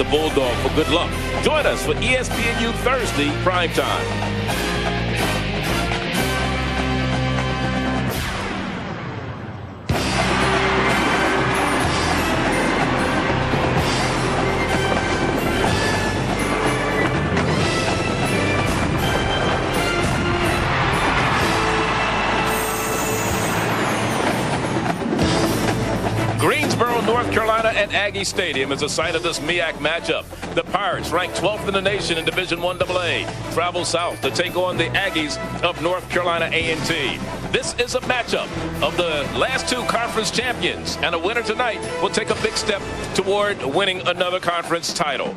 Bulldog for good luck. Join us for ESPNU Thursday primetime. Greensboro, North Carolina at Aggie Stadium is the site of this MEAC matchup. The Pirates, ranked 12th in the nation in Division I AA, travel south to take on the Aggies of North Carolina A&T. This is a matchup of the last two conference champions, and a winner tonight will take a big step toward winning another conference title.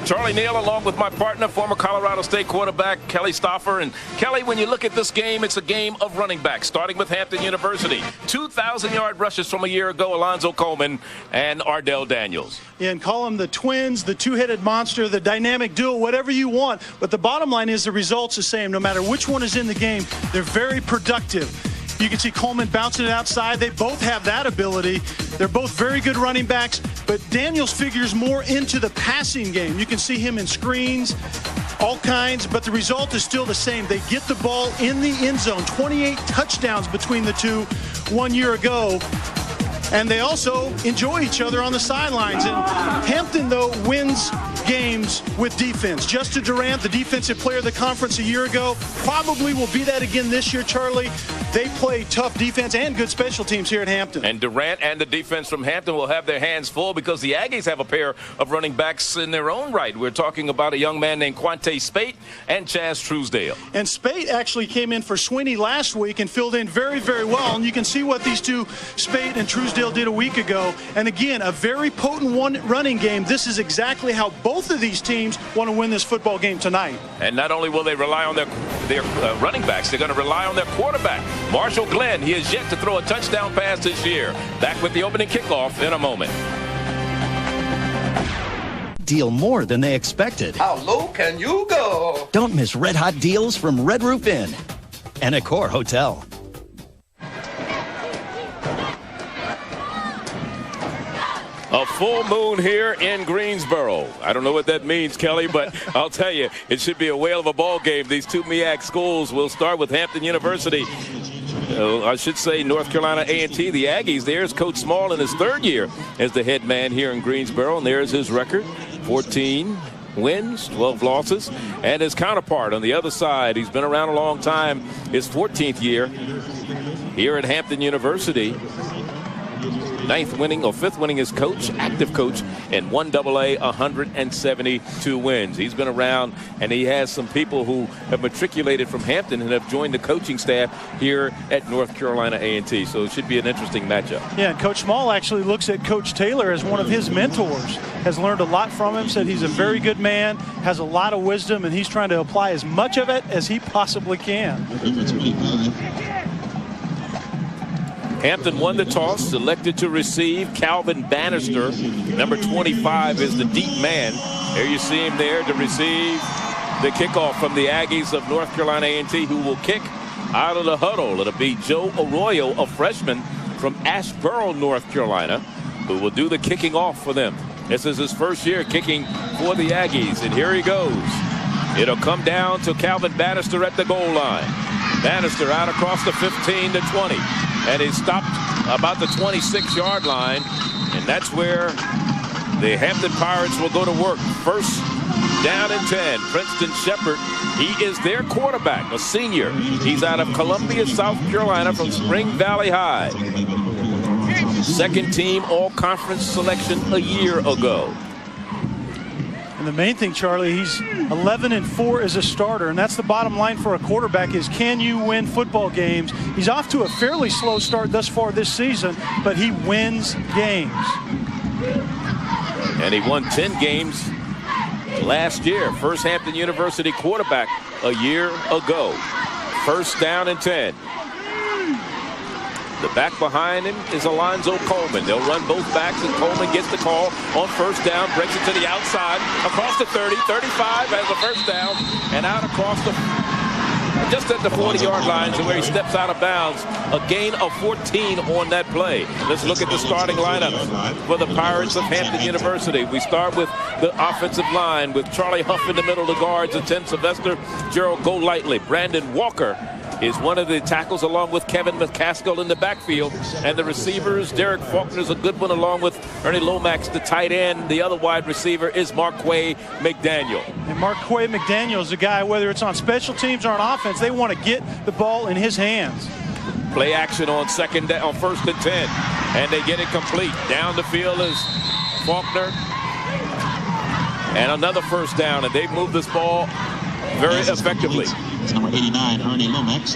Charlie Neal, along with my partner, former Colorado State quarterback Kelly Stoffer. And Kelly, when you look at this game, it's a game of running backs, starting with Hampton University. 2,000-yard rushes from a year ago, Alonzo Coleman and Ardell Daniels. Yeah, and call them the twins, the two-headed monster, the dynamic duo, whatever you want. But the bottom line is the result's the same. No matter which one is in the game, they're very productive. You can see Coleman bouncing it outside. They both have that ability. They're both very good running backs, but Daniels figures more into the passing game. You can see him in screens, all kinds, but the result is still the same. They get the ball in the end zone. 28 touchdowns between the two 1 year ago. And they also enjoy each other on the sidelines. And Hampton, though, wins games with defense. Justin Durant, the defensive player of the conference a year ago, probably will be that again this year, Charlie. They play tough defense and good special teams here at Hampton. And Durant and the defense from Hampton will have their hands full because the Aggies have a pair of running backs in their own right. We're talking about a young man named Quante Spate and Chaz Truesdale. And Spate actually came in for Sweeney last week and filled in very, very well. And you can see what these two, Spate and Truesdale, did a week ago. And again, a very potent running game. This is exactly how both of these teams want to win this football game tonight. And not only will they rely on their running backs, they're going to rely on their quarterback, Marshall Glenn. He has yet to throw a touchdown pass this year. Back with the opening kickoff in a moment. Deal more than they expected. How low can you go? Don't miss red hot deals from Red Roof Inn and Accor Hotel. A full moon here in Greensboro. I don't know what that means, Kelly, but I'll tell you, it should be a whale of a ball game. These two MEAC schools will start with Hampton University. I should say North Carolina A&T, the Aggies. There's Coach Small in his third year as the head man here in Greensboro, and there's his record, 14 wins, 12 losses. And his counterpart on the other side, he's been around a long time, his 14th year here at Hampton University. 9th winning or 5th winning as coach, active coach, in 1AA, 172 wins. He's been around, and he has some people who have matriculated from Hampton and have joined the coaching staff here at North Carolina A&T. So it should be an interesting matchup. Yeah, and Coach Small actually looks at Coach Taylor as one of his mentors, has learned a lot from him, said he's a very good man, has a lot of wisdom, and he's trying to apply as much of it as he possibly can. Hampton won the toss, selected to receive. Calvin Bannister, number 25, is the deep man. There you see him there to receive the kickoff from the Aggies of North Carolina A&T, who will kick out of the huddle. It'll be Joe Arroyo, a freshman from Asheboro, North Carolina, who will do the kicking off for them. This is his first year kicking for the Aggies, and here he goes. It'll come down to Calvin Bannister at the goal line. Bannister out across the 15 to 20. And he's stopped about the 26-yard line. And that's where the Hampton Pirates will go to work. First down and 10. Princeton Shepard, he is their quarterback, a senior. He's out of Columbia, South Carolina from Spring Valley High. Second team all-conference selection a year ago. And the main thing, Charlie, he's 11-4 as a starter, and that's the bottom line for a quarterback is, can you win football games? He's off to a fairly slow start thus far this season, but he wins games. And he won 10 games last year. First Hampton University quarterback a year ago. First down and 10. The back behind him is Alonzo Coleman. They'll run both backs, and Coleman gets the call on first down, breaks it to the outside, across the 30, 35 as a first down, and out across the just at the 40-yard line, so where he steps out of bounds. A gain of 14 on that play. Let's look at the starting lineup for the Pirates of Hampton University. We start with the offensive line with Charlie Huff in the middle of the guards, and Tim Sylvester, Gerald Golightly. Brandon Walker is one of the tackles, along with Kevin McCaskill in the backfield. And the receivers, Derek Faulkner's a good one, along with Ernie Lomax, the tight end. The other wide receiver is Marquay McDaniel. And Marquay McDaniel is a guy, whether it's on special teams or on offense, they want to get the ball in his hands. Play action on first and 10. And they get it complete. Down the field is Faulkner. And another first down, and they've moved this ball very effectively. It's number 89, Ernie Lomax.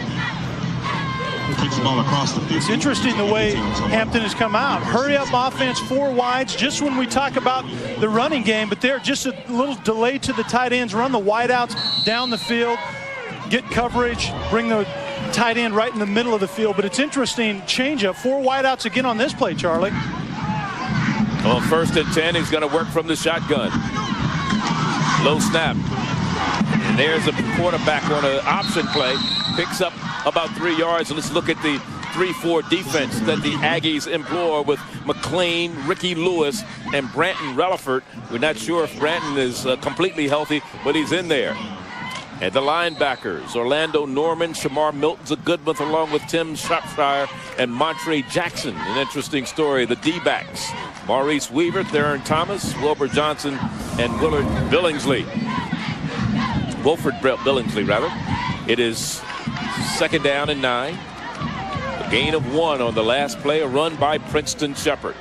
Takes the ball across the field. It's interesting the way Hampton has come out. Hurry up offense, 4 wides, just when we talk about the running game, but they're just a little delay to the tight ends, run the wideouts down the field, get coverage, bring the tight end right in the middle of the field. But it's interesting, change up, 4 wideouts again on this play, Charlie. On first and 10, he's going to work from the shotgun. Low snap. And there's a quarterback on an option play. Picks up about 3 yards. Let's look at the 3-4 defense that the Aggies employ with McLean, Ricky Lewis, and Branton Relaford. We're not sure if Branton is completely healthy, but he's in there. And the linebackers, Orlando Norman, Shamar Milton's a good one, along with Tim Shropshire and Montre Jackson. An interesting story. The D-backs, Maurice Weaver, Theron Thomas, Wilbur Johnson, and Willard Billingsley. Wilford Billingsley, rather. It is second down and 9. A gain of 1 on the last play, a run by Princeton Shepherd.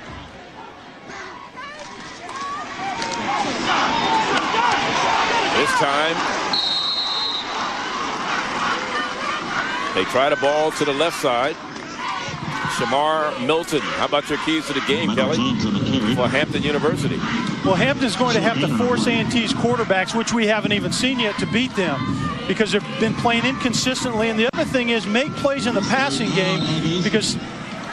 This time, they try the ball to the left side. Shamar Milton. How about your keys to the game, Kelly, for Hampton University? Well, Hampton's going to have to force A&T's quarterbacks, which we haven't even seen yet, to beat them because they've been playing inconsistently. And the other thing is make plays in the passing game, because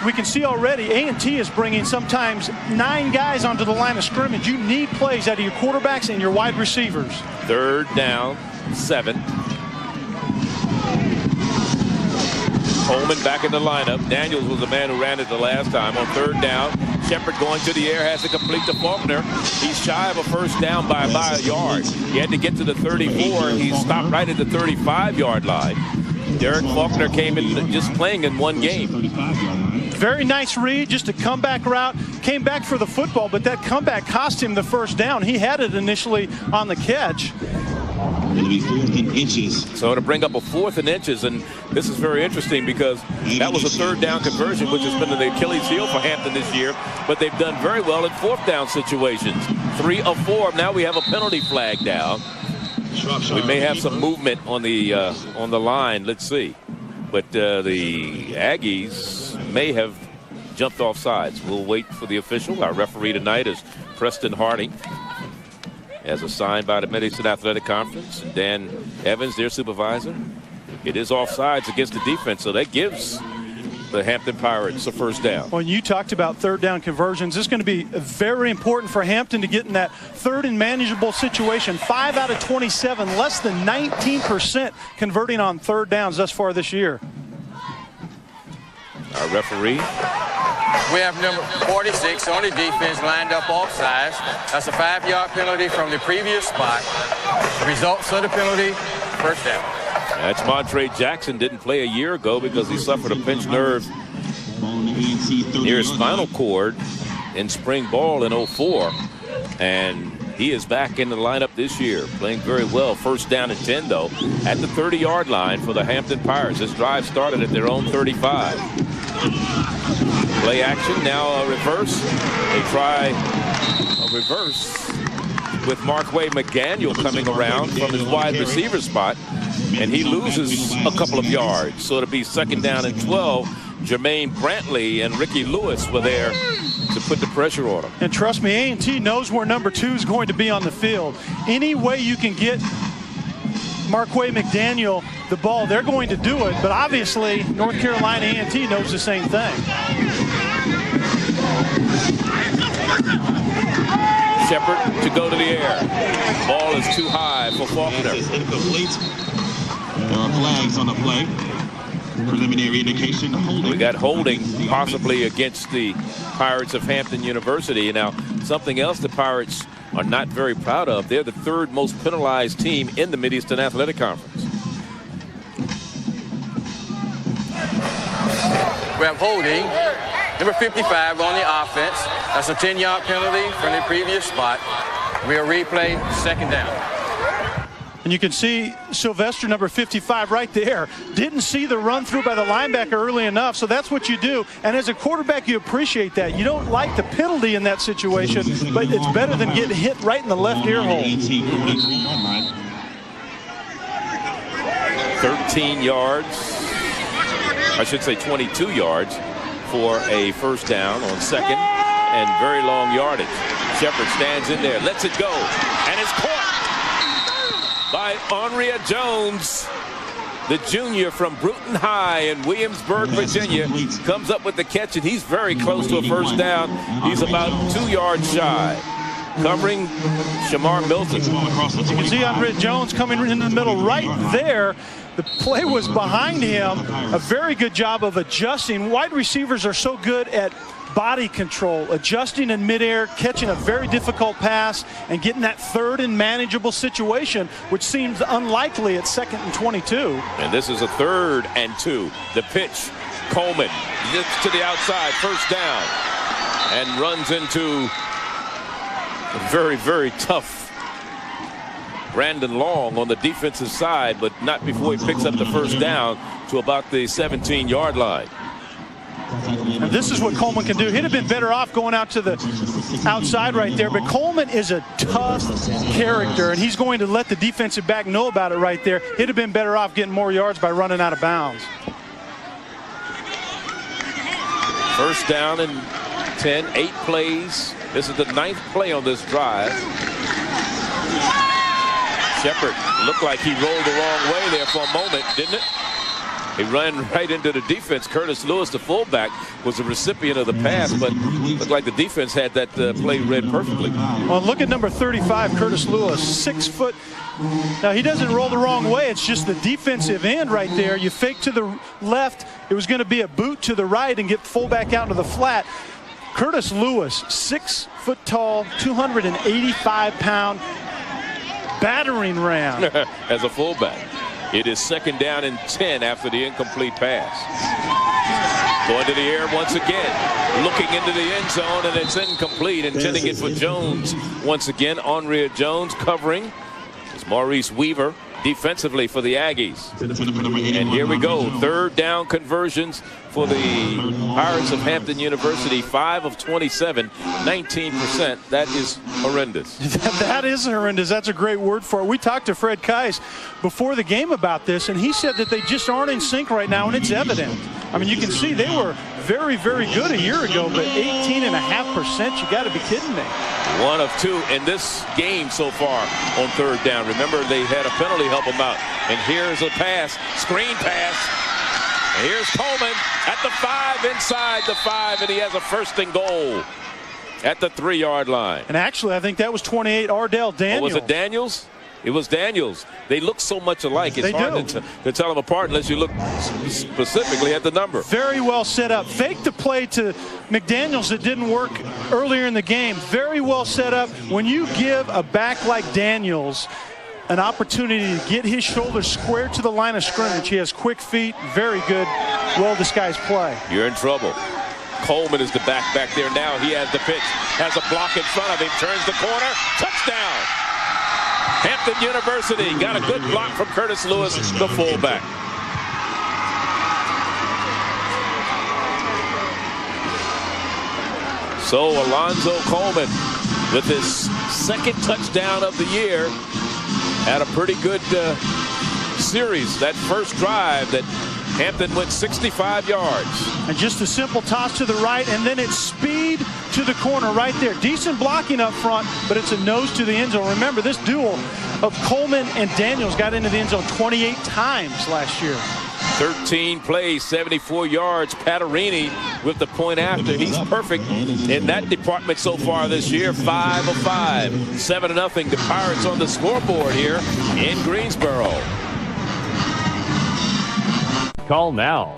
we can see already A&T is bringing sometimes 9 guys onto the line of scrimmage. You need plays out of your quarterbacks and your wide receivers. Third down, 7. Coleman back in the lineup. Daniels was the man who ran it the last time. On third down, Shepherd going to the air, has to complete to Faulkner. He's shy of a first down by about a yard. He had to get to the 34. He stopped right at the 35-yard line. Derek Faulkner came in just playing in 1 game. Very nice read, just a comeback route. Came back for the football, but that comeback cost him the first down. He had it initially on the catch. It'll be 4th and inches. So to bring up a 4th and inches, and this is very interesting because that was a 3rd down conversion, which has been the Achilles heel for Hampton this year, but they've done very well in 4th down situations. 3 of 4. Now we have a penalty flag down. We may have some movement on the line. Let's see. But the Aggies may have jumped off sides. We'll wait for the official. Our referee tonight is Preston Harding, as assigned by the Mid-Eastern Athletic Conference. And Dan Evans, their supervisor. It is offsides against the defense, so that gives the Hampton Pirates a first down. Well, you talked about 3rd down conversions. It's going to be very important for Hampton to get in that 3rd and manageable situation. 5 out of 27, less than 19% converting on 3rd downs thus far this year. Our referee. We have number 46 on the defense lined up offsides. That's a 5-yard penalty from the previous spot. The results of the penalty, first down. That's Montre Jackson. Didn't play a year ago because he suffered a pinched nerve near his spinal cord in spring ball in 04. And he is back in the lineup this year, playing very well. First down and 10, though, at the 30-yard line for the Hampton Pirates. This drive started at their own 35. Play action, now a reverse. They try a reverse with Marquay McDaniel coming around from his wide receiver spot, and he loses a couple of yards. So it'll be second down and 12. Jermaine Brantley and Ricky Lewis were there to put the pressure on him. And trust me, A&T knows where number 2 is going to be on the field. Any way you can get Marquay McDaniel the ball, they're going to do it. But obviously, North Carolina A&T knows the same thing. Shepherd to go to the air. Ball is too high for Faulkner. There are flags on the play. Preliminary indication of holding. We got holding possibly against the Pirates of Hampton University. Now, something else the Pirates are not very proud of. They're the third most penalized team in the Mid-Eastern Athletic Conference. We have holding, number 55 on the offense. That's a 10-yard penalty from the previous spot. We'll replay second down. And you can see Sylvester, number 55, right there. Didn't see the run through by the linebacker early enough, so that's what you do. And as a quarterback, you appreciate that. You don't like the penalty in that situation, but it's better than getting hit right in the left ear hole. 13 yards, I should say 22 yards for a first down on second and very long yardage. Shepard stands in there, lets it go, and it's caught by Onria Jones, the junior from Bruton High in Williamsburg, Virginia. Comes up with the catch, and he's very close to a first down. He's about 2 yards shy. Covering Shamar Milton. You can see Onria Jones coming in the middle right there. The play was behind him. A very good job of adjusting. Wide receivers are so good at body control, adjusting in midair, catching a very difficult pass, and getting that third and manageable situation, which seems unlikely at 2nd and 22. And this is a 3rd and 2. The pitch, Coleman gets to the outside, first down, and runs into a very, very tough Brandon Long on the defensive side, but not before he picks up the first down to about the 17-yard line. And this is what Coleman can do. He'd have been better off going out to the outside right there, but Coleman is a tough character, and he's going to let the defensive back know about it right there. He'd have been better off getting more yards by running out of bounds. First down and 10, 8 plays. This is the 9th play on this drive. Shepard looked like he rolled the wrong way there for a moment, didn't it? He ran right into the defense. Curtis Lewis, the fullback, was the recipient of the pass, but looked like the defense had that play read perfectly. Well, look at number 35, Curtis Lewis, 6 foot. Now, he doesn't roll the wrong way. It's just the defensive end right there. You fake to the left. It was going to be a boot to the right and get fullback out to the flat. Curtis Lewis, 6 foot tall, 285-pound battering ram. As a fullback. It is 2nd down and 10 after the incomplete pass. Going to the air once again, looking into the end zone, and it's incomplete, intending it for Jones. Once again, Onria Jones covering. It's Maurice Weaver defensively for the Aggies. And here we go, 3rd down conversions for the Pirates of Hampton University. 5 of 27, 19%. That is horrendous. That is horrendous. That's a great word for it. We talked to Fred Kais before the game about this, and he said that they just aren't in sync right now, and it's evident. I mean, you can see they were very, very good a year ago, but 18.5%, you got to be kidding me. 1 of 2 in this game so far on 3rd down. Remember, they had a penalty help them out. And here's a pass, screen pass. And here's Coleman at the 5, inside the 5, and he has a 1st and goal at the 3-yard line. And actually, I think that was 28, Ardell Daniels. Oh, was it Daniels? It was Daniels. They look so much alike. It's hard to tell them apart unless you look specifically at the number. Very well set up. Fake the play to McDaniels that didn't work earlier in the game. Very well set up. When you give a back like Daniels an opportunity to get his shoulders square to the line of scrimmage, he has quick feet, very good, well-disguised play. You're in trouble. Coleman is the back there now. He has the pitch, has a block in front of him, turns the corner, touchdown. Hampton University got a good block from Curtis Lewis, the fullback. So Alonzo Coleman with his 2nd touchdown of the year had a pretty good series. That first drive that Hampton went 65 yards. And just a simple toss to the right, and then it's speed to the corner right there. Decent blocking up front, but it's a nose to the end zone. Remember, this duel of Coleman and Daniels got into the end zone 28 times last year. 13 plays, 74 yards. Patarini with the point after. He's perfect in that department so far this year. 5 of 5. 7-0. The Pirates on the scoreboard here in Greensboro. Call now.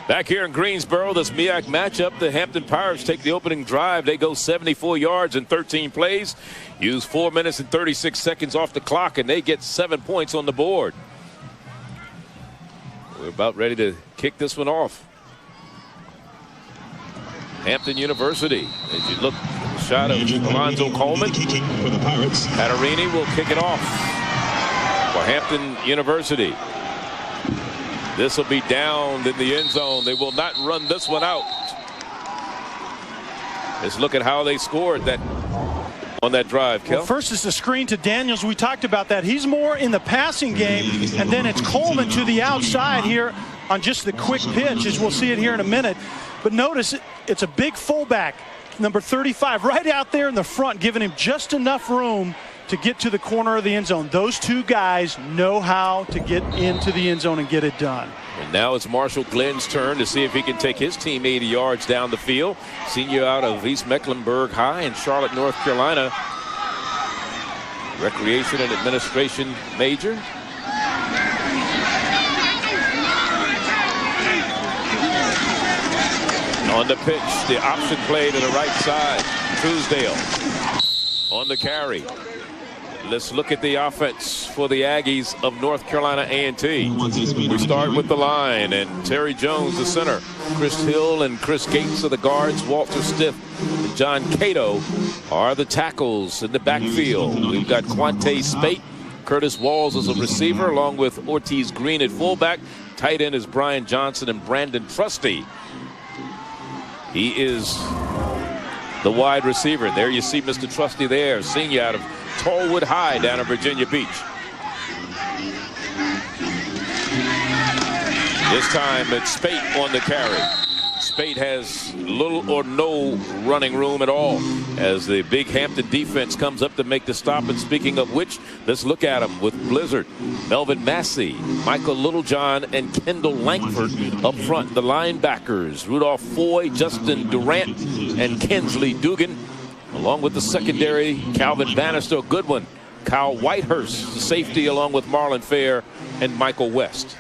Back here in Greensboro, this MEAC matchup, the Hampton Pirates take the opening drive. They go 74 yards in 13 plays, use 4 minutes and 36 seconds off the clock, and they get 7 points on the board. We're about ready to kick this one off. Hampton University. As you look, shot of Alonzo Coleman. Patarini will kick it off for Hampton University. This will be down in the end zone. They will not run this one out. Let's look at how they scored that on that drive, Kel. Well, first is the screen to Daniels. We talked about that. He's more in the passing game, and then it's Coleman to the outside here on just the quick pitch, as we'll see it here in a minute. But notice it's a big fullback, number 35, right out there in the front, giving him just enough room to get to the corner of the end zone. Those two guys know how to get into the end zone and get it done. And now it's Marshall Glenn's turn to see if he can take his team 80 yards down the field. Senior out of East Mecklenburg High in Charlotte, North Carolina. Recreation and administration major. On the pitch, the option play to the right side. Truesdale on the carry. Let's look at the offense for the Aggies of North Carolina A&T. We start with the line, and Terry Jones, the center. Chris Hill and Chris Gates are the guards. Walter Stiff and John Cato are the tackles in the backfield. We've got Quante Spate. Curtis Walls as a receiver, along with Ortiz Green at fullback. Tight end is Brian Johnson and Brandon Trusty. He is the wide receiver. There you see Mr. Trusty there, senior out of Tallwood High down in Virginia Beach. This time it's Spate on the carry. Spate has little or no running room at all as the big Hampton defense comes up to make the stop. And speaking of which, let's look at them with Blizzard, Melvin Massey, Michael Littlejohn, and Kendall Langford up front. The linebackers, Rudolph Foy, Justin Durant, and Kinsley Dugan, along with the secondary, Calvin Bannister, Goodwin, Kyle Whitehurst, the safety, along with Marlon Fair and Michael West.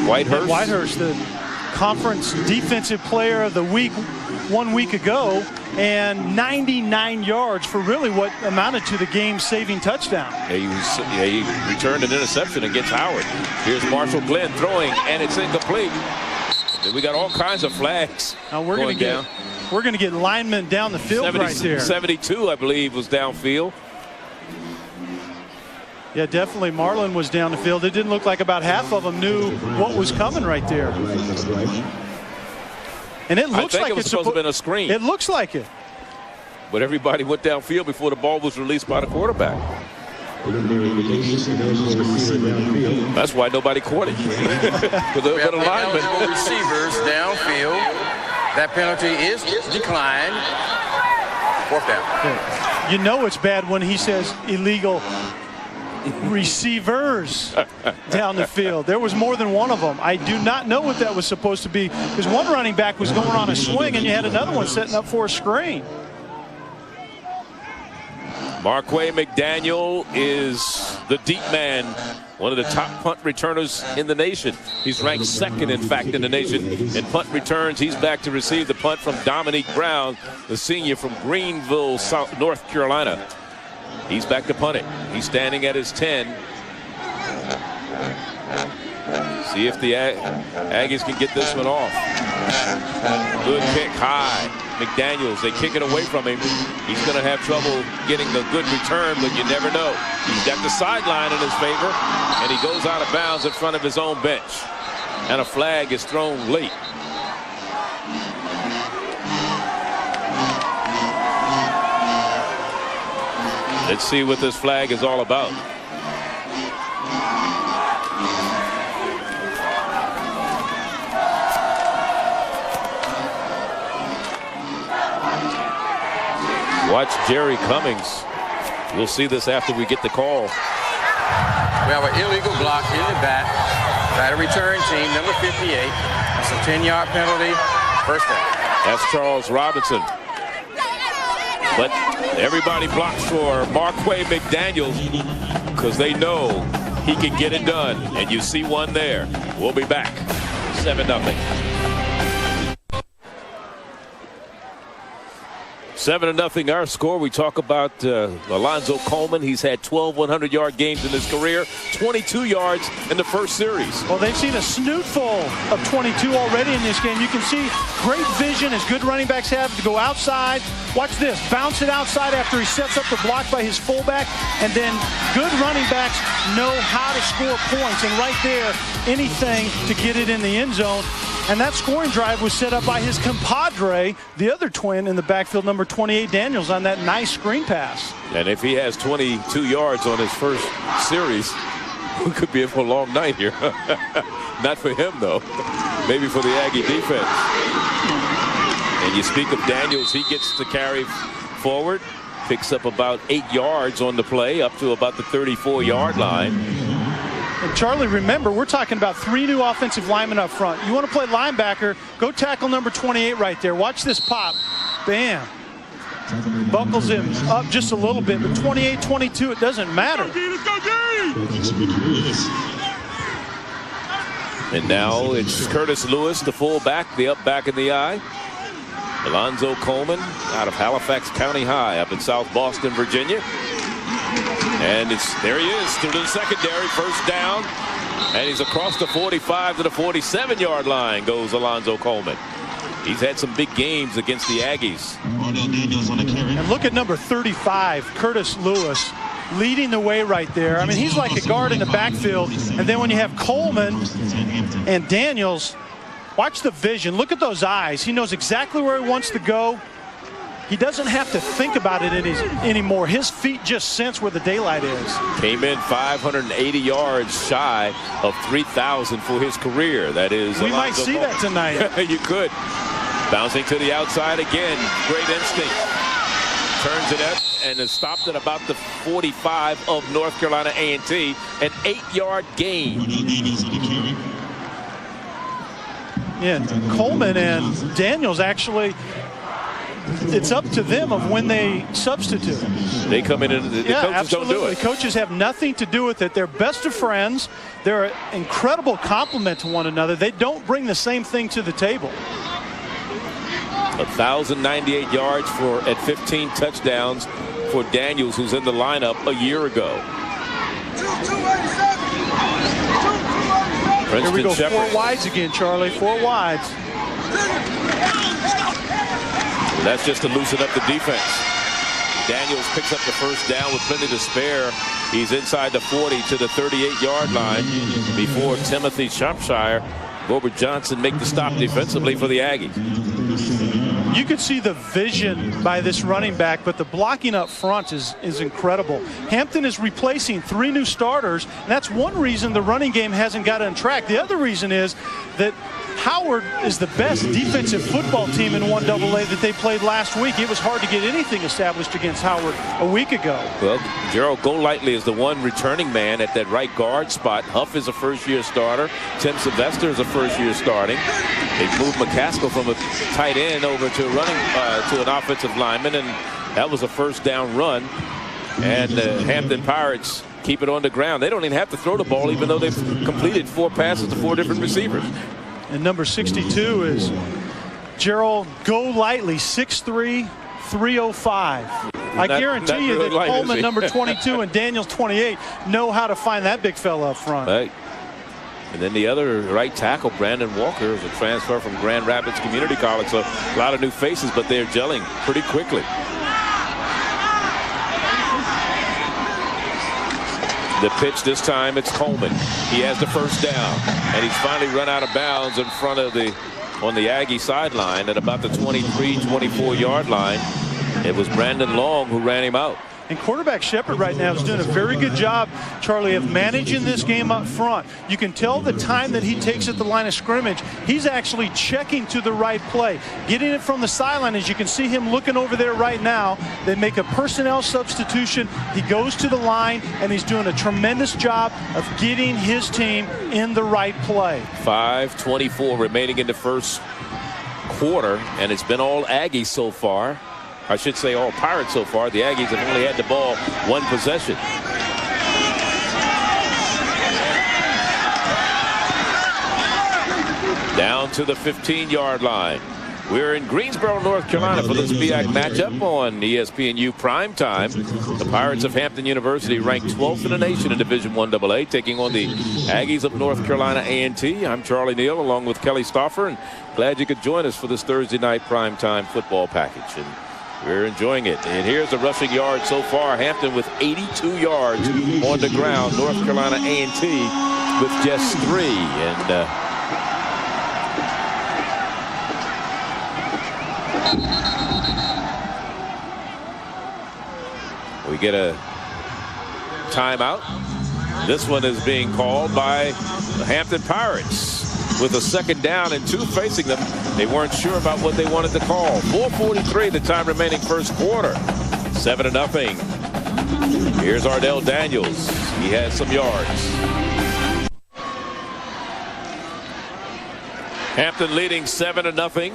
Whitehurst, the conference defensive player of the week 1 week ago, and 99 yards for really what amounted to the game-saving touchdown. He returned an interception against Howard. Here's Marshall Glenn throwing, and it's incomplete. We got all kinds of flags. Now we're going to get linemen down the field right there. 72, I believe, was downfield. Yeah, definitely. Marlon was down the field. It didn't look like about half of them knew what was coming right there. And it looks like it's supposed to have been a screen. It looks like it. But everybody went downfield before the ball was released by the quarterback. That's why nobody caught it. For the linemen. Receivers downfield. That penalty is declined. Fourth down. Yeah. You know it's bad when he says illegal receivers down the field. There was more than one of them. I do not know what that was supposed to be, because one running back was going on a swing and you had another one setting up for a screen. Marquay McDaniel is the deep man, one of the top punt returners in the nation. He's ranked second, in fact, in the nation in punt returns. He's back to receive the punt from Dominique Brown, the senior from Greenville, North Carolina. He's back to punt it. He's standing at his 10. See if the Aggies can get this one off. Good kick high. McDaniels, they kick it away from him. He's going to have trouble getting the good return, but you never know. He's got the sideline in his favor, and he goes out of bounds in front of his own bench. And a flag is thrown late. Let's see what this flag is all about. Watch Jerry Cummings. We'll see this after we get the call. We have an illegal block in the back by the return team, number 58. That's a 10-yard penalty. First down. That's Charles Robinson. But everybody blocks for Marquay McDaniels because they know he can get it done. And you see one there. We'll be back. 7-0. 7-0 our score. We talk about Alonzo Coleman. He's had 12 100-yard games in his career, 22 yards in the first series. Well, they've seen a snootful of 22 already in this game. You can see great vision as good running backs have to go outside. Watch this. Bounce it outside after he sets up the block by his fullback. And then good running backs know how to score points. And right there, anything to get it in the end zone. And that scoring drive was set up by his compadre, the other twin in the backfield, number 28, Daniels, on that nice screen pass. And if he has 22 yards on his first series, we could be in for a long night here. Not for him, though. Maybe for the Aggie defense. And you speak of Daniels, he gets to carry forward, picks up about 8 yards on the play, up to about the 34-yard line. And Charlie, remember, we're talking about 3 new offensive linemen up front. You want to play linebacker, go tackle number 28 right there. Watch this pop. Bam. Buckles him up just a little bit, but 28, 22, it doesn't matter. And now it's Curtis Lewis, the fullback, the up back in the eye. Alonzo Coleman out of Halifax County High up in South Boston, Virginia. And there he is through the secondary, first down. And he's across the 45 to the 47-yard line goes Alonzo Coleman. He's had some big games against the Aggies. And look at number 35, Curtis Lewis, leading the way right there. I mean, he's like a guard in the backfield. And then when you have Coleman and Daniels, watch the vision. Look at those eyes. He knows exactly where he wants to go. He doesn't have to think about it anymore. His feet just sense where the daylight is. Came in 580 yards shy of 3,000 for his career. That is, we might see that tonight. You could. Bouncing to the outside again. Great instinct. Turns it up and is stopped at about the 45 of North Carolina A&T. An 8-yard gain. Yeah, Coleman and Daniels actually, it's up to them of when they substitute. They come in and the coaches absolutely. don't do it. The coaches have nothing to do with it. They're best of friends. They're an incredible compliment to one another. They don't bring the same thing to the table. 1,098 yards at 15 touchdowns for Daniels, who's in the lineup a year ago. Here we go, Shepherd. 4 wides again, Charlie. 4 wides. That's just to loosen up the defense. Daniels picks up the first down with plenty to spare. He's inside the 40 to the 38-yard line before Timothy Shropshire, Robert Johnson make the stop defensively for the Aggies. You could see the vision by this running back, but the blocking up front is incredible. Hampton is replacing 3 new starters, and that's one reason the running game hasn't got on track. The other reason is that Howard is the best defensive football team in 1AA that they played last week. It was hard to get anything established against Howard a week ago. Well, Gerald Golightly is the one returning man at that right guard spot. Huff is a first-year starter. Tim Sylvester is a first-year starting. They moved McCaskill from a tight end over to an offensive lineman, and that was a first down run. And the Hampton Pirates keep it on the ground. They don't even have to throw the ball, even though they've completed 4 passes to 4 different receivers. And number 62 is Gerald Golightly, 6'3", 305. I guarantee you that Coleman, number 22, and Daniels, 28, know how to find that big fella up front. Right. And then the other right tackle, Brandon Walker, is a transfer from Grand Rapids Community College. So a lot of new faces, but they're gelling pretty quickly. The pitch this time, it's Coleman. He has the first down, and he's finally run out of bounds in front of on the Aggie sideline at about the 23, 24-yard line. It was Brandon Long who ran him out. And quarterback Shepard right now is doing a very good job, Charlie, of managing this game up front. You can tell the time that he takes at the line of scrimmage. He's actually checking to the right play, getting it from the sideline. As you can see him looking over there right now, they make a personnel substitution. He goes to the line, and he's doing a tremendous job of getting his team in the right play. 5:24 remaining in the first quarter, and it's been all Aggies so far. I should say all Pirates so far. The Aggies have only had the ball one possession. Down to the 15-yard line. We're in Greensboro, North Carolina for this MEAC matchup on ESPNU primetime. The Pirates of Hampton University ranked 12th in the nation in Division I AA, taking on the Aggies of North Carolina A&T. I'm Charlie Neal along with Kelly Stauffer, and glad you could join us for this Thursday night primetime football package. And we're enjoying it. And here's the rushing yards so far. Hampton with 82 yards on the ground. North Carolina A&T with just 3. And we get a timeout. This one is being called by the Hampton Pirates with a second down and 2 facing them. They weren't sure about what they wanted to call. 4:43 the time remaining first quarter. 7-0. Here's Ardell Daniels. He has some yards. Hampton leading 7-0.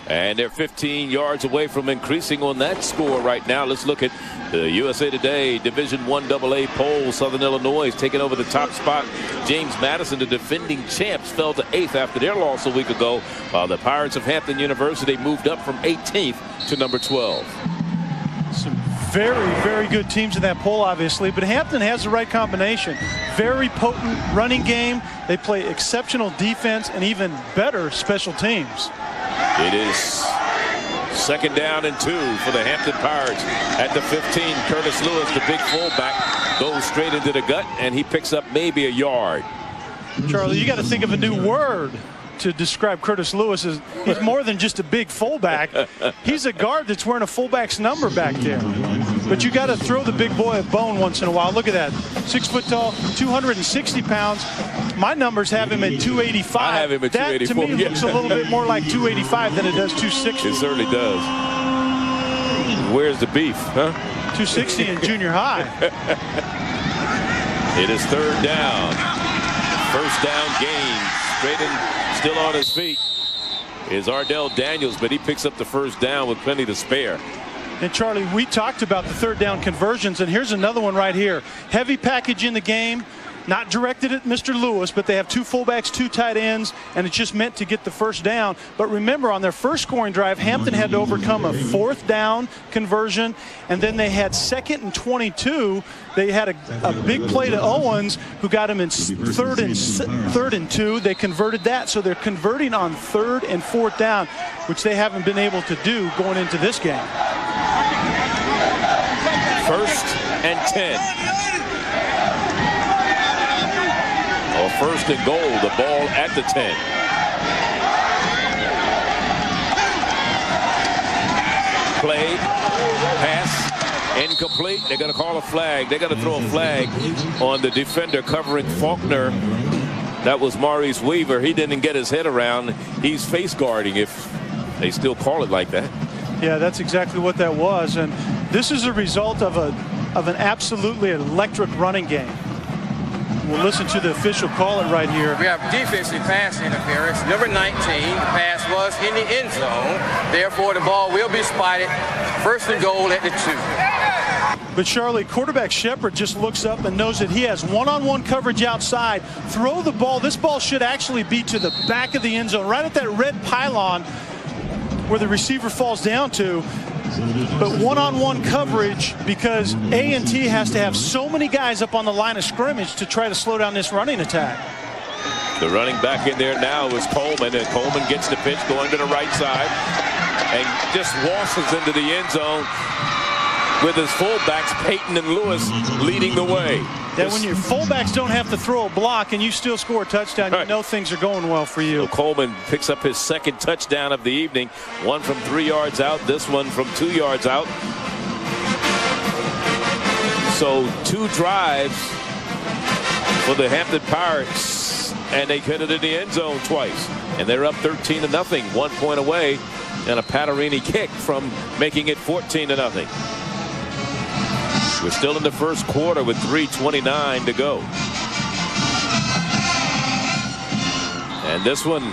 And they're 15 yards away from increasing on that score right now. Let's look at the USA Today Division I AA poll. Southern Illinois is taking over the top spot. James Madison, the defending champs, fell to 8th after their loss a week ago, while the Pirates of Hampton University moved up from 18th to number 12. Some very, very good teams in that poll, obviously, but Hampton has the right combination. Very potent running game. They play exceptional defense and even better special teams. It is second down and 2 for the Hampton Pirates at the 15. Curtis Lewis, the big fullback, goes straight into the gut, and he picks up maybe a yard. Charlie, you got to think of a new word to describe Curtis Lewis. As he's more than just a big fullback. He's a guard that's wearing a fullback's number back there. But you got to throw the big boy a bone once in a while. Look at that. 6 foot tall, 260 pounds. My numbers have him at 285. I have him at 284. That to me looks a little bit more like 285 than it does 260. It certainly does. Where's the beef, huh? 260 in junior high. It is third down. First down gain. Straight in, still on his feet is Ardell Daniels, but he picks up the first down with plenty to spare. And Charlie, we talked about the third down conversions, and here's another one right here. Heavy package in the game, not directed at Mr. Lewis, but they have 2 fullbacks, 2 tight ends, and it's just meant to get the first down. But remember, on their first scoring drive, Hampton had to overcome a 4th down conversion, and then they had 2nd and 22. They had a big play to Owens, who got him in third and 2. They converted that, so they're converting on 3rd and 4th down, which they haven't been able to do going into this game. 1st and 10. Or 1st and goal, the ball at the 10. Play, pass, incomplete. They're going to call a flag. They're going to throw a flag on the defender covering Faulkner. That was Maurice Weaver. He didn't get his head around. He's face guarding, if they still call it like that. Yeah, that's exactly what that was. And this is a result of an absolutely electric running game. We'll listen to the official call it right here. We have defensive pass interference. Number 19, the pass was in the end zone. Therefore, the ball will be spotted. 1st and goal at the 2. But Charlie, quarterback Shepard just looks up and knows that he has one-on-one coverage outside. Throw the ball. This ball should actually be to the back of the end zone, right at that red pylon where the receiver falls down to. But one-on-one coverage, because A&T has to have so many guys up on the line of scrimmage to try to slow down this running attack. The running back in there now is Coleman, and Coleman gets the pitch going to the right side and just waltzes into the end zone with his fullbacks, Peyton and Lewis, leading the way. That when your fullbacks don't have to throw a block and you still score a touchdown, you know things are going well for you. So Coleman picks up his 2nd touchdown of the evening. One from 3 yards out, this one from 2 yards out. So 2 drives for the Hampton Pirates, and they hit it in the end zone twice. And they're up 13-0, 1 point away, and a Patarini kick from making it 14-0. We're still in the first quarter with 3:29 to go. And And this one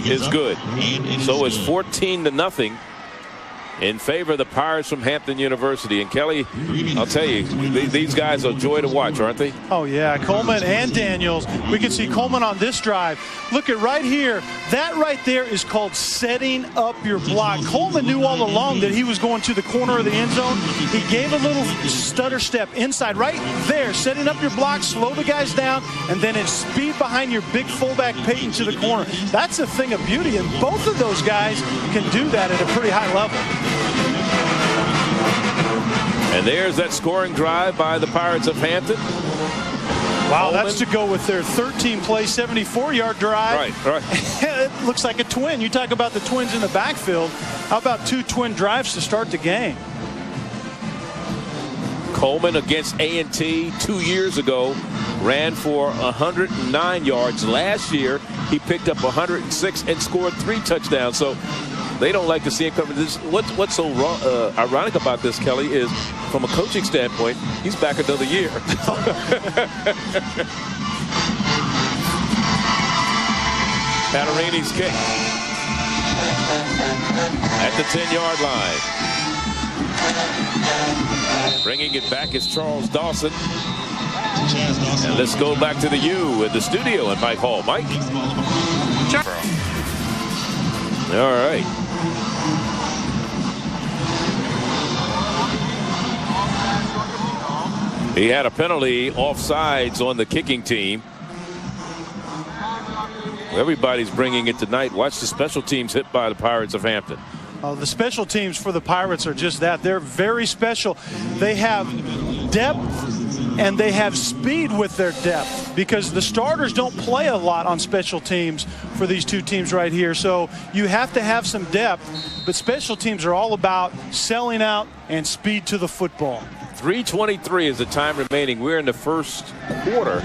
is good. So it's 14-0 in favor of the Pirates from Hampton University. And Kelly, I'll tell you, these guys are a joy to watch, aren't they? Oh yeah, Coleman and Daniels. We can see Coleman on this drive. Look at right here. That right there is called setting up your block. Coleman knew all along that he was going to the corner of the end zone. He gave a little stutter step inside right there, setting up your block, slow the guys down, and then in speed behind your big fullback Peyton to the corner. That's a thing of beauty, and both of those guys can do that at a pretty high level. And there's that scoring drive by the Pirates of Hampton. Wow, that's to go with their 13-play, 74-yard drive. Right. It looks like a twin. You talk about the twins in the backfield. How about two twin drives to start the game? Coleman against A&T 2 years ago ran for 109 yards. Last year, he picked up 106 and scored 3 touchdowns. So they don't like to see it coming. What's so ironic about this, Kelly, is from a coaching standpoint, he's back another year. Patarini's kick at the 10-yard line. Bringing it back is Charles Dawson. And let's go back to the U in the studio at Mike Hall. Mike. All right. He had a penalty offsides on the kicking team. Everybody's bringing it tonight. Watch the special teams hit by the Pirates of Hampton. The special teams for the Pirates are just that. They're very special. They have depth and they have speed with their depth because the starters don't play a lot on special teams for these two teams right here. So you have to have some depth, but special teams are all about selling out and speed to the football. 3:23 is the time remaining. We're in the first quarter,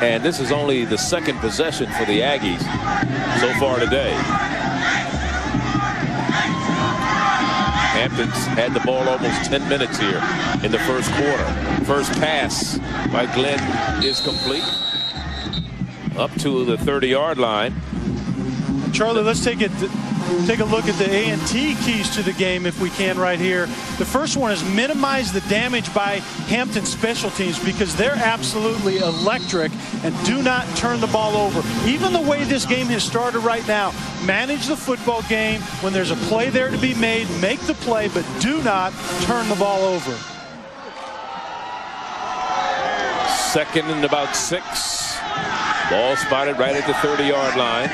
and this is only the second possession for the Aggies so far today. Hampton's had the ball almost 10 minutes here in the first quarter. First pass by Glenn is complete. Up to the 30-yard line. Charlie, let's take a look at the A&T keys to the game if we can right here. The first one is minimize the damage by Hampton special teams because they're absolutely electric and do not turn the ball over. Even the way this game has started right now, manage the football game. When there's a play there to be made, make the play, but do not turn the ball over. Second and about 6. Ball spotted right at the 30-yard line.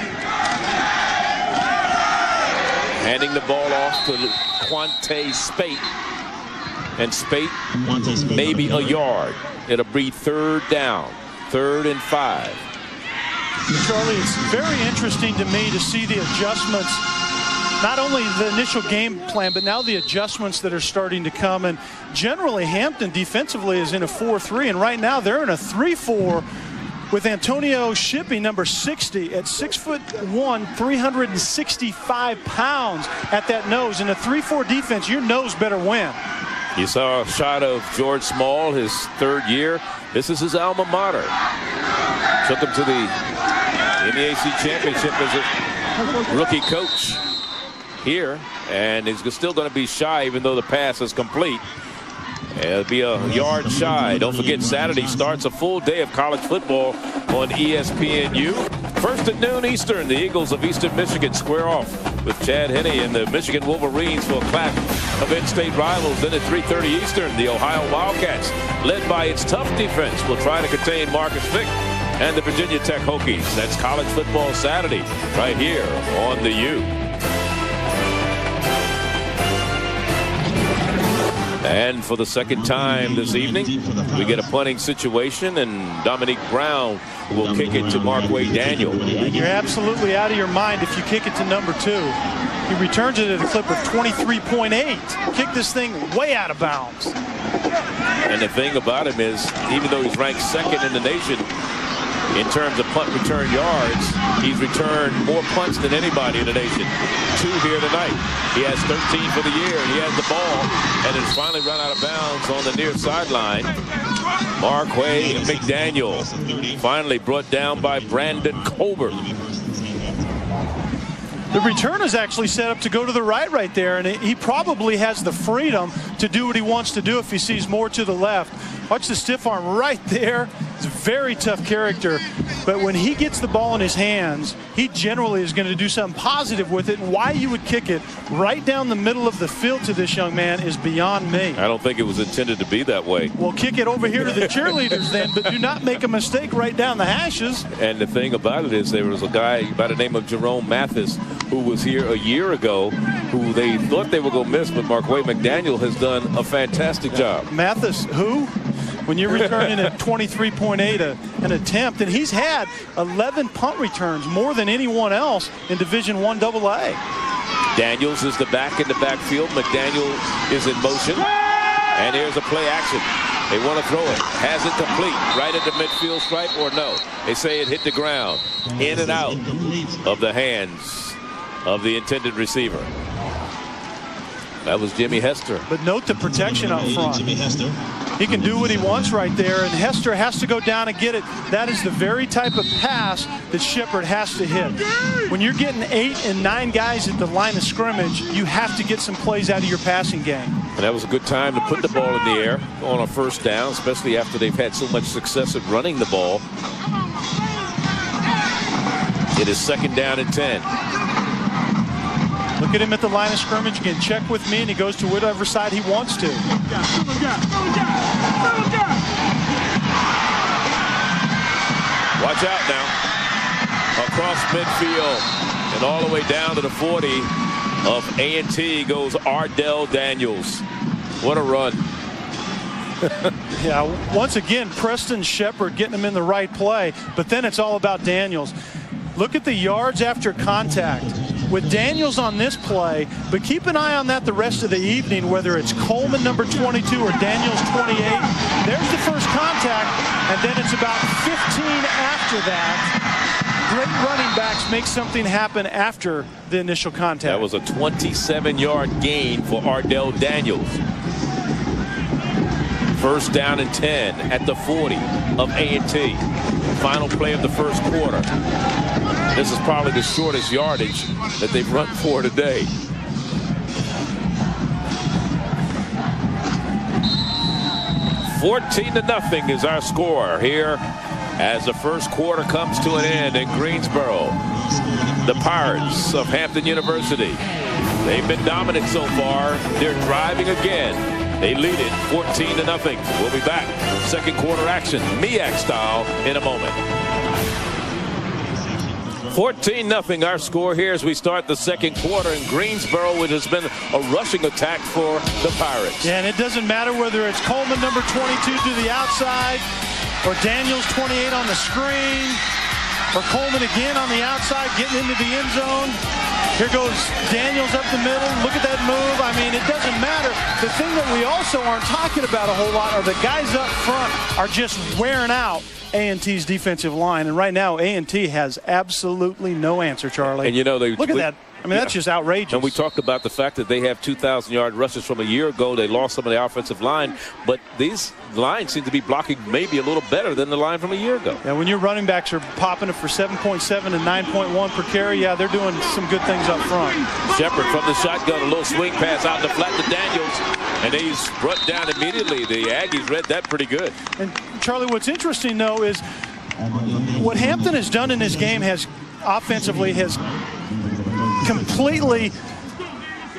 Handing the ball off to Quante Spate. And Spate maybe a yard. It'll be 3rd down. 3rd and 5. Charlie, it's very interesting to me to see the adjustments. Not only the initial game plan, but now the adjustments that are starting to come. And generally, Hampton defensively is in a 4-3. And right now, they're in a 3-4. With Antonio Shippey, number 60, at 6'1", 365 pounds at that nose. In a 3-4 defense, your nose better win. You saw a shot of George Small, his 3rd year. This is his alma mater. Took him to the MEAC championship as a rookie coach here, and he's still going to be shy even though the pass is complete. It'll be a yard shy. Don't forget, Saturday starts a full day of college football on ESPNU. First at noon Eastern, the Eagles of Eastern Michigan square off with Chad Henne and the Michigan Wolverines for a clash of in-state rivals. Then at 3:30 Eastern, the Ohio Wildcats, led by its tough defense, will try to contain Marcus Fick and the Virginia Tech Hokies. That's college football Saturday right here on the U. And for the second time this evening, we get a punting situation, and Dominique Brown will kick it to Markway Daniel. You're absolutely out of your mind if you kick it to number 2. He returns it at a clip of 23.8. Kick this thing way out of bounds. And the thing about him is, even though he's ranked 2nd in the nation in terms of punt return yards, he's returned more punts than anybody in the nation. 2 here tonight. He has 13 for the year, and he has the ball, and it's finally run out of bounds on the near sideline. Markway McDaniel finally brought down by Brandon Colbert. The return is actually set up to go to the right there, and he probably has the freedom to do what he wants to do if he sees more to the left. Watch the stiff arm right there. He's a very tough character, but when he gets the ball in his hands, he generally is going to do something positive with it, and why you would kick it right down the middle of the field to this young man is beyond me. I don't think it was intended to be that way. Well, kick it over here to the cheerleaders then, but do not make a mistake right down the hashes. And the thing about it is there was a guy by the name of Jerome Mathis who was here a year ago who they thought they were going to miss, but Marquay McDaniel has done a fantastic job. Mathis, who? When you're returning at 23.8 an attempt, and he's had 11 punt returns, more than anyone else in Division I AA. Daniels is the back in the backfield. McDaniel is in motion. And here's a play action. They want to throw it. Has it complete. Right at the midfield stripe or no? They say it hit the ground. In and out of the hands of the intended receiver. That was Jimmy Hester. But note the protection up front. Jimmy Hester. He can do what he wants right there, and Hester has to go down and get it. That is the very type of pass that Shepard has to hit. When you're getting 8 and 9 guys at the line of scrimmage, you have to get some plays out of your passing game. And that was a good time to put the ball in the air on a first down, especially after they've had so much success at running the ball. It is 2nd down and 10. Look at him at the line of scrimmage again. Check with me, and he goes to whatever side he wants to. Watch out now. Across midfield and all the way down to the 40 of A&T goes Ardell Daniels. What a run. Yeah, once again, Preston Shepard getting him in the right play, but then it's all about Daniels. Look at the yards after contact with Daniels on this play, but keep an eye on that the rest of the evening, whether it's Coleman number 22 or Daniels 28. There's the first contact, and then it's about 15 after that. Great running backs make something happen after the initial contact. That was a 27-yard gain for Ardell Daniels. 1st down and 10 at the 40 of A&T. Final play of the first quarter. This is probably the shortest yardage that they've run for today. $14-0 is our score here as the first quarter comes to an end in Greensboro. The Pirates of Hampton University. They've been dominant so far. They're driving again. They lead it 14-0. We'll be back. Second quarter action, MEAC style, in a moment. 14-0 our score here as we start the second quarter in Greensboro, which has been a rushing attack for the Pirates. Yeah, and it doesn't matter whether it's Coleman number 22 to the outside or Daniels 28 on the screen or Coleman again on the outside getting into the end zone. Here goes Daniels up the middle. Look at that move. I mean, it doesn't matter. The thing that we also aren't talking about a whole lot are the guys up front are just wearing out A&T's defensive line. And right now, A&T has absolutely no answer, Charlie. And you know, look at that. I mean, that's just outrageous. And we talked about the fact that they have 2,000-yard rushes from a year ago. They lost some of the offensive line, but these lines seem to be blocking maybe a little better than the line from a year ago. Yeah, when your running backs are popping it for 7.7 and 9.1 per carry, yeah, they're doing some good things up front. Shepard from the shotgun, a little swing pass out in the flat to Daniels, and he's brought down immediately. The Aggies read that pretty good. And, Charlie, what's interesting, though, is what Hampton has done in this game has offensively has completely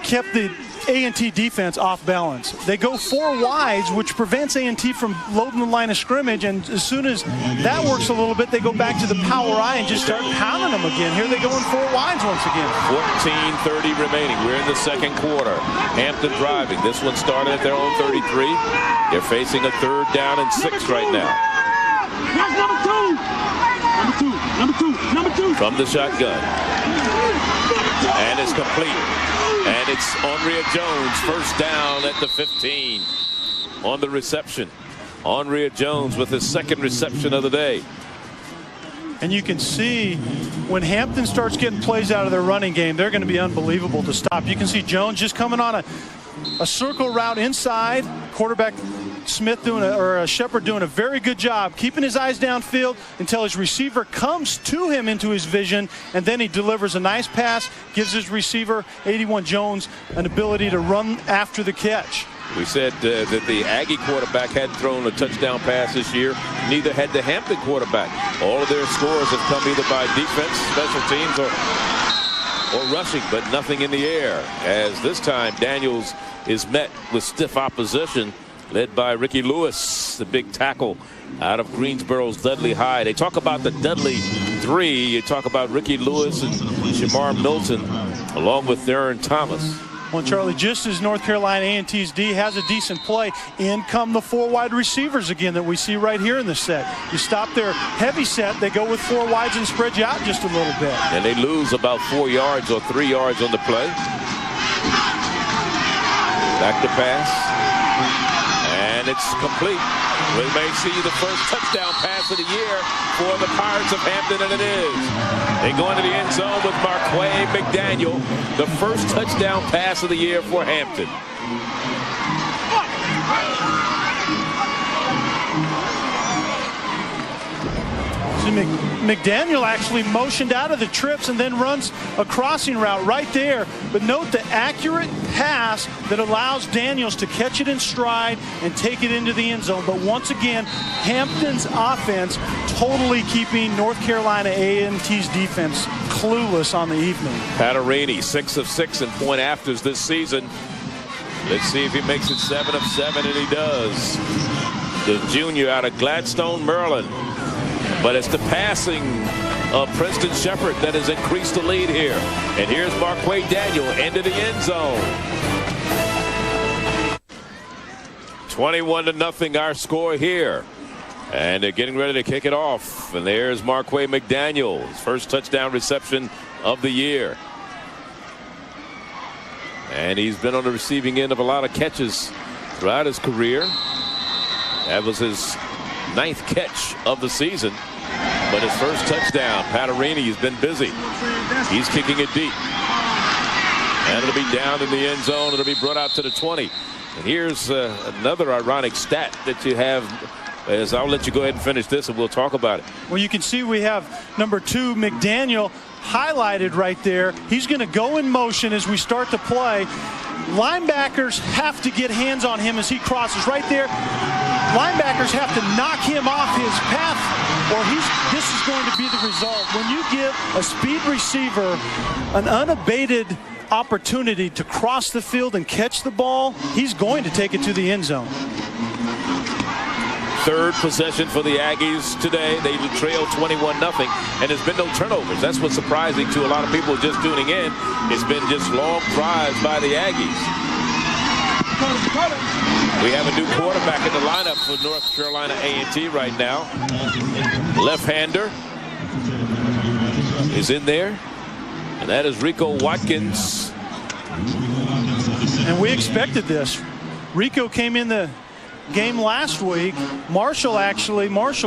kept the A&T defense off balance. They go 4 wides, which prevents A&T from loading the line of scrimmage, and as soon as that works a little bit, they go back to the power I and just start pounding them again. Here they go in 4 wides once again. 14:30 remaining. We're in the second quarter. Hampton driving. This one started at their own 33. They're facing a 3rd down and 6 right now. That's number two. From the shotgun. And it's complete. And it's Henria Jones, 1st down at the 15 on the reception. Henria Jones with his 2nd reception of the day. And you can see when Hampton starts getting plays out of their running game, they're going to be unbelievable to stop. You can see Jones just coming on a circle route inside. Quarterback Smith Shepard doing a very good job keeping his eyes downfield until his receiver comes to him into his vision, and then he delivers a nice pass, gives his receiver, 81 Jones, an ability to run after the catch. We said that the Aggie quarterback hadn't thrown a touchdown pass this year. Neither had the Hampton quarterback. All of their scores have come either by defense, special teams, or rushing, but nothing in the air. As this time Daniels is met with stiff opposition, led by Ricky Lewis, the big tackle out of Greensboro's Dudley High. They talk about the Dudley three. You talk about Ricky Lewis and Shamar Milton, along with Theron Thomas. Well, Charlie, just as North Carolina A&T's D has a decent play, in come the 4 wide receivers again that we see right here in the set. You stop their heavy set, they go with 4 wides and spread you out just a little bit. And they lose about 4 yards or 3 yards on the play. Back to pass. And it's complete. We may see the first touchdown pass of the year for the Pirates of Hampton, and it is. They go into the end zone with Marquay McDaniel, the first touchdown pass of the year for Hampton. McDaniel actually motioned out of the trips and then runs a crossing route right there. But note the accurate pass that allows Daniels to catch it in stride and take it into the end zone. But once again, Hampton's offense totally keeping North Carolina A&T's defense clueless on the evening. Patarini, 6 of 6 in point afters this season. Let's see if he makes it 7 of 7, and he does. The junior out of Gladstone, Maryland. But it's the passing of Preston Shepard that has increased the lead here. And here's Marquay Daniel into the end zone. 21-0 our score here. And they're getting ready to kick it off. And there's Marquay McDaniel, his first touchdown reception of the year. And he's been on the receiving end of a lot of catches throughout his career. That was his 9th catch of the season. But his first touchdown, Patarini has been busy. He's kicking it deep. And it'll be down in the end zone. It'll be brought out to the 20. And here's another ironic stat that you have. As I'll let you go ahead and finish this and we'll talk about it. Well, you can see we have number 2, McDaniel, highlighted right there. He's going to go in motion as we start to play. Linebackers have to get hands on him as he crosses right there. Linebackers have to knock him off his path, or this is going to be the result. When you give a speed receiver an unabated opportunity to cross the field and catch the ball, he's going to take it to the end zone. 3rd possession for the Aggies today. They trail 21-0, and there's been no turnovers. That's what's surprising to a lot of people just tuning in. It's been just long drives by the Aggies. We have a new quarterback in the lineup for North Carolina A&T right now. Left-hander is in there, and that is Rico Watkins. And we expected this. Rico came in the game last week. Marshall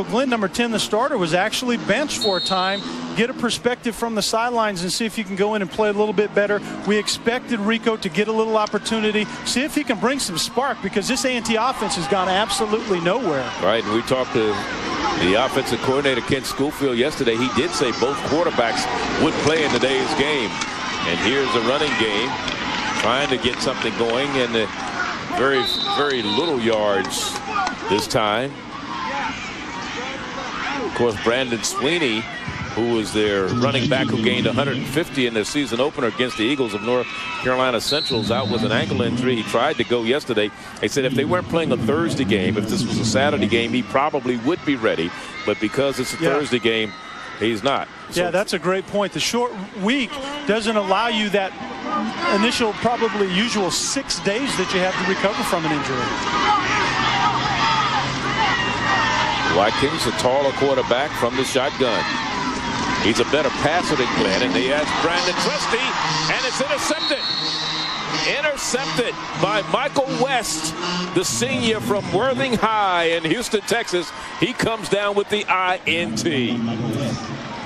Glenn, number 10, the starter, was actually benched for a time. Get a perspective from the sidelines and see if you can go in and play a little bit better. We expected Rico to get a little opportunity, see if he can bring some spark, because this A&T offense has gone absolutely nowhere. Right, and we talked to the offensive coordinator, Kent Schofield, yesterday. He did say both quarterbacks would play in today's game. And here's a running game, trying to get something going, and very, very little yards this time. Of course, Brandon Sweeney, who was their running back who gained 150 in their season opener against the Eagles of North Carolina Central, is out with an ankle injury. He tried to go yesterday. They said if they weren't playing a Thursday game, if this was a Saturday game, he probably would be ready. But because it's a Thursday game, he's not. So, yeah, that's a great point. The short week doesn't allow you that initial, probably usual 6 days that you have to recover from an injury. Watkins, a taller quarterback from the shotgun. He's a better passer than Glenn, and he has Brandon Trusty, and it's intercepted. Intercepted by Michael West, the senior from Worthing High in Houston, Texas. He comes down with the INT.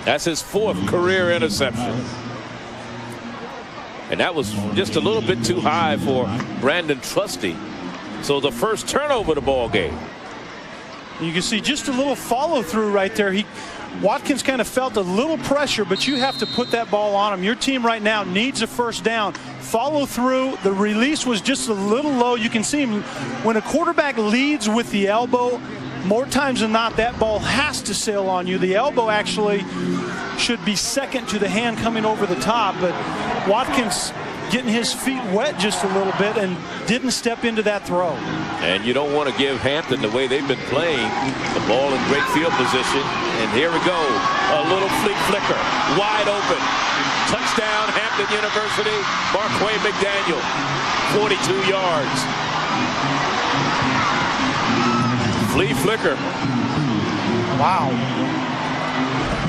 That's his 4th career interception. And that was just a little bit too high for Brandon Trusty. So the first turnover of the ball game. You can see just a little follow through right there. Watkins kind of felt a little pressure, but you have to put that ball on him. Your team right now needs a first down. Follow through. The release was just a little low. You can see him when a quarterback leads with the elbow, more times than not, that ball has to sail on you. The elbow actually should be second to the hand coming over the top, but Watkins getting his feet wet just a little bit and didn't step into that throw. And you don't want to give Hampton, the way they've been playing, the ball in great field position. And here we go. A little fleet flicker. Wide open. Touchdown, Hampton University. Marquay McDaniel. 42 yards. Flea flicker. Wow.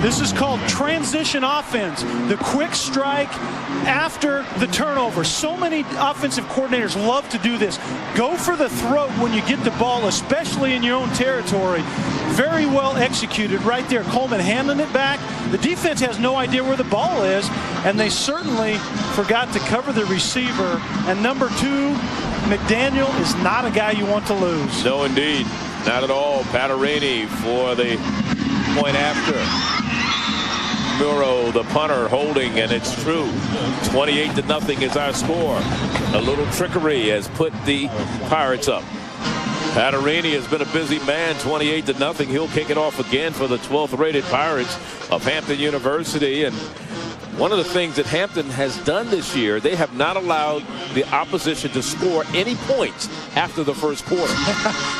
This is called transition offense. The quick strike after the turnover. So many offensive coordinators love to do this. Go for the throat when you get the ball, especially in your own territory. Very well executed right there. Coleman handling it back. The defense has no idea where the ball is, and they certainly forgot to cover the receiver. And number 2, McDaniel is not a guy you want to lose. No, indeed. Not at all. Patarini for the point after. Muro, the punter, holding, and it's true. 28-0 is our score. A little trickery has put the Pirates up. Patarini has been a busy man. 28-0. He'll kick it off again for the 12th rated Pirates of Hampton University. And one of the things that Hampton has done this year, they have not allowed the opposition to score any points after the first quarter.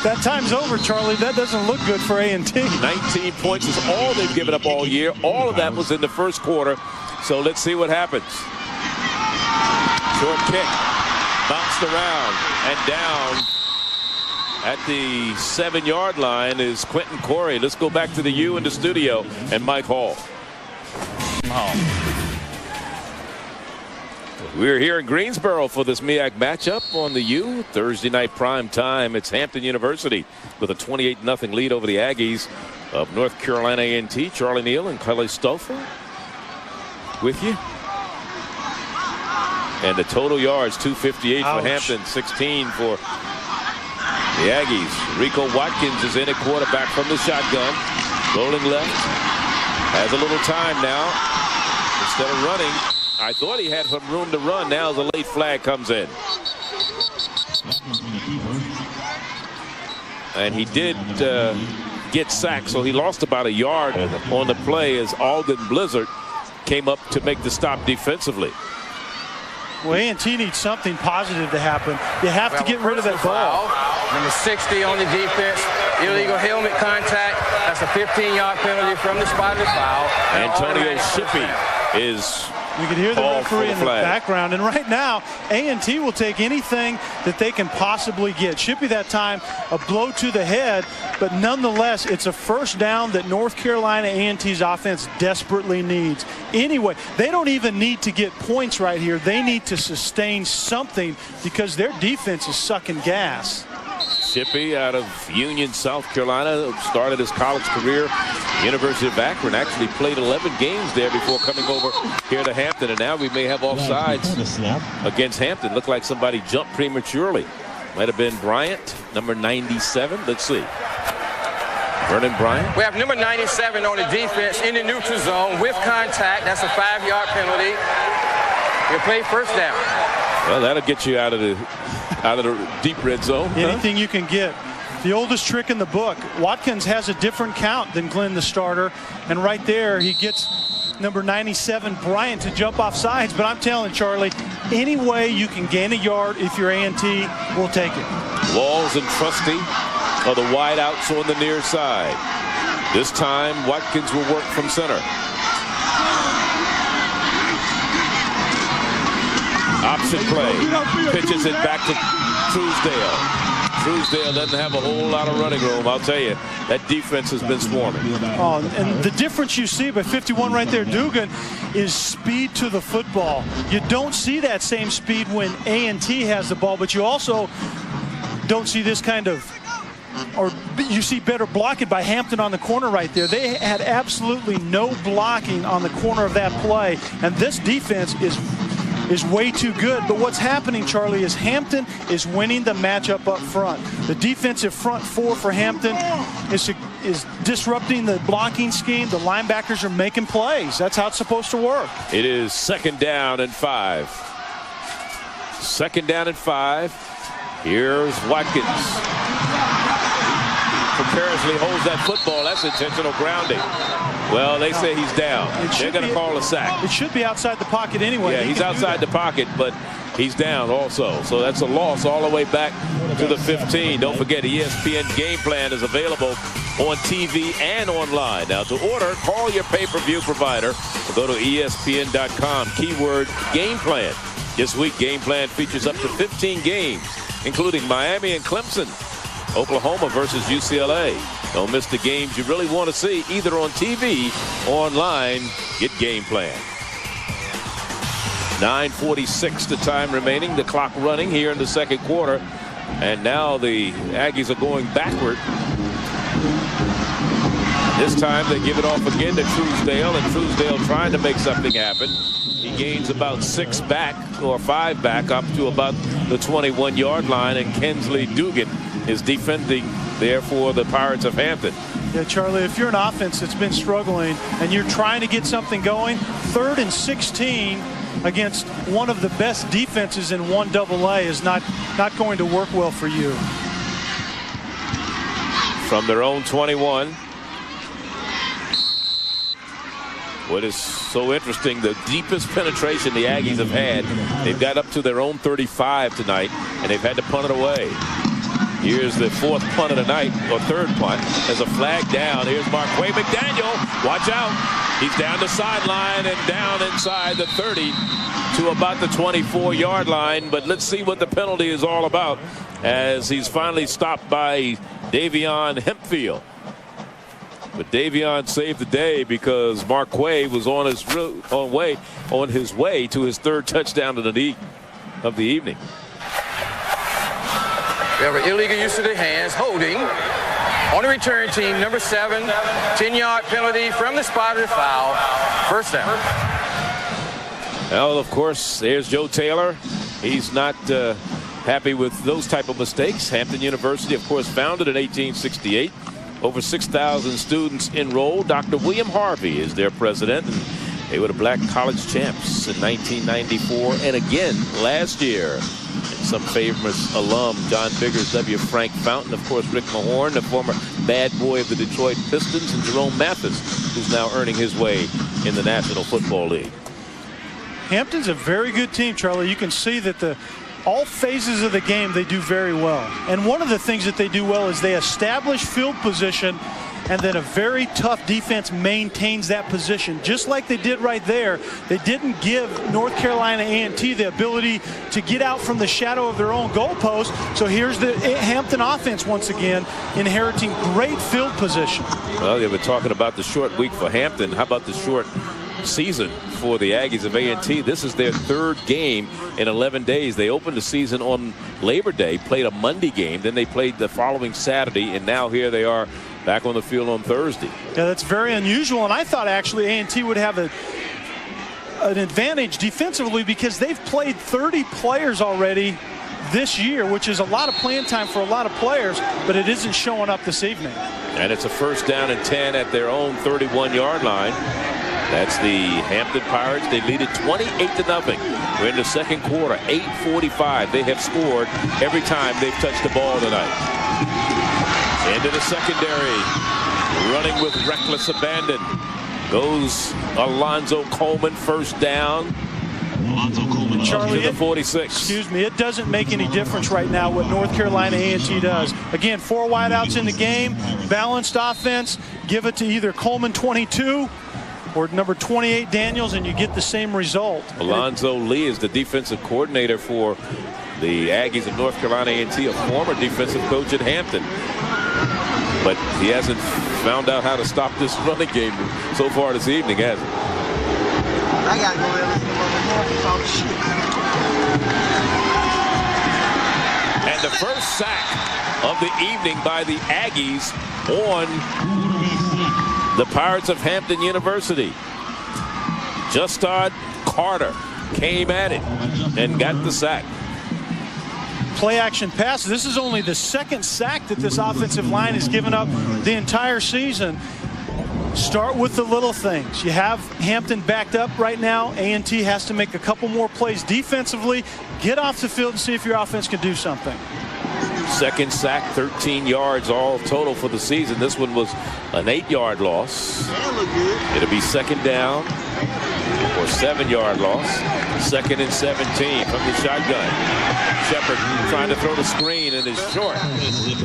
That time's over, Charlie. That doesn't look good for A&T. 19 points is all they've given up all year. All of that was in the first quarter. So let's see what happens. Short kick. Bounced around and down at the 7-yard line is Quentin Corey. Let's go back to the U in the studio and Mike Hall. We're here in Greensboro for this MEAC matchup on the U. Thursday night prime time. It's Hampton University with a 28-0 lead over the Aggies of North Carolina A&T. Charlie Neal and Kelly Stouffer with you. And the total yards, 258 for Hampton, 16 for the Aggies. Rico Watkins is in at quarterback from the shotgun. Rolling left. Has a little time now. Instead of running, I thought he had some room to run. Now the late flag comes in. And he did get sacked, so he lost about a yard on the play as Alden Blizzard came up to make the stop defensively. Well, A&T needs something positive to happen. You have to get rid of that ball. Number 60 on the defense. Illegal helmet contact. That's a 15-yard penalty from the spotted foul. Antonio Shippey is You can hear the referee in the background. And right now, A&T will take anything that they can possibly get. Shippey that time, a blow to the head, but nonetheless, it's a first down that North Carolina A&T's offense desperately needs. Anyway, they don't even need to get points right here. They need to sustain something because their defense is sucking gas. Shippey out of Union, South Carolina, started his college career University of Akron, actually played 11 games there before coming over here to Hampton, and now we may have offsides against Hampton. Looked like somebody jumped prematurely. Might have been Bryant, number 97. Let's see. Vernon Bryant. We have number 97 on the defense in the neutral zone with contact. That's a 5-yard penalty. He'll play first down. Well, that'll get you out of the deep red zone. Anything you can get. The oldest trick in the book. Watkins has a different count than Glenn, the starter. And right there, he gets number 97, Bryant, to jump off sides. But I'm telling Charlie, any way you can gain a yard if you're A&T, we'll take it. Walls and Trusty are the wide outs on the near side. This time, Watkins will work from center. Option play. Pitches it back to Truesdale. Truesdale doesn't have a whole lot of running room. I'll tell you, that defense has been swarming. Oh, and the difference you see by 51 right there, Dugan, is speed to the football. You don't see that same speed when A&T has the ball, but you also don't see this kind of, or you see better blocking by Hampton on the corner right there. They had absolutely no blocking on the corner of that play, and this defense is is way too good. But what's happening, Charlie, is Hampton is winning the matchup up front. The defensive front four for Hampton is disrupting the blocking scheme. The linebackers are making plays. That's how it's supposed to work. It is 2nd down and 5. 2nd down and 5. Here's Watkins. Precariously holds that football. That's intentional grounding. Well, they say he's down. They're going to call a sack. It should be outside the pocket anyway. Yeah, he's outside the pocket, but he's down also. So that's a loss all the way back to the 15. Don't forget, ESPN Game Plan is available on TV and online. Now, to order, call your pay-per-view provider or go to ESPN.com. Keyword Game Plan. This week, Game Plan features up to 15 games, including Miami and Clemson, Oklahoma versus UCLA. Don't miss the games you really want to see, either on TV or online. Get Game Plan. 9:46 the time remaining, the clock running here in the 2nd quarter. And now the Aggies are going backward. This time they give it off again to Truesdale, and Truesdale trying to make something happen. He gains about 6 back, or 5 back, up to about the 21-yard line, and Kensley Dugan is defending there for the Pirates of Hampton. Yeah, Charlie, if you're an offense that's been struggling and you're trying to get something going, 3rd and 16 against one of the best defenses in 1AA is not going to work well for you. From their own 21. What is so interesting, the deepest penetration the Aggies have had, they've got up to their own 35 tonight, and they've had to punt it away. Here's the 4th punt of the night, or 3rd punt. There's a flag down. Here's Marquay McDaniel. Watch out. He's down the sideline and down inside the 30 to about the 24-yard line. But let's see what the penalty is all about, as he's finally stopped by Davion Hempfield. But Davion saved the day because Marquay was on his way to his 3rd touchdown of the evening. We have an illegal use of the hands, holding on the return team, number 7, 10-yard penalty from the spot of the foul. 1st down. Well, of course, there's Joe Taylor. He's not happy with those type of mistakes. Hampton University, of course, founded in 1868. Over 6,000 students enrolled. Dr. William Harvey is their president. And they were the black college champs in 1994 and again last year. Some famous alum, John Biggers, W. Frank Fountain, of course, Rick Mahorn, the former bad boy of the Detroit Pistons, and Jerome Mathis, who's now earning his way in the National Football League. Hampton's a very good team, Charlie. You can see that all phases of the game they do very well. And one of the things that they do well is they establish field position, and then a very tough defense maintains that position. Just like they did right there, they didn't give North Carolina A&T the ability to get out from the shadow of their own goalpost. So here's the Hampton offense once again inheriting great field position. Well, they were talking about the short week for Hampton. How about the short season for the Aggies of A&T? This is their 3rd game in 11 days. They opened the season on Labor Day, played a Monday game, then they played the following Saturday, and now here they are back on the field on Thursday. Yeah, that's very unusual, and I thought actually A&T would have an advantage defensively because they've played 30 players already this year, which is a lot of playing time for a lot of players, but it isn't showing up this evening. And it's a 1st down and 10 at their own 31-yard line. That's the Hampton Pirates. They lead it 28-0. We're in the 2nd quarter, 8:45. They have scored every time they've touched the ball tonight. Into the secondary, running with reckless abandon, goes Alonzo Coleman, 1st down. Alonzo Coleman, Charlie, to the 46. Excuse me, it doesn't make any difference right now what North Carolina A&T does. Again, 4 wideouts in the game, balanced offense. Give it to either Coleman 22 or number 28 Daniels, and you get the same result. Alonzo Lee is the defensive coordinator for the Aggies of North Carolina A&T, a former defensive coach at Hampton. But he hasn't found out how to stop this running game so far this evening, has he? I gotta go there and talk shit. And the first sack of the evening by the Aggies on the Pirates of Hampton University. Justad Carter came at it and got the sack. Play action pass. This is only the second sack that this offensive line has given up the entire season. Start with the little things. You have Hampton backed up right now. A&T has to make a couple more plays defensively. Get off the field and see if your offense can do something. Second sack, 13 yards all total for the season. This one was an 8-yard loss. It'll be second down or 7-yard loss. Second and 17 from the shotgun. Shepard trying to throw the screen and is short.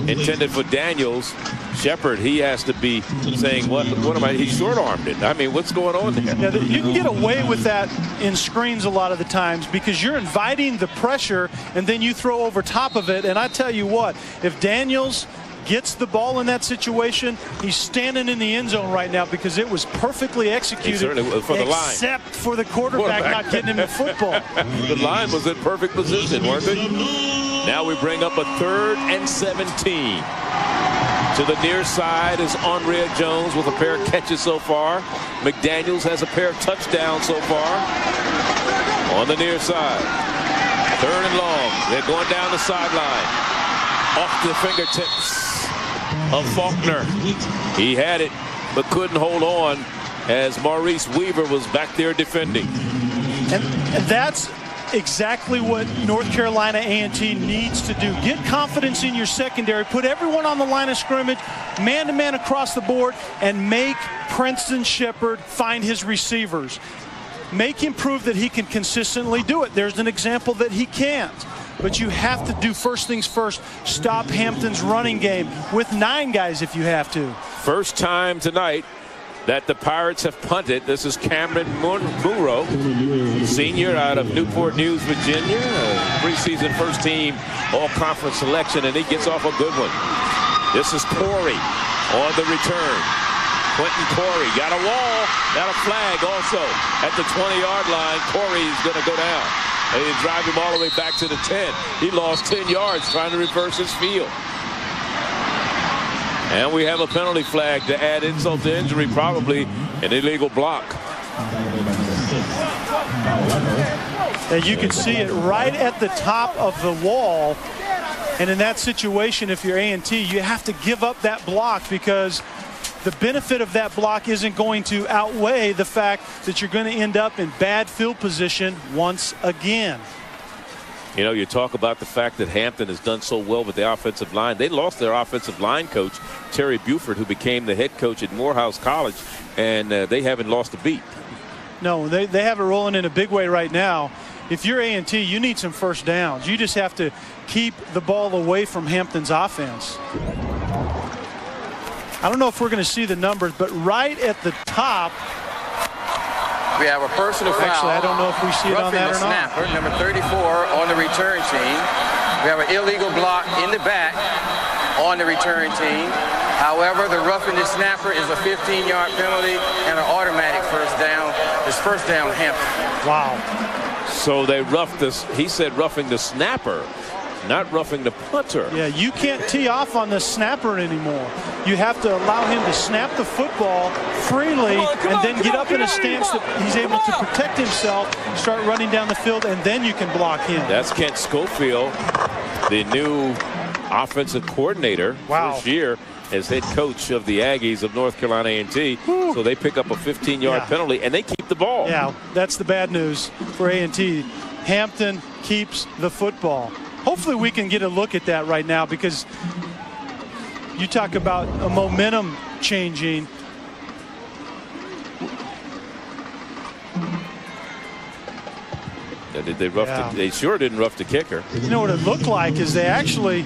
Intended for Daniels. Shepard, he has to be saying, what am I? He short-armed it. I mean, what's going on there? Yeah, you can get away with that in screens a lot of the times because you're inviting the pressure and then you throw over top of it. And I tell you what, if Daniels gets the ball in that situation, he's standing in the end zone right now because it was perfectly executed for the line. Except for the quarterback not getting him the football. The line was in perfect position, weren't they? Now we bring up a 3rd and 17. To the near side is Andrea Jones with a pair of catches so far. McDaniels has a pair of touchdowns so far. On the near side. 3rd and long. They're going down the sideline. Off the fingertips of Faulkner. He had it, but couldn't hold on as Maurice Weaver was back there defending. And that's exactly what North Carolina A&T needs to do. Get confidence in your secondary. Put everyone on the line of scrimmage, man-to-man across the board, and make Princeton Shepard find his receivers. Make him prove that he can consistently do it. There's an example that he can't. But you have to do first things first. Stop Hampton's running game with 9 guys if you have to. First time tonight that the Pirates have punted. This is Cameron Muro, senior out of Newport News, Virginia. Preseason first team all-conference selection, and he gets off a good one. This is Corey on the return. Quentin Corey got a wall, got a flag also at the 20-yard line. Corey is going to go down. And they drive him all the way back to the 10. He lost 10 yards trying to reverse his field. And we have a penalty flag to add insult to injury, probably an illegal block. And you can see it right at the top of the wall. And in that situation, if you're A&T, you have to give up that block because the benefit of that block isn't going to outweigh the fact that you're going to end up in bad field position once again. You know, you talk about the fact that Hampton has done so well with the offensive line. They lost their offensive line coach, Terry Buford, who became the head coach at Morehouse College, and they haven't lost a beat. No, they have it rolling in a big way right now. If you're A&T, you need some first downs. You just have to keep the ball away from Hampton's offense. I don't know if we're going to see the numbers, but right at the top. We have a personal foul. Actually, I don't know if we see it on that or not. Snapper, number 34 on the return team. We have an illegal block in the back on the return team. However, the roughing the snapper is a 15-yard penalty and an automatic first down. It's first down Hampton. Wow. So they roughed this. He said roughing the snapper, not roughing the punter. Yeah, you can't tee off on the snapper anymore. You have to allow him to snap the football freely and then get up in a stance that he's able to protect himself, start running down the field, and then you can block him. That's Kent Schofield, the new offensive coordinator. Wow. First year as head coach of the Aggies of North Carolina A&T. So they pick up a 15-yard penalty, and they keep the ball. Yeah, that's the bad news for A&T. Hampton keeps the football. Hopefully we can get a look at that right now because you talk about a momentum changing. Did they rough the, they sure didn't rough the kicker. You know what it looked like is they actually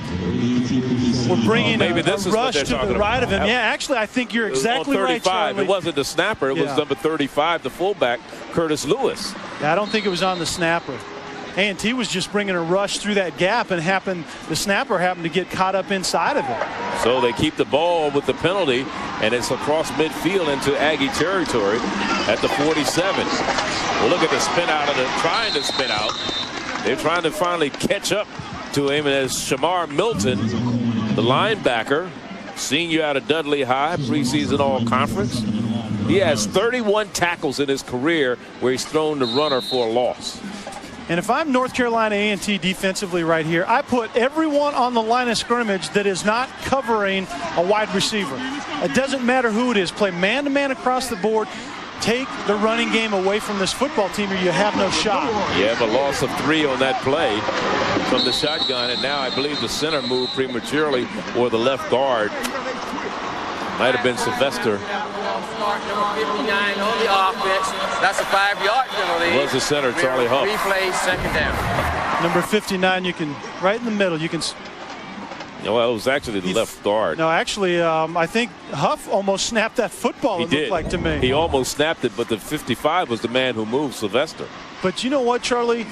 were bringing a rush to the right of him. Yeah, actually, I think you're exactly right, Charlie. It wasn't the snapper. It was number 35, the fullback, Curtis Lewis. Yeah, I don't think it was on the snapper. A&T was just bringing a rush through that gap, and the snapper happened to get caught up inside of it. So they keep the ball with the penalty, and it's across midfield into Aggie territory at the 47. Well, look at the spin out of trying to spin out. They're trying to finally catch up to him, and as Shamar Milton, the linebacker, senior out of Dudley High, preseason all-conference, He has 31 tackles in his career where he's thrown the runner for a loss. And if I'm North Carolina A&T defensively right here, I put everyone on the line of scrimmage that is not covering a wide receiver. It doesn't matter who it is. Play man-to-man across the board. Take the running game away from this football team or you have no shot. You have a loss of 3 on that play from the shotgun, and now I believe the center moved prematurely, or the left guard. Might have been Sylvester. Number 59 on the offense. That's a 5-yard penalty. It was the center, Charlie Huff. 3 plays, second down. Number 59, you can, right in the middle, you can. Well, it was actually the left guard. No, actually, I think Huff almost snapped that football, He it did. looked like to me. He almost snapped it, but the 55 was the man who moved, Sylvester. But you know what, Charlie?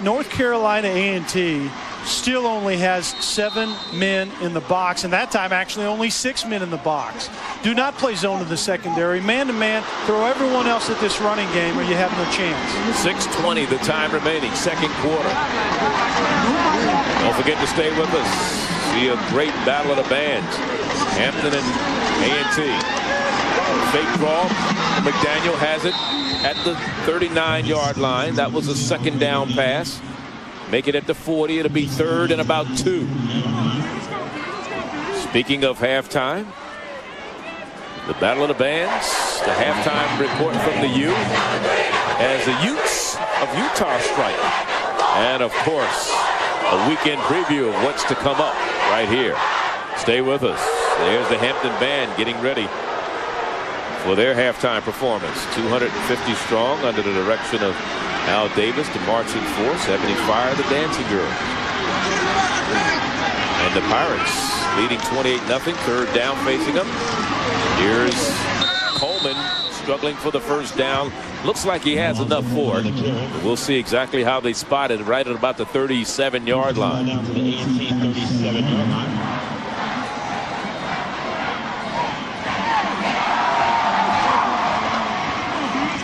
North Carolina A&T still only has 7 men in the box, and that time actually only 6 men in the box. Do not play zone in the secondary. Man-to-man, throw everyone else at this running game or you have no chance. 6:20 the time remaining, second quarter. Don't forget to stay with us. See a great battle of the bands. Hampton and A&T. Fake draw. McDaniel has it at the 39-yard line. That was a second down pass. Make it at the 40. It'll be 3rd and about 2. Speaking of halftime, the Battle of the Bands, the halftime report from the U as the Utes of Utah strike. And of course, a weekend preview of what's to come up right here. Stay with us. There's the Hampton band getting ready for their halftime performance. 250 strong under the direction of Al Davis, the marching force. 75 the dancing girls. And the Pirates leading 28-0. 3rd down facing them. Here's Coleman struggling for the first down. Looks like he has enough for it. We'll see exactly how they spot it right at about the 37-yard line. Down to the A&T 37-yard line.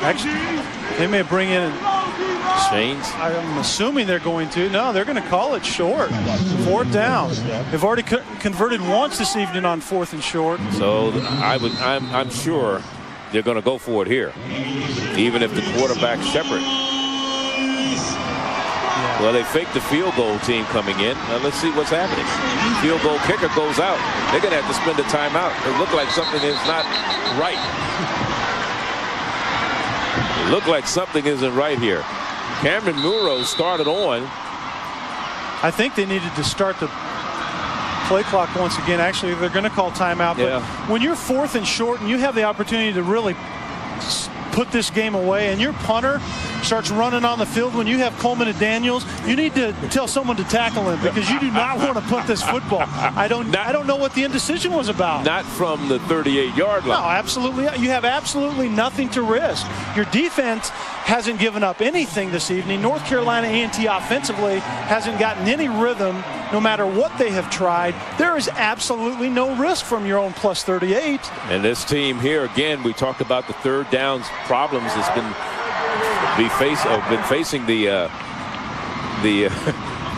Actually, they may bring in Chains. I'm assuming they're going to. No, they're going to call it short. 4th down. They've already converted once this evening on 4th and short. So I'm sure they're going to go for it here, even if the quarterback Shepard. Well, they faked the field goal team coming in. Now let's see what's happening. Field goal kicker goes out. They're going to have to spend a timeout. It looked like something is not right. It looked like something isn't right here. Cameron Muro started on. I think they needed to start the play clock once again. Actually, they're going to call timeout. But when you're 4th and short and you have the opportunity to really put this game away and your punter starts running on the field when you have Coleman and Daniels, you need to tell someone to tackle him because you do not want to punt this football. I don't know what the indecision was about. Not from the 38-yard line. No, absolutely. You have absolutely nothing to risk. Your defense hasn't given up anything this evening. North Carolina A&T offensively hasn't gotten any rhythm no matter what they have tried. There is absolutely no risk from your own plus 38. And this team here, again, we talked about the 3rd downs problems that's been facing the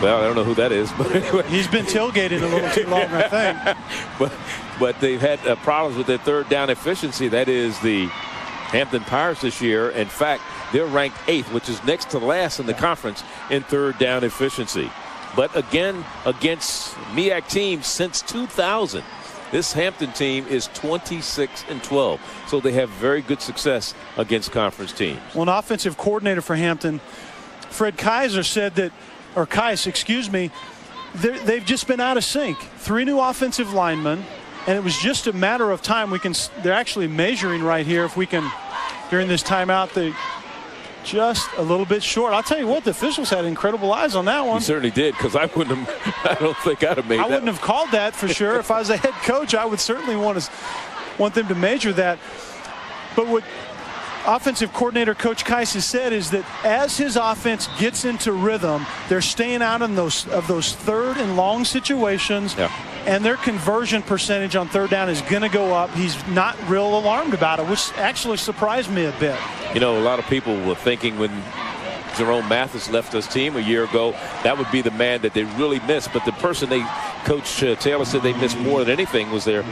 well, I don't know who that is, but anyway. He's been tailgating a little too long, I think. But they've had problems with their 3rd down efficiency. That is the Hampton Pirates this year. In fact, they're ranked 8th, which is next to last in the conference in 3rd down efficiency. But again, against MEAC teams since 2000, this Hampton team is 26-12. So they have very good success against conference teams. Well, an offensive coordinator for Hampton, Fred Kaiser, said that, or Kais, excuse me, they've just been out of sync. 3 new offensive linemen, and it was just a matter of time. They're actually measuring right here if we can, during this timeout, they just a little bit short. I'll tell you what, the officials had incredible eyes on that one. You certainly did, because I don't think I'd have made that. I wouldn't have called that for sure. If I was a head coach, I would certainly want them to measure that. But what offensive coordinator Coach Kais has said is that as his offense gets into rhythm, they're staying out of those 3rd and long situations. Yeah. And their conversion percentage on 3rd down is going to go up. He's not real alarmed about it, which actually surprised me a bit. You know, a lot of people were thinking when Jerome Mathis left this team a year ago, that would be the man that they really missed. But the person they Coach Taylor said they missed more than anything was their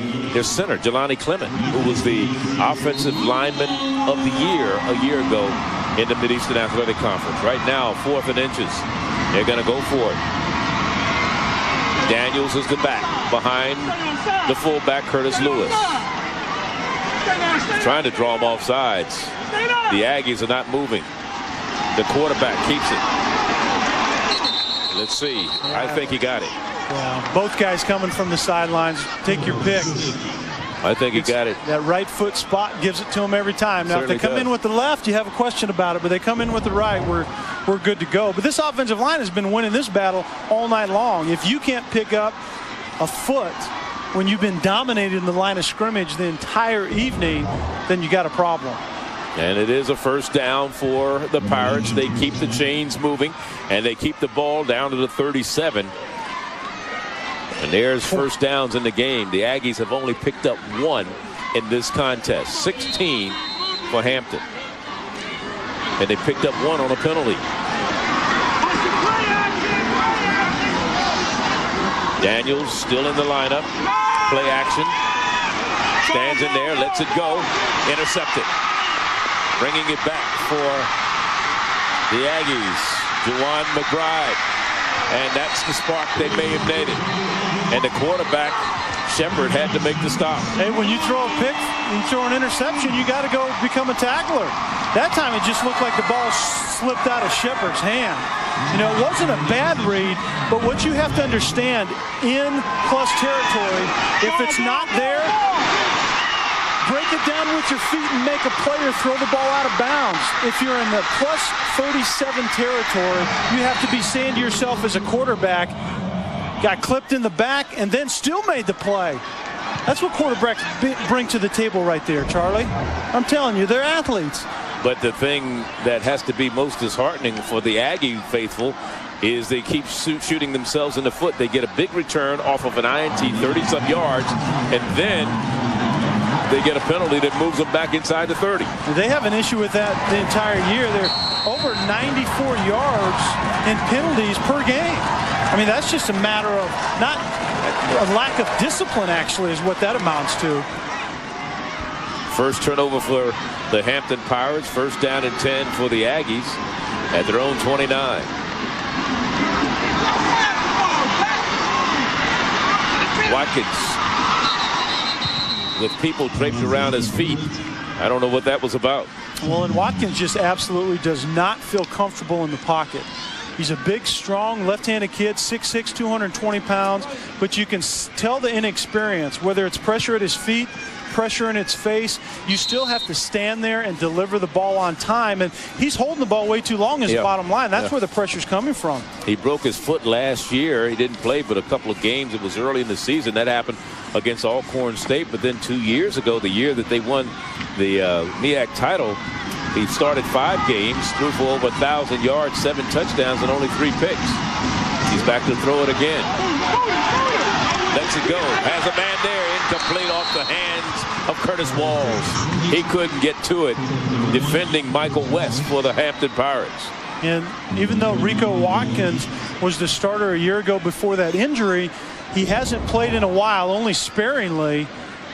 center, Jelani Clement, who was the offensive lineman of the year a year ago in the Mid-Eastern Athletic Conference. Right now, 4th and inches. They're going to go for it. Daniels is the back behind the fullback, Curtis Lewis. Trying to draw him off sides. The Aggies are not moving. The quarterback keeps it. Let's see. I think he got it. Yeah, both guys coming from the sidelines. Take your pick. I think he got it. That right foot spot gives it to him every time. Now, if they come in with the left, you have a question about it, but they come in with the right, we're good to go. But this offensive line has been winning this battle all night long. If you can't pick up a foot when you've been dominated in the line of scrimmage the entire evening, then you got a problem. And it is a first down for the Pirates. They keep the chains moving, and they keep the ball down to the 37. And there's first downs in the game. The Aggies have only picked up 1 in this contest. 16 for Hampton. And they picked up 1 on a penalty. Daniels still in the lineup. Play action. Stands in there, lets it go. Intercepted. Bringing it back for the Aggies. Juwan McBride. And that's the spark they may have needed. And the quarterback, Shepard, had to make the stop. Hey, when you throw a pick, you throw an interception, you got to go become a tackler. That time it just looked like the ball slipped out of Shepard's hand. You know, it wasn't a bad read, but what you have to understand, in plus territory, if it's not there, break it down with your feet and make a play or throw the ball out of bounds. If you're in the plus 37 territory, you have to be saying to yourself as a quarterback, got clipped in the back and then still made the play. That's what quarterbacks bring to the table right there, Charlie. I'm telling you, they're athletes. But the thing that has to be most disheartening for the Aggie faithful is they keep shooting themselves in the foot. They get a big return off of an INT, 30-some yards, and then they get a penalty that moves them back inside the 30. They have an issue with that the entire year. They're over 94 yards in penalties per game. I mean, that's just a matter of not a lack of discipline, actually, is what that amounts to. First turnover for the Hampton Pirates. First down and 10 for the Aggies at their own 29. Watkins with people draped around his feet. I don't know what that was about. Well, and Watkins just absolutely does not feel comfortable in the pocket. He's a big, strong, left-handed kid, 6'6", 220 pounds, but you can tell the inexperience, whether it's pressure at his feet, pressure in its face. You still have to stand there and deliver the ball on time, and he's holding the ball way too long is the bottom line. That's where the pressure's coming from. He broke his foot last year. He didn't play but a couple of games. It was early in the season. That happened against Alcorn State, but then 2 years ago, the year that they won the MEAC title, he started 5 games, threw for over 1,000 yards, 7 touchdowns, and only 3 picks. He's back to throw it again. Lets it go. Has a man there. Incomplete off the hands of Curtis Walls. He couldn't get to it. Defending Michael West for the Hampton Pirates. And even though Rico Watkins was the starter a year ago before that injury, he hasn't played in a while, only sparingly.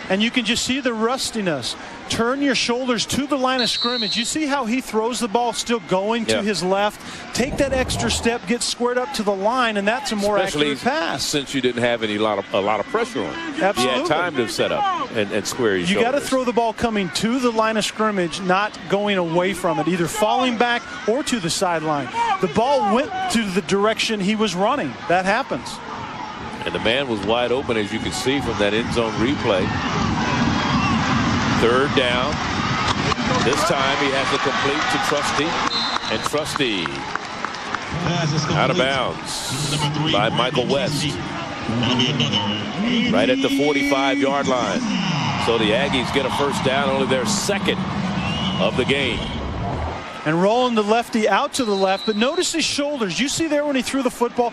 And you can just see the rustiness. Turn your shoulders to the line of scrimmage. You see how he throws the ball still going to his left. Take that extra step, get squared up to the line, and that's a more accurate pass. Since you didn't have a lot of pressure on him. Absolutely. You had time to set up and square your shoulders. You got to throw the ball coming to the line of scrimmage, not going away from it, either falling back or to the sideline. The ball went to the direction he was running. That happens. And the man was wide open, as you can see from that end zone replay. Third down. This time he has to complete to Trusty. And Trusty out of bounds by Michael West. Right at the 45-yard line. So the Aggies get a first down, only their second of the game. And rolling the lefty out to the left, but notice his shoulders. You see there when he threw the football,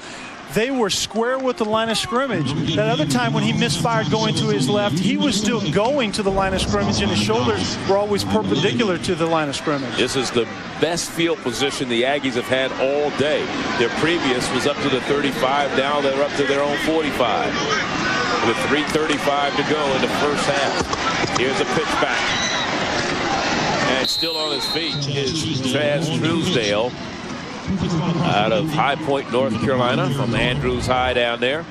they were square with the line of scrimmage. That other time when he misfired going to his left, he was still going to the line of scrimmage, and his shoulders were always perpendicular to the line of scrimmage. This is the best field position the Aggies have had all day. Their previous was up to the 35. Now they're up to their own 45. With 3:35 to go in the first half. Here's a pitch back. And still on his feet is Chaz Truesdale out of High Point, North Carolina, from Andrews High down there.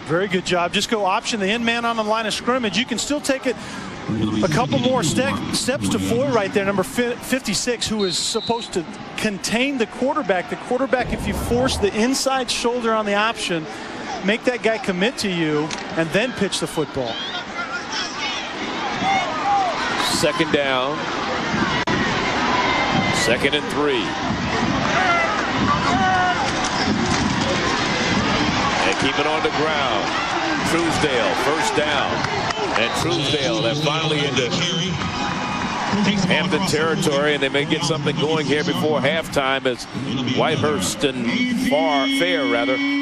Very good job. Just go option the end man on the line of scrimmage. You can still take it a couple more steps to Foy right there, number 56, who is supposed to contain the quarterback. The quarterback, if you force the inside shoulder on the option, make that guy commit to you, and then pitch the football. Second down. 2nd and 3. And keep it on the ground. Truesdale, first down. And Truesdale, they're finally into Hampton territory, and they may get something going here before halftime, as Whitehurst and Fair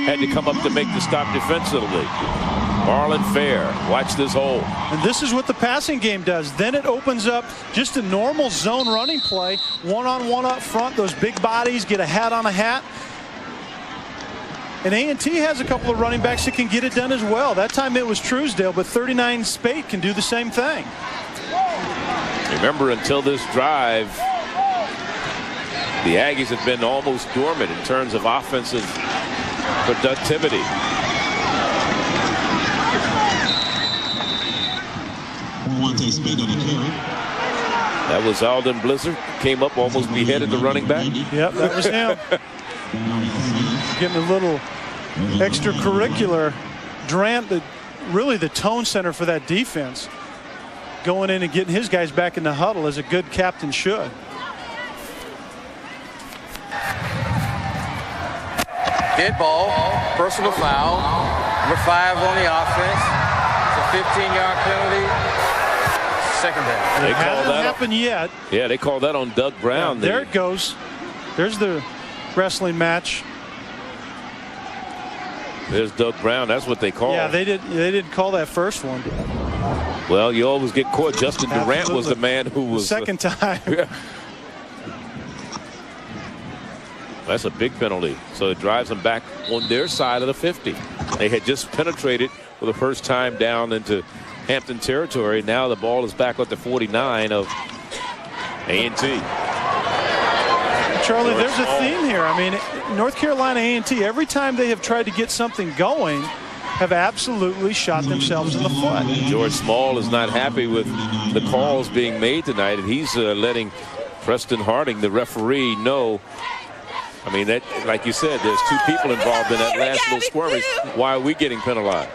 had to come up to make the stop defensively. Marlon Fair, watch this hole. And this is what the passing game does. Then it opens up just a normal zone running play, one-on-one up front. Those big bodies get a hat on a hat. And A&T has a couple of running backs that can get it done as well. That time it was Truesdale, but 39 Spate can do the same thing. Remember, until this drive, the Aggies have been almost dormant in terms of offensive productivity. That was Alden Blizzard. Came up, almost beheaded the running back. Yep, that was him. Getting a little extracurricular. Durant, really the tone center for that defense, going in and getting his guys back in the huddle, as a good captain should. Dead ball, personal foul, number 5 on the offense. It's a 15-yard penalty. Second down. It hasn't happened yet. Yeah, they called that on Doug Brown. There it goes. There's the wrestling match. There's Doug Brown. That's what they called. Yeah, they didn't call that first one. Well, you always get caught. Justin Durant was the man who was. Second time. Yeah. That's a big penalty. So it drives them back on their side of the 50. They had just penetrated for the first time down into Hampton territory. Now the ball is back at the 49 of A&T. Charlie, there's a theme here. I mean, North Carolina A&T, every time they have tried to get something going, have absolutely shot themselves in the foot. George Small is not happy with the calls being made tonight, and he's letting Preston Harding, the referee, know. I mean, that, like you said, there's 2 people involved in that last little skirmish. Why are we getting penalized?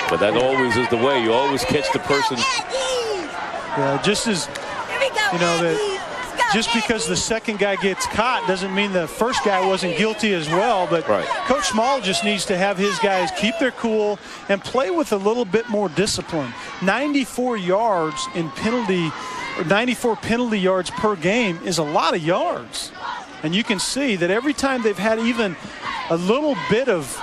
But that always is the way. You always catch the person. Yeah, just as, you know, that just because the second guy gets caught doesn't mean the first guy wasn't guilty as well. But right. Coach Small just needs to have his guys keep their cool and play with a little bit more discipline. 94 yards in penalty, or 94 penalty yards per game is a lot of yards. And you can see that every time they've had even a little bit of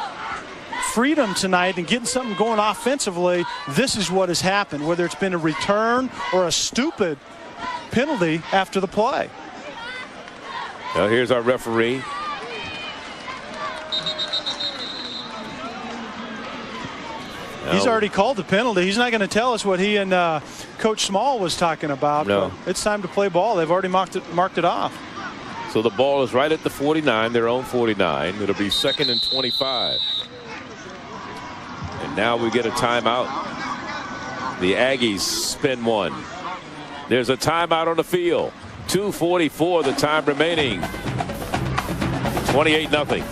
freedom tonight and getting something going offensively, this is what has happened, whether it's been a return or a stupid penalty after the play. Now here's our referee. He's already called the penalty. He's not going to tell us what he and Coach Small was talking about. No. But it's time to play ball. They've already marked it off. So the ball is right at the 49, their own 49. It'll be 2nd and 25. And now we get a timeout. The Aggies spin one. There's a timeout on the field. 2:44 the time remaining. 28-0.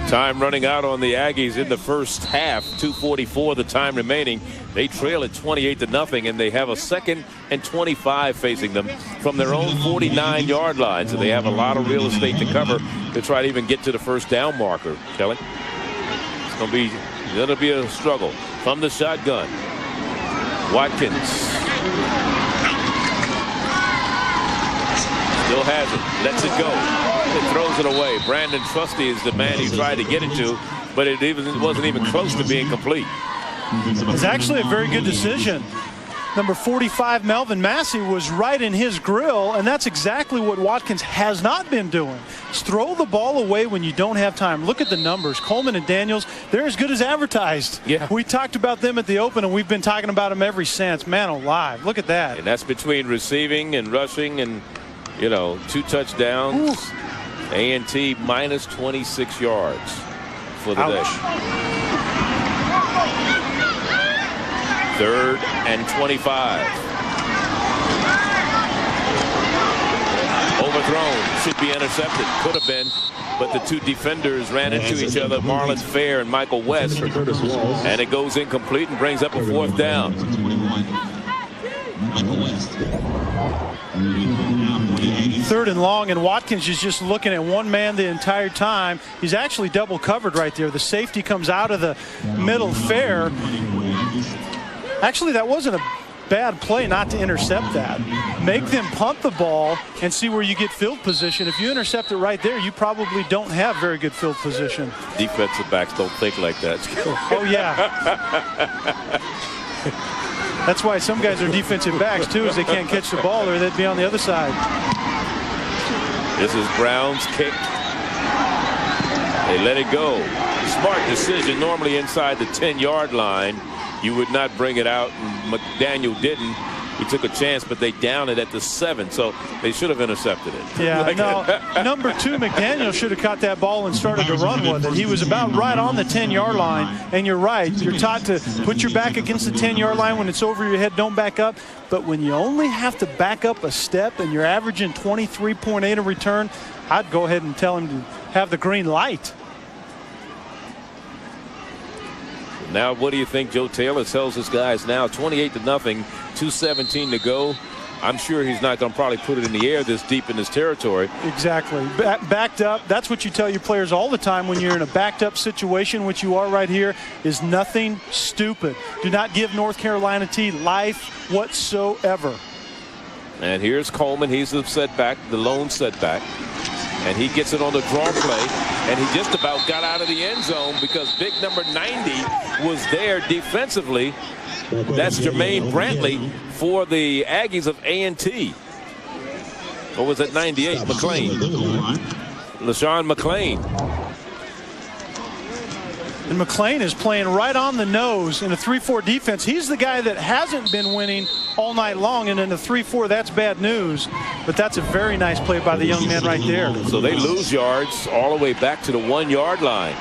Time running out on the Aggies in the first half. 2:44 the time remaining. They trail at 28-0, and they have a 2nd and 25 facing them from their own 49-yard line. So they have a lot of real estate to cover to try to even get to the first down marker. Kelly, it's going to be a struggle from the shotgun. Watkins still has it. Lets it go. It throws it away. Brandon Trusty is the man he tried to get it to, but it wasn't even close to being complete. It's actually a very good decision. Number 45, Melvin Massey, was right in his grill, and that's exactly what Watkins has not been doing. Is throw the ball away when you don't have time. Look at the numbers. Coleman and Daniels, they're as good as advertised. Yeah. We talked about them at the Open, and we've been talking about them ever since. Man alive, look at that. And that's between receiving and rushing and, 2 touchdowns. Oof. A&T minus 26 yards for the day. 3rd and 25. Overthrown, should be intercepted, could have been, but the 2 defenders ran into each other, Marlon Fair and Michael West, and it goes incomplete and brings up a 4th down. Third and long, and Watkins is just looking at one man the entire time. He's actually double covered right there. The safety comes out of the middle. Fair. Actually, that wasn't a bad play not to intercept that. Make them punt the ball and see where you get field position. If you intercept it right there, you probably don't have very good field position. Defensive backs don't think like that. Oh, yeah. That's why some guys are defensive backs, too, is they can't catch the ball or they'd be on the other side. This is Brown's kick. They let it go. Smart decision. Normally inside the 10-yard line, you would not bring it out, and McDaniel didn't. He took a chance, but they downed it at the 7, so they should have intercepted it. Yeah, no, number 2, McDaniel should have caught that ball and started to run with it. He was about right on the 10-yard line, and you're right. You're taught to put your back against the 10-yard line. When it's over your head, don't back up. But when you only have to back up a step and you're averaging 23.8 a return, I'd go ahead and tell him to have the green light. Now, what do you think? Joe Taylor tells his guys now 28-0, 2:17 to go. I'm sure he's not going to probably put it in the air this deep in his territory. Exactly. Backed up. That's what you tell your players all the time when you're in a backed up situation, which you are right here, is nothing stupid. Do not give North Carolina T life whatsoever. And here's Coleman. He's the setback, the lone setback. And he gets it on the draw play, and he just about got out of the end zone because big number 90 was there defensively. That's Jermaine Brantley for the Aggies of A&T. Or was it 98? McLean. LaShawn McLean. And McLean is playing right on the nose in a 3-4 defense. He's the guy that hasn't been winning all night long, and in the 3-4, that's bad news. But that's a very nice play by the young man right there. So they lose yards all the way back to the 1-yard line.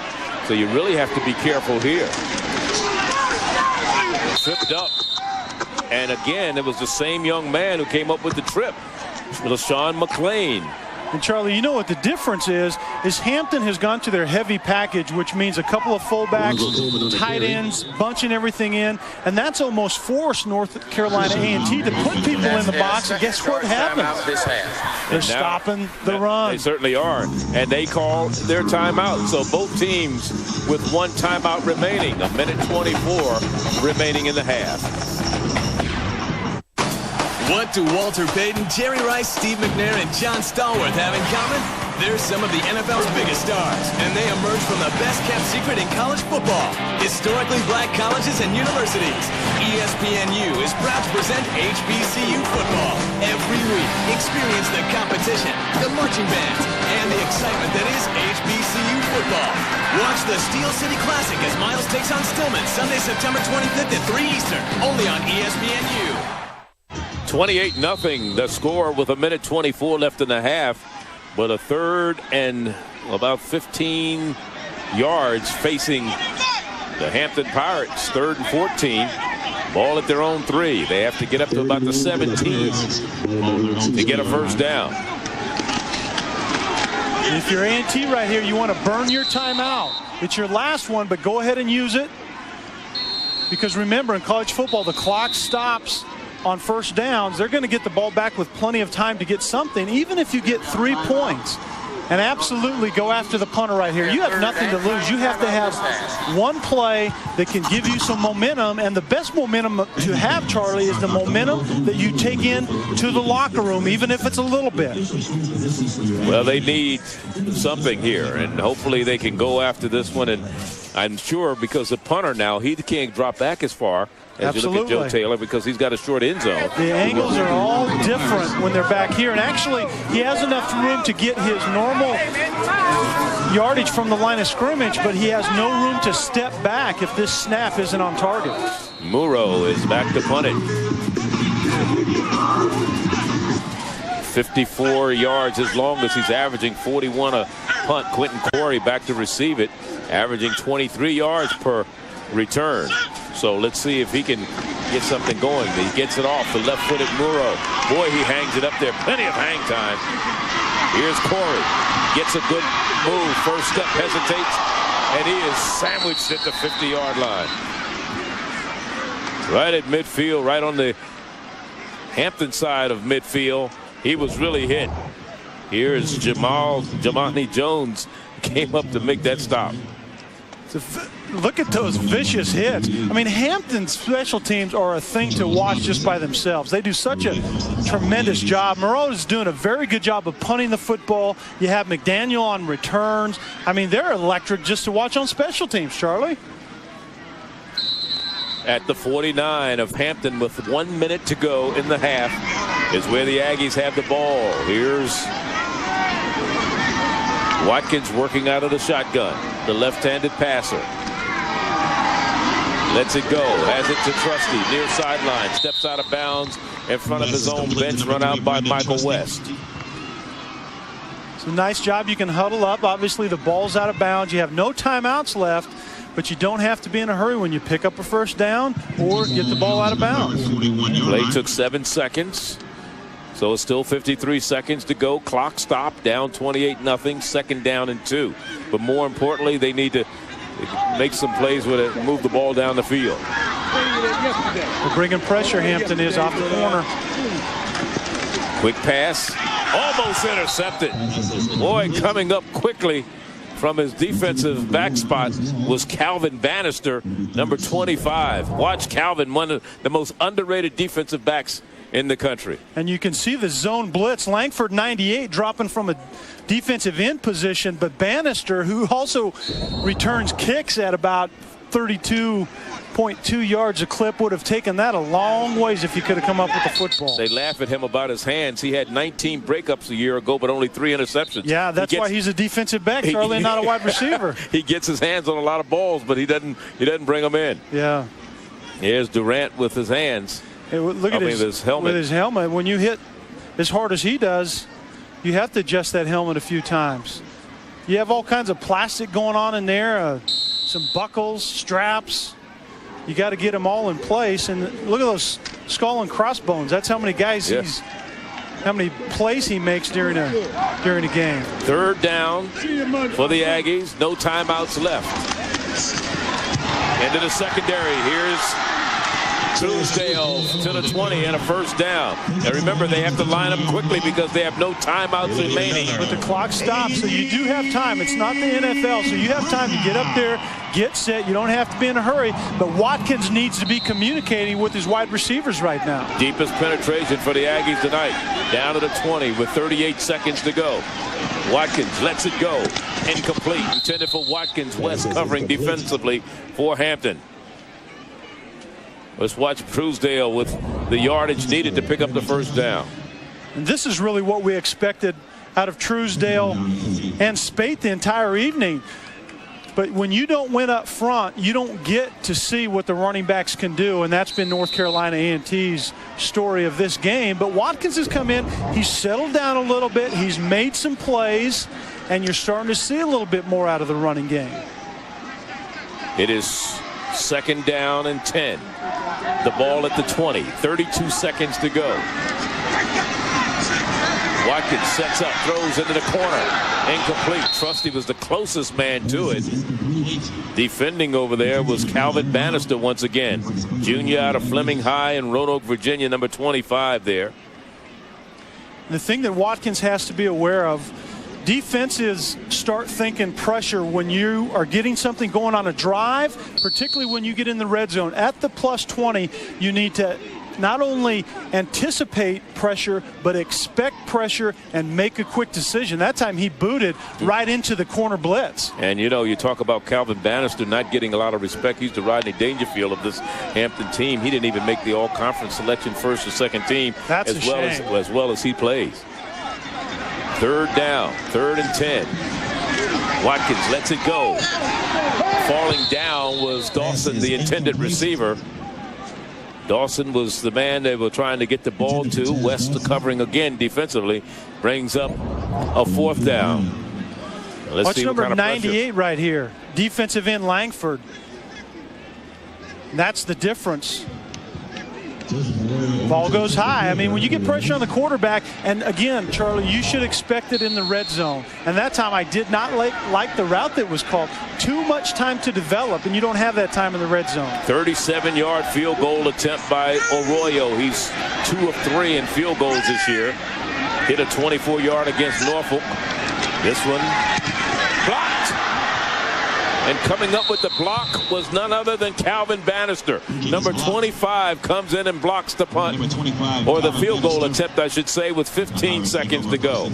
So you really have to be careful here. Tripped up. And again, it was the same young man who came up with the trip. LaShawn McLean. And Charlie, you know what the difference is Hampton has gone to their heavy package, which means a couple of fullbacks, tight ends, bunching everything in, and that's almost forced North Carolina A&T to put people in the box, and guess what happens? They're stopping the run. They certainly are, and they call their timeout. So both teams with 1 timeout remaining, 1:24 remaining in the half. What do Walter Payton, Jerry Rice, Steve McNair, and John Stallworth have in common? They're some of the NFL's biggest stars, and they emerge from the best-kept secret in college football. Historically black colleges and universities. ESPNU is proud to present HBCU football. Every week, experience the competition, the marching bands, and the excitement that is HBCU football. Watch the Steel City Classic as Miles takes on Stillman Sunday, September 25th at 3 Eastern, only on ESPNU. 28-0 the score with 1:24 left in the half, but a 3rd and about 15 yards facing the Hampton Pirates. 3rd and 14, ball at their own 3. They have to get up to about the 17 to get a first down. If you're A&T right here, you want to burn your timeout. It's your last one, but go ahead and use it, because remember, in college football the clock stops on first downs. They're going to get the ball back with plenty of time to get something, even if you get 3 points. and absolutely go after the punter right here. You have nothing to lose. You have to have one play that can give you some momentum, and the best momentum to have, Charlie, is the momentum that you take in to the locker room, even if it's a little bit. Well, they need something here, and hopefully they can go after this one. And I'm sure because the punter now, he can't drop back as far as you look at Joe Taylor because he's got a short end zone. The angles are all different when they're back here. And actually, he has enough room to get his normal yardage from the line of scrimmage, but he has no room to step back if this snap isn't on target. Muro is back to punt it. 54 yards as long as he's averaging 41 a punt. Quentin Corey back to receive it, averaging 23 yards per return. So let's see if he can get something going. He gets it off the left-footed Muro. Boy, he hangs it up there. Plenty of hang time. Here's Corey. Gets a good move. First step, hesitates, and he is sandwiched at the 50-yard line. Right at midfield, right on the Hampton side of midfield. He was really hit. Here's Jamani Jones came up to make that stop. Look at those vicious hits. I mean, Hampton's special teams are a thing to watch just by themselves. They do such a tremendous job. Moreau is doing a very good job of punting the football. You have McDaniel on returns. I mean, they're electric just to watch on special teams, Charlie. At the 49 of Hampton with 1 minute to go in the half is where the Aggies have the ball. Here's Watkins working out of the shotgun. The left-handed passer. Lets it go. Has it to Trusty. Near sideline. Steps out of bounds in front of his own bench. Run out by Michael West. It's a nice job. You can huddle up. Obviously, the ball's out of bounds. You have no timeouts left, but you don't have to be in a hurry when you pick up a first down or get the ball out of bounds. Play took 7 seconds. So it's still 53 seconds to go. Clock stopped. Down 28-0. Second down and 2. But more importantly, they need to make some plays with it, move the ball down the field. They're bringing pressure. Hampton is off the corner. Quick pass. Almost intercepted. Boy, coming up quickly from his defensive back spot was Calvin Bannister, number 25. Watch Calvin, one of the most underrated defensive backs in the country. And you can see the zone blitz. Langford 98 dropping from a defensive end position, but Bannister, who also returns kicks at about 32.2 yards a clip, would have taken that a long ways if he could have come up with the football. They laugh at him about his hands. He had 19 breakups a year ago, but only 3 interceptions. Yeah, that's why he's a defensive back, Charlie, not a wide receiver. He gets his hands on a lot of balls, but he doesn't bring them in. Yeah. Here's Durant with his hands. Hey, look at his helmet. With his helmet, when you hit as hard as he does, you have to adjust that helmet a few times. You have all kinds of plastic going on in there, some buckles, straps. You got to get them all in place. And look at those skull and crossbones. That's how many guys how many plays he makes during a game. Third down for the Aggies. No timeouts left. Into the secondary. Here's Truesdale to the 20 and a first down. And remember, they have to line up quickly because they have no timeouts remaining. But the clock stops, so you do have time. It's not the NFL, so you have time to get up there, get set. You don't have to be in a hurry. But Watkins needs to be communicating with his wide receivers right now. Deepest penetration for the Aggies tonight. Down to the 20 with 38 seconds to go. Watkins lets it go. Incomplete. Intended for Watkins. West covering defensively for Hampton. Let's watch Truesdale with the yardage needed to pick up the first down. And this is really what we expected out of Truesdale and Spate the entire evening. But when you don't win up front, you don't get to see what the running backs can do, and that's been North Carolina A&T's story of this game. But Watkins has come in. He's settled down a little bit. He's made some plays, and you're starting to see a little bit more out of the running game. It is second down and 10. The ball at the 20. 32 seconds to go. Watkins sets up, throws into the corner. Incomplete. Trusty was the closest man to it. Defending over there was Calvin Bannister once again. Junior out of Fleming High in Roanoke, Virginia, number 25 there. The thing that Watkins has to be aware of, defenses start thinking pressure when you are getting something going on a drive, particularly when you get in the red zone. At the plus 20, you need to not only anticipate pressure, but expect pressure and make a quick decision. That time he booted right into the corner blitz. And, you know, you talk about Calvin Bannister not getting a lot of respect. He's the Rodney Dangerfield of this Hampton team. He didn't even make the all-conference selection first or second team. That's as well as he plays. Third down, 3rd and 10. Watkins lets it go. Falling down was Dawson, the intended receiver. Dawson was the man they were trying to get the ball to. West covering again defensively, brings up a 4th down. Let's Watch see number what kind of 98 right here, defensive end Langford. That's the difference. Ball goes high. I mean, when you get pressure on the quarterback, and again, Charlie, you should expect it in the red zone. And that time I did not like the route that was called. Too much time to develop, and you don't have that time in the red zone. 37-yard field goal attempt by Arroyo. He's 2 of 3 in field goals this year. Hit a 24-yard against Norfolk. This one blocked. And coming up with the block was none other than Calvin Bannister. Number 25 comes in and blocks the punt, or the field goal attempt, I should say, with 15 seconds to go.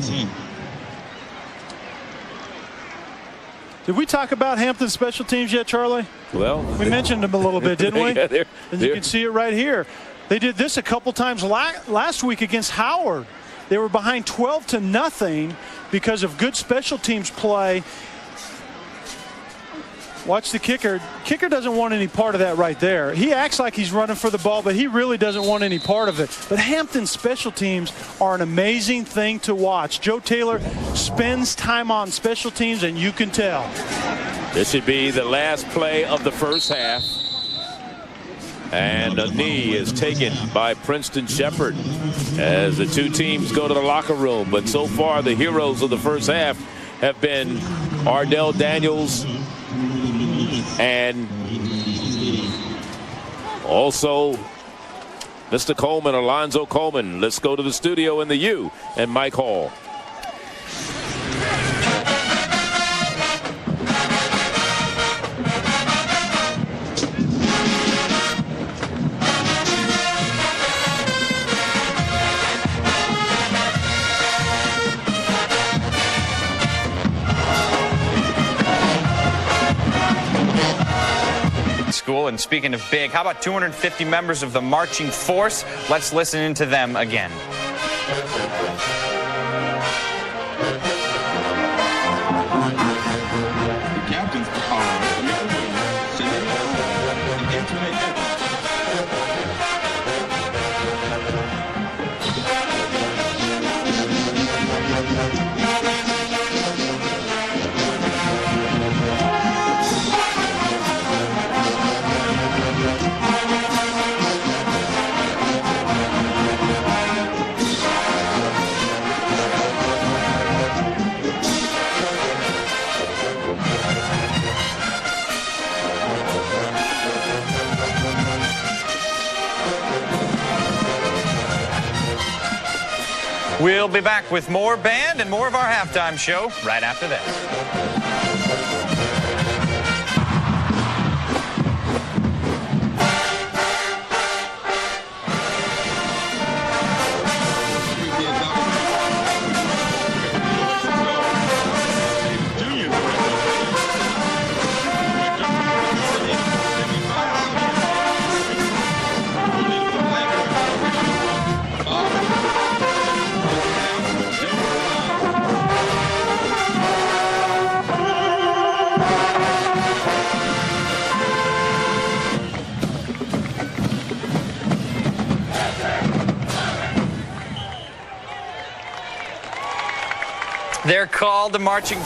Did we talk about Hampton special teams yet, Charlie? Well, we mentioned them a little bit, didn't we? Yeah, and you can see it right here. They did this a couple times last week against Howard. They were behind 12-0 because of good special teams play. Watch the kicker. Kicker doesn't want any part of that right there. He acts like he's running for the ball, but he really doesn't want any part of it. But Hampton's special teams are an amazing thing to watch. Joe Taylor spends time on special teams, and you can tell. This should be the last play of the first half. And a knee is taken by Princeton Shepherd as the two teams go to the locker room. But so far, the heroes of the first half have been Ardell Daniels and also Mr. Coleman, Alonzo Coleman. Let's go to the studio in the U and Mike Hall. School. And speaking of big, how about 250 members of the marching force? Let's listen into them again. The captains We'll be back with more band and more of our halftime show right after this. They're called the Marching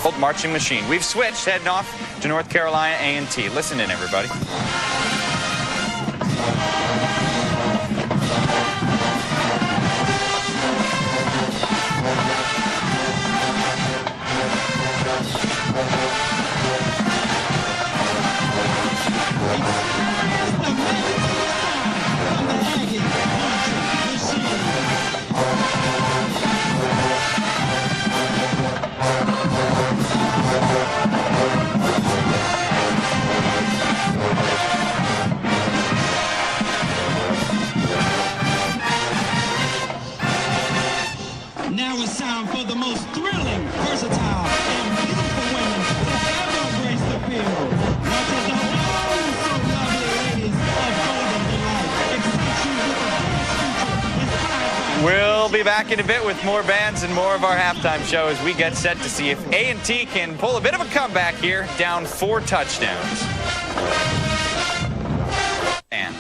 Machine. We've switched, heading off to North Carolina A&T. Listen in, everybody. Now it's time for the most thrilling, versatile, and beautiful women to ever grace the field. Watch as the oh-so-lovely ladies of Golden Delight excite you with a fresh future inspired by... We'll be back in a bit with more bands and more of our halftime show as we get set to see if A&T can pull a bit of a comeback here, down 4 touchdowns. And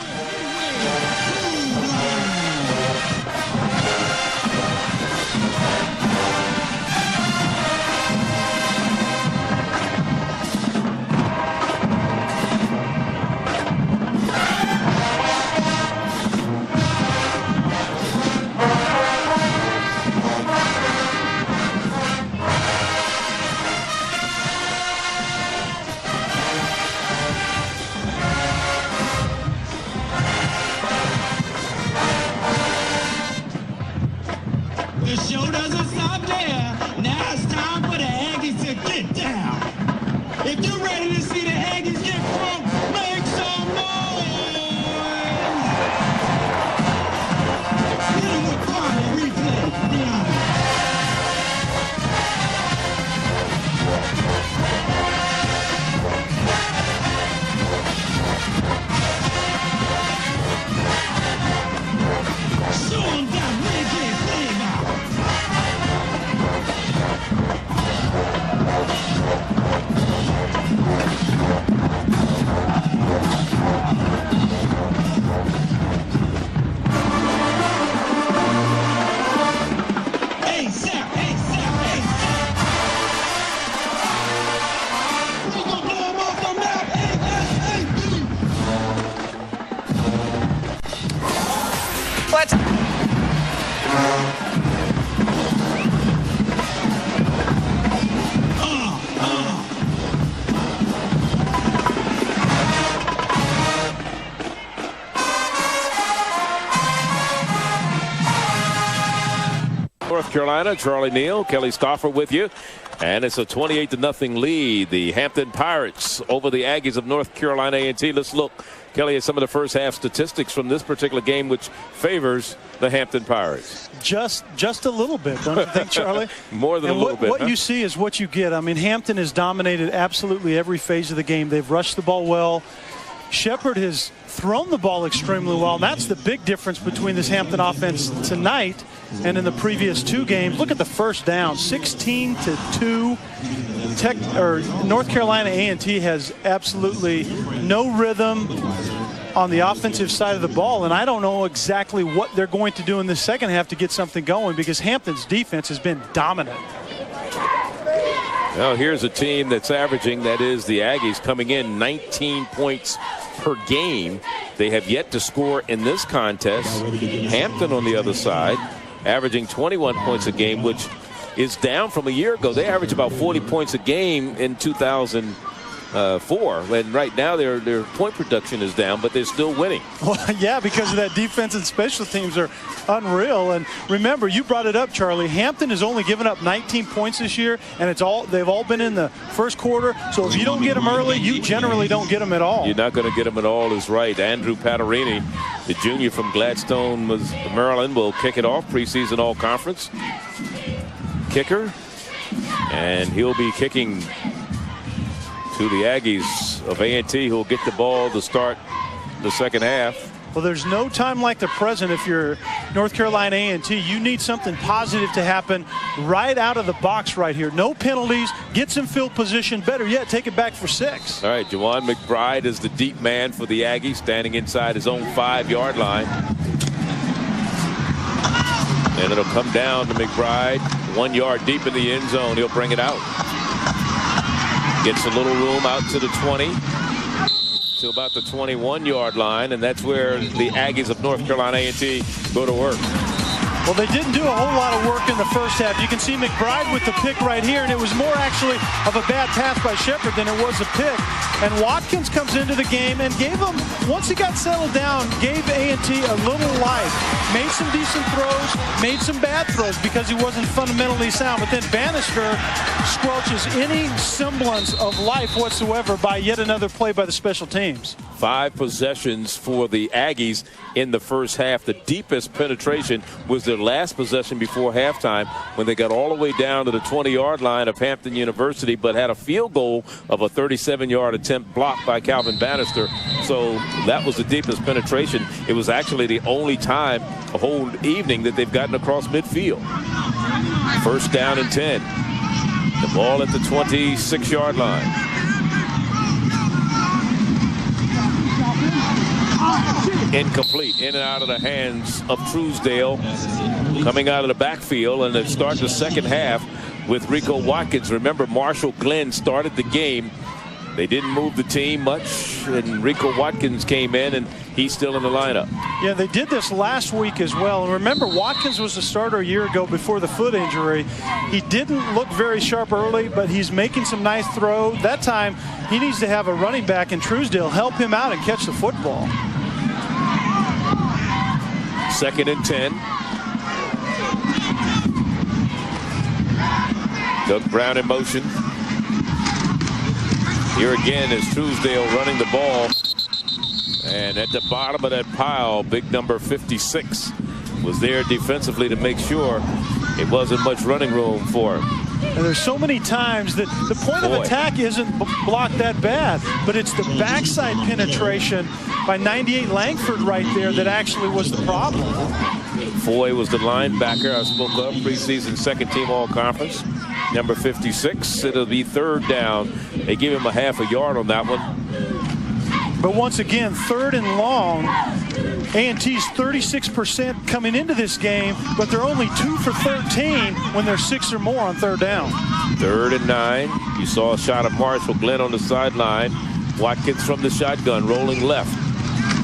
the show doesn't stop there. Now it's time for the Aggies to get down. If you're ready to see the Aggies get crunk, make some noise. Hit 'em with party replay. Yeah. Show 'em that reggae flavor. ASAP, ASAP, ASAP. We gon' blow 'em off the map. ASAP. let's... North Carolina, Charlie Neal, Kelly Stoffer with you. And it's a 28-0 lead. The Hampton Pirates over the Aggies of North Carolina A&T. Let's look, Kelly, at some of the first half statistics from this particular game, which favors the Hampton Pirates. Just a little bit, don't you think, Charlie? More than a little bit. What you see is what you get. I mean, Hampton has dominated absolutely every phase of the game. They've rushed the ball well. Shepard has thrown the ball extremely well, and that's the big difference between this Hampton offense tonight and in the previous 2 games. Look at the first down, 16-2. North Carolina A&T has absolutely no rhythm on the offensive side of the ball, and I don't know exactly what they're going to do in the second half to get something going, because Hampton's defense has been dominant. Well, here's a team that's averaging, that is the Aggies, coming in 19 points per game. They have yet to score in this contest. Hampton on the other side, averaging 21 points a game, which is down from a year ago. They averaged about 40 points a game in 2004, and right now their point production is down, but they're still winning. Well, yeah, because of that defense and special teams are unreal. And remember, you brought it up, Charlie. Hampton has only given up 19 points this year, and they've all been in the first quarter. So if you don't get them early, you generally don't get them at all. You're not going to get them at all is right. Andrew Paterini, the junior from Gladstone, Maryland, will kick it off. Preseason all-conference kicker, and he'll be kicking to the Aggies of A&T, who will get the ball to start the second half. Well, there's no time like the present if you're North Carolina A&T. You need something positive to happen right out of the box right here. No penalties, get some field position. Better yet, take it back for 6. All right, Juwan McBride is the deep man for the Aggies, standing inside his own 5-yard line. And it'll come down to McBride, 1 yard deep in the end zone. He'll bring it out. Gets a little room out to the 20. To about the 21-yard line, and that's where the Aggies of North Carolina A&T go to work. Well, they didn't do a whole lot of work in the first half. You can see McBride with the pick right here, and it was more actually of a bad pass by Shepard than it was a pick. And Watkins comes into the game and gave them, once he got settled down, gave A&T a little life. Made some decent throws, made some bad throws because he wasn't fundamentally sound. But then Bannister squelches any semblance of life whatsoever by yet another play by the special teams. 5 possessions for the Aggies in the first half. The deepest penetration was their last possession before halftime when they got all the way down to the 20-yard line of Hampton University, but had a field goal of a 37-yard attempt blocked by Calvin Bannister. So that was the deepest penetration. It was actually the only time a whole evening that they've gotten across midfield. First down and 10. The ball at the 26-yard line. Incomplete, in and out of the hands of Truesdale, coming out of the backfield, and they start the second half with Rico Watkins. Remember, Marshall Glenn started the game. They didn't move the team much, and Rico Watkins came in, and he's still in the lineup. Yeah, they did this last week as well. And remember, Watkins was the starter a year ago before the foot injury. He didn't look very sharp early, but he's making some nice throws. That time, he needs to have a running back in Truesdale help him out and catch the football. Second and 10. Doug Brown in motion. Here again is Truesdale running the ball. And at the bottom of that pile, big number 56 was there defensively to make sure it wasn't much running room for him. And there's so many times that the point of attack isn't blocked that bad, but it's the backside penetration by 98 Langford right there that actually was the problem. Foy was the linebacker I spoke of, preseason second-team all-conference. Number 56. It'll be third down. They give him a half a yard on that one. But once again, third and long. A&T's 36% coming into this game, but they're only 2 for 13 when they're 6 or more on third down. 3rd and 9. You saw a shot of Marshall Glenn on the sideline. Watkins from the shotgun, rolling left.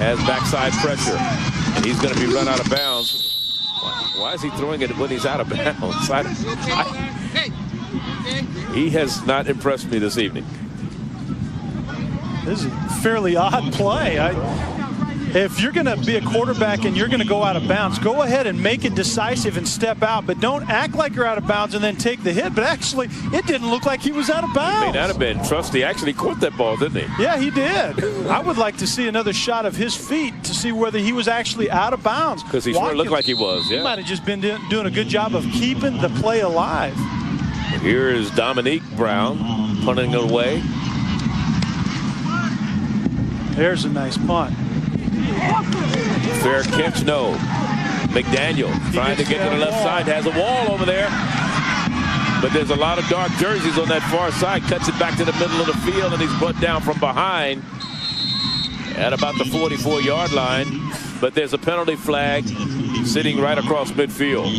Has backside pressure, and he's going to be run out of bounds. Why is he throwing it when he's out of bounds? He has not impressed me this evening. This is a fairly odd play. If you're going to be a quarterback and you're going to go out of bounds, go ahead and make it decisive and step out, but don't act like you're out of bounds and then take the hit. But actually, it didn't look like he was out of bounds. May not have been. Trusty actually caught that ball, didn't he? Yeah, he did. I would like to see another shot of his feet to see whether he was actually out of bounds. Because he sure looked like he was, yeah. He might have just been doing a good job of keeping the play alive. Here is Dominique Brown punting it away. There's a nice punt. Fair catch, no. McDaniel trying to get to the left side, has a wall over there. But there's a lot of dark jerseys on that far side. Cuts it back to the middle of the field, and he's brought down from behind at about the 44-yard line. But there's a penalty flag sitting right across midfield.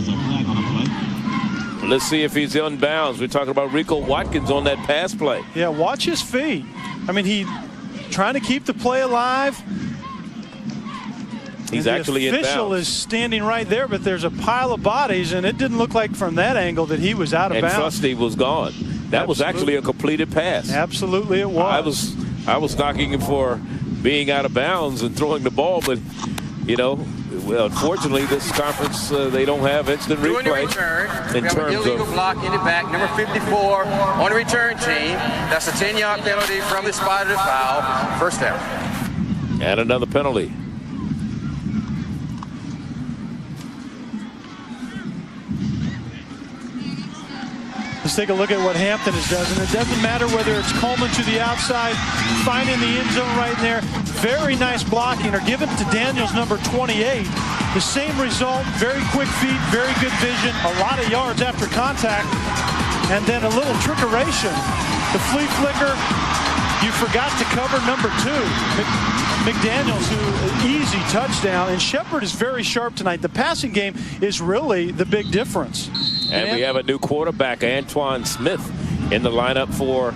Let's see if he's in bounds. We're talking about Rico Watkins on that pass play. Yeah, watch his feet. I mean, he trying to keep the play alive. He's actually in bounds. The official is standing right there, but there's a pile of bodies, and it didn't look like from that angle that he was out of bounds. And Trusty was gone. That was actually a completed pass. Absolutely it was. I was knocking him for being out of bounds and throwing the ball, but, you know, well, unfortunately, this conference, they don't have instant replay. Doing the return, we have an illegal block in the back, number 54 on the return team. That's a 10-yard penalty from the spot of the foul. First down. And another penalty. Let's take a look at what Hampton has done. And it doesn't matter whether it's Coleman to the outside, finding the end zone right there. Very nice blocking, or give it to Daniels, number 28. The same result, very quick feet, very good vision, a lot of yards after contact, and then a little trickeration. The flea flicker, you forgot to cover number 2. McDaniels, who easy touchdown, and Shepard is very sharp tonight. The passing game is really the big difference. And we have a new quarterback, Antoine Smith, in the lineup for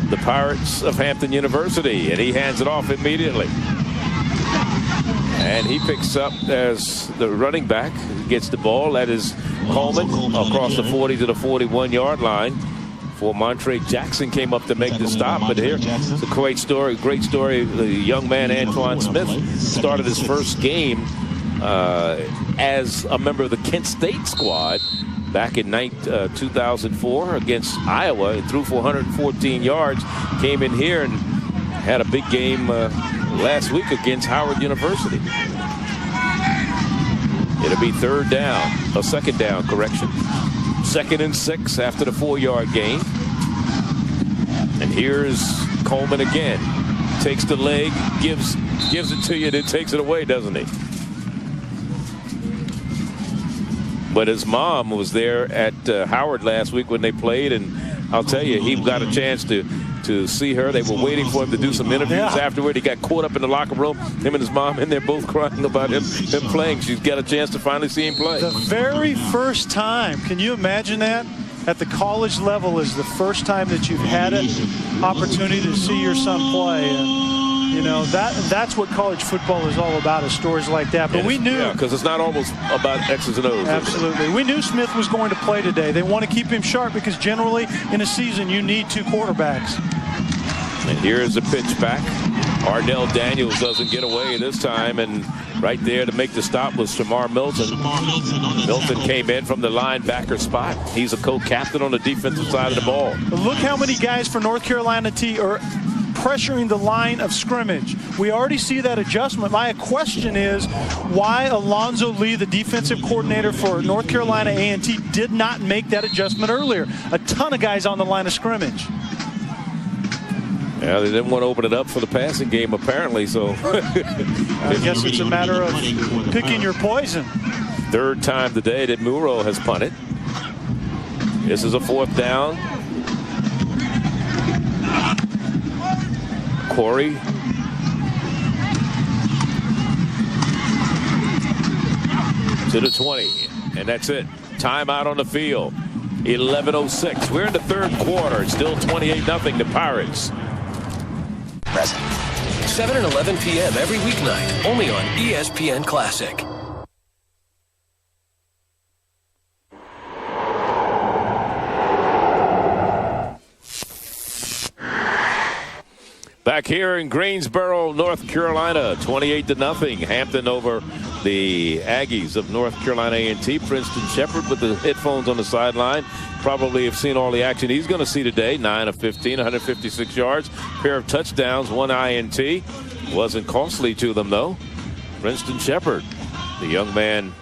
the Pirates of Hampton University, and he hands it off immediately. And he picks up as the running back, gets the ball. That is Coleman across the 40 to the 41-yard line. For Montre Jackson came up to make the stop, but here it's a great story. The young man Antoine Smith started his first game as a member of the Kent State squad back in 2004 against Iowa, and threw for 114 yards. Came in here and had a big game last week against Howard University. It'll be second down, correction. 2nd and 6 after the 4-yard gain. And here's Coleman again. Takes the leg, gives it to you, then takes it away, doesn't he? But his mom was there at Howard last week when they played, and I'll tell you, he got a chance to see her. They were waiting for him to do some interviews afterward. He got caught up in the locker room. Him and his mom, and they're both crying about him playing. She's got a chance to finally see him play. The very first time, can you imagine that? At the college level is the first time that you've had an opportunity to see your son play. And, you know, that's what college football is all about, is stories like that. But we knew. Yeah, because it's not almost about X's and O's. Absolutely. We knew Smith was going to play today. They want to keep him sharp because generally in a season you need 2 quarterbacks. And here's a pitch back. Ardell Daniels doesn't get away this time, and right there to make the stop was Shamar Milton. Milton came in from the linebacker spot. He's a co-captain on the defensive side of the ball. But look how many guys for North Carolina are pressuring the line of scrimmage. We already see that adjustment. My question is why Alonzo Lee, the defensive coordinator for North Carolina A&T, did not make that adjustment earlier. A ton of guys on the line of scrimmage. Yeah, they didn't want to open it up for the passing game, apparently. So I guess it's a matter of picking your poison. 3rd time today that Muro has punted. This is a 4th down. Corey. To the 20. And that's it. Timeout on the field. 11:06. We're in the 3rd quarter. It's still 28-0 the Pirates. 7 and 11 p.m. every weeknight, only on ESPN Classic. Back here in Greensboro, North Carolina, 28-0. Hampton over the Aggies of North Carolina A&T. Princeton Shepard with the headphones on the sideline. Probably have seen all the action he's going to see today. 9 of 15, 156 yards, pair of touchdowns, 1 INT. Wasn't costly to them, though. Princeton Shepard, the young man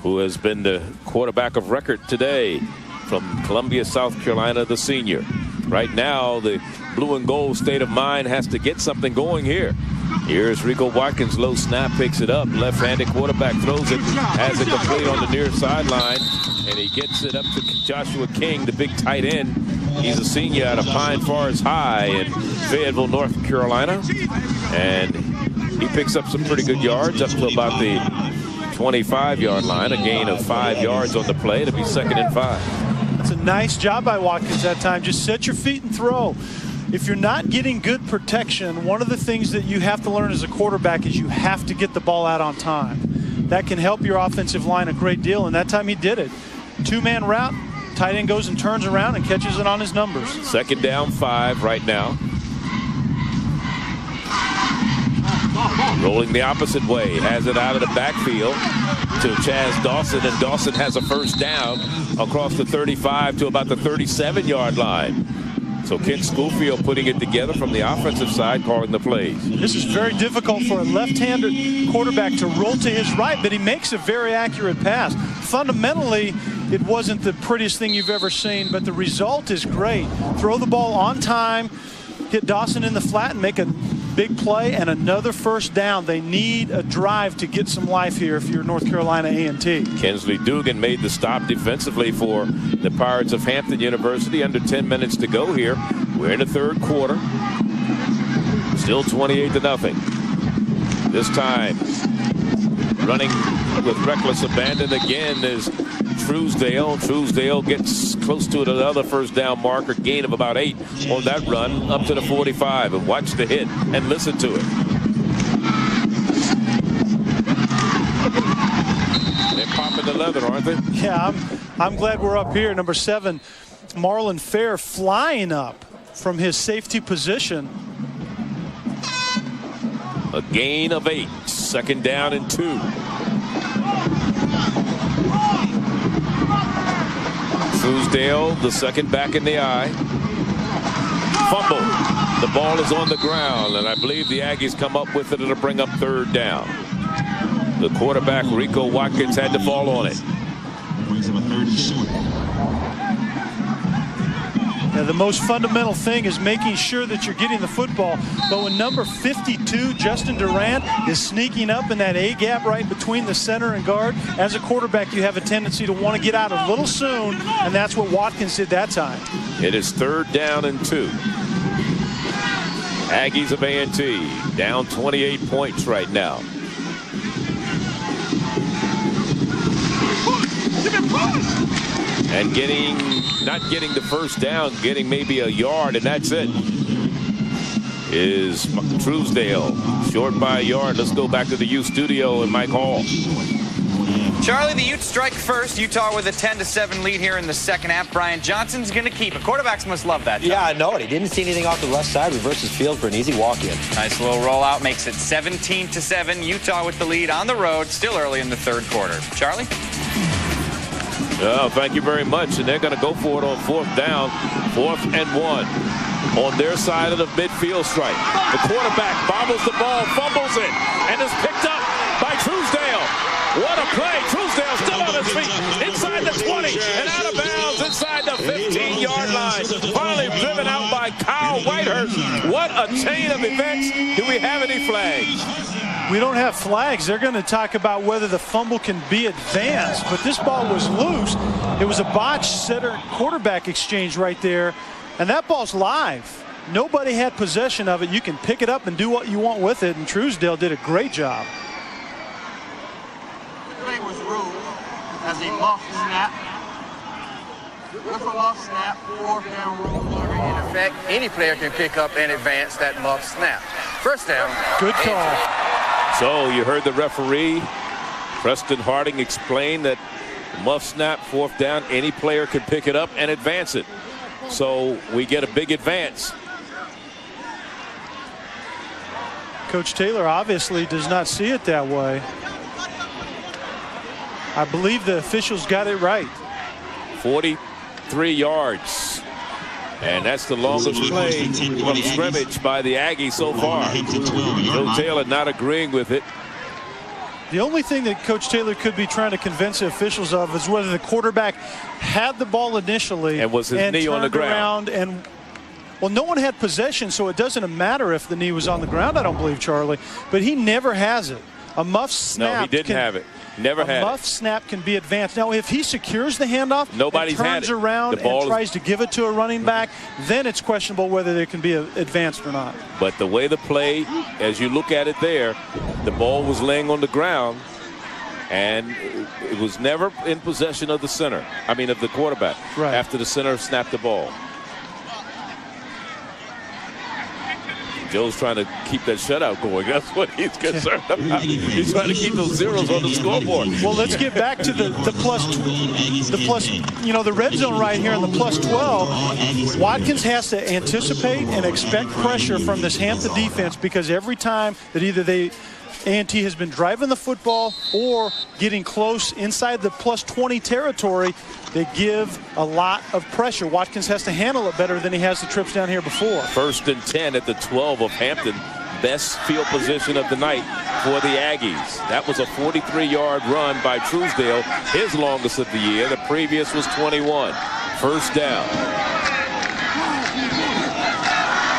who has been the quarterback of record today from Columbia, South Carolina, the senior. Right now, the blue and gold state of mind has to get something going here. Here's Rico Watkins, low snap, picks it up. Left-handed quarterback throws it, has it complete on the near sideline, and he gets it up to Joshua King, the big tight end. He's a senior out of Pine Forest High in Fayetteville, North Carolina. And he picks up some pretty good yards up to about the 25-yard line, a gain of 5 yards on the play to be 2nd and 5. It's a nice job by Watkins that time. Just set your feet and throw. If you're not getting good protection, one of the things that you have to learn as a quarterback is you have to get the ball out on time. That can help your offensive line a great deal, and that time he did it. 2-man route, tight end goes and turns around and catches it on his numbers. 2nd down 5 right now. Rolling the opposite way, has it out of the backfield to Chaz Dawson, and Dawson has a 1st down across the 35 to about the 37-yard line. So Ken Schofield putting it together from the offensive side, calling the plays. This is very difficult for a left-handed quarterback to roll to his right, but he makes a very accurate pass. Fundamentally, it wasn't the prettiest thing you've ever seen, but the result is great. Throw the ball on time, hit Dawson in the flat, and make a big play and another 1st down. They need a drive to get some life here if you're North Carolina A&T. Kinsley Dugan made the stop defensively for the Pirates of Hampton University. Under 10 minutes to go here. We're in the 3rd quarter. Still 28-0. This time running with reckless abandon again is Truesdale. Truesdale gets close to another 1st down marker, gain of about 8 on that run up to the 45. And watch the hit and listen to it. They're popping the leather, aren't they? Yeah, I'm glad we're up here. Number 7, Marlon Fair, flying up from his safety position. A gain of 8. 2nd down and 2. Truesdale, the 2nd back in the eye. Fumble. The ball is on the ground, and I believe the Aggies come up with it. It'll bring up 3rd down. The quarterback, Rico Watkins, had to fall on it. Brings him a 3rd and short. Now, the most fundamental thing is making sure that you're getting the football. But when number 52, Justin Durant, is sneaking up in that A gap right between the center and guard, as a quarterback, you have a tendency to want to get out a little soon, and that's what Watkins did that time. It is 3rd down and 2. Aggies of A&T down 28 points right now. And not getting the first down, getting maybe a yard, and that's it, is Truesdale. Short by a yard. Let's go back to the U studio and Mike Hall. Charlie, the Utes strike first. Utah with a 10-7 lead here in the second half. Brian Johnson's going to keep it. Quarterbacks must love that. Yeah, I know it. He didn't see anything off the left side. Reverses field for an easy walk-in. Nice little rollout. Makes it 17-7. Utah with the lead on the road. Still early in the 3rd quarter. Charlie? Oh, thank you very much. And they're going to go for it on 4th down. 4th and 1 on their side of the midfield stripe. The quarterback bobbles the ball, fumbles it, and is picked up by Truesdale. What a play. Truesdale still on his feet. Inside the 20 and out of bounds inside the 15-yard line. Finally driven out by Kyle Whitehurst. What a chain of events. Do we have any flags? We don't have flags. They're going to talk about whether the fumble can be advanced, but this ball was loose. It was a botched center-quarterback exchange right there, and that ball's live. Nobody had possession of it. You can pick it up and do what you want with it, and Truesdale did a great job. Play was ruled as a muff snap. With a muff snap, 4th down rule. In effect, any player can pick up and advance that muff snap. First down. Good call. So you heard the referee, Preston Harding, explain that muff snap, 4th down, any player can pick it up and advance it. So we get a big advance. Coach Taylor obviously does not see it that way. I believe the officials got it right. 43 yards. And that's the longest play from scrimmage by the Aggies so far. Bill Taylor not agreeing with it. The only thing that Coach Taylor could be trying to convince the officials of is whether the quarterback had the ball initially and was his knee on the ground. And well, no one had possession, so it doesn't matter if the knee was on the ground, I don't believe, Charlie. But he never has it. A muff snap. No, he didn't have it. Never had it. A muff snap can be advanced. Now, if he secures the handoff, nobody's and had turns it. around The ball and tries to give it to a running back, then it's questionable whether it can be advanced or not. But the way the play, as you look at it there, the ball was laying on the ground, and it was never in possession of the center. I mean, of the quarterback. Right. After the center snapped the ball. Joe's trying to keep that shutout going. That's what he's concerned about. He's trying to keep those zeros on the scoreboard. Well, let's get back to the plus, you know, the red zone right here in the plus 12. Watkins has to anticipate and expect pressure from this Hampton defense, because every time that either A&T has been driving the football or getting close inside the plus 20 territory, they give a lot of pressure. Watkins has to handle it better than he has the trips down here before. 1st and 10 at the 12 of Hampton. Best field position of the night for the Aggies. That was a 43-yard run by Truesdale, his longest of the year. The previous was 21. 1st down.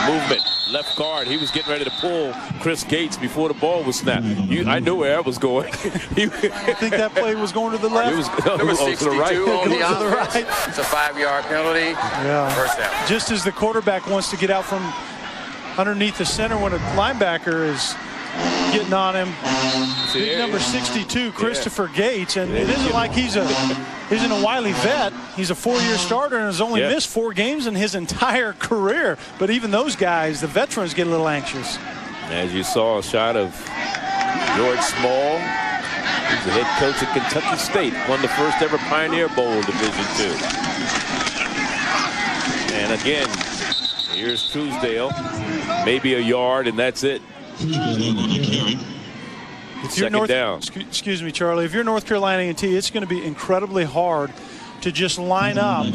Movement. Left guard. He was getting ready to pull Chris Gates before the ball was snapped. I knew where I was going. I think that play was going to the left. It was Number 62 to the right. on the right. It's a 5-yard penalty. Yeah. 1st down. Just as the quarterback wants to get out from underneath the center when a linebacker is getting on him. Big number 62, Christopher Gates, and it isn't like he's a wily vet. He's a 4-year starter and has only missed 4 games in his entire career. But even those guys, the veterans, get a little anxious. As you saw a shot of George Small, he's the head coach at Kentucky State, won the first ever Pioneer Bowl Division II. And again, here's Truesdale, maybe a yard, and that's it. Second down. Excuse me, Charlie. If you're North Carolina A&T, it's going to be incredibly hard to just line up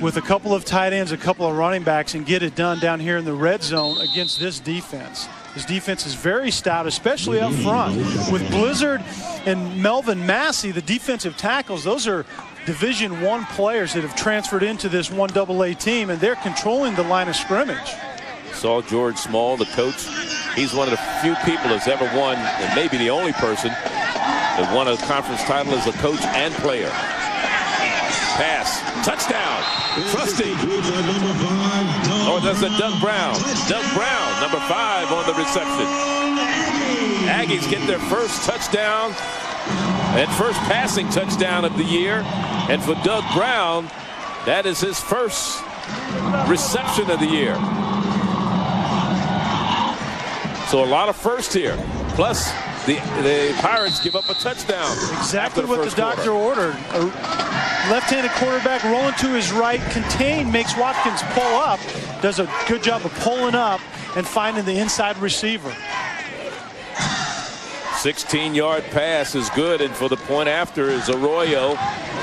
with a couple of tight ends, a couple of running backs, and get it done down here in the red zone against this defense. This defense is very stout, especially up front. With Blizzard and Melvin Massey, the defensive tackles, those are Division I players that have transferred into this 1AA team, and they're controlling the line of scrimmage. Saw George Small, the coach. He's one of the few people that's ever won, and maybe the only person that won a conference title as a coach and player. Pass, touchdown, Trusty. Oh, that's a Doug Brown. Doug Brown, number 5 on the reception. Aggies get their first touchdown and first passing touchdown of the year. And for Doug Brown, that is his first reception of the year. So a lot of first here. Plus, the Pirates give up a touchdown. Exactly what the doctor ordered. A left-handed quarterback rolling to his right, contained, makes Watkins pull up, does a good job of pulling up and finding the inside receiver. 16-yard pass is good, and for the point after is Arroyo.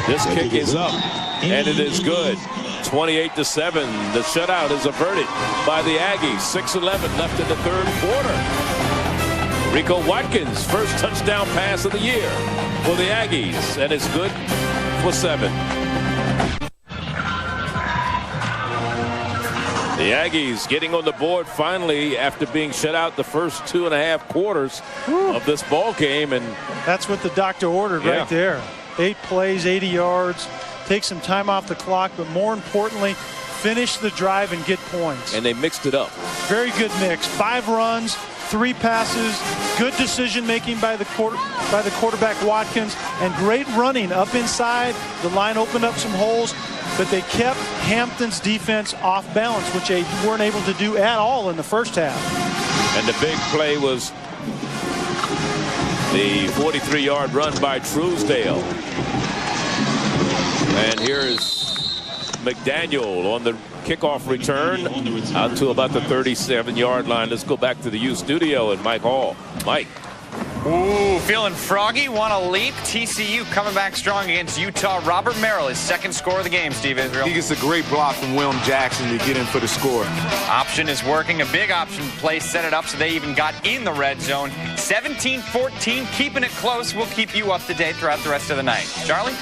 This kick is up, and it is good. 28-7. The shutout is averted by the Aggies. 6:11 left in the third quarter. Rico Watkins, first touchdown pass of the year for the Aggies, and it's good for 7. The Aggies getting on the board finally after being shut out the first 2.5 quarters of this ball game, and that's what the doctor ordered right there. 8 plays, 80 yards. Take some time off the clock, but more importantly, finish the drive and get points. And they mixed it up. Very good mix. 5 runs, 3 passes, good decision making by the quarterback Watkins, and great running up inside. The line opened up some holes, but they kept Hampton's defense off balance, which they weren't able to do at all in the first half. And the big play was the 43-yard run by Truesdale. And here's McDaniel on the kickoff return out to about the 37-yard line. Let's go back to the U studio and Mike Hall. Mike. Ooh, feeling froggy, want to leap. TCU coming back strong against Utah. Robert Merrill, his second score of the game, Steve Israel. He gets a great block from William Jackson to get in for the score. Option is working. A big option play set it up so they even got in the red zone. 17-14, keeping it close. We'll keep you up to date throughout the rest of the night. Charlie?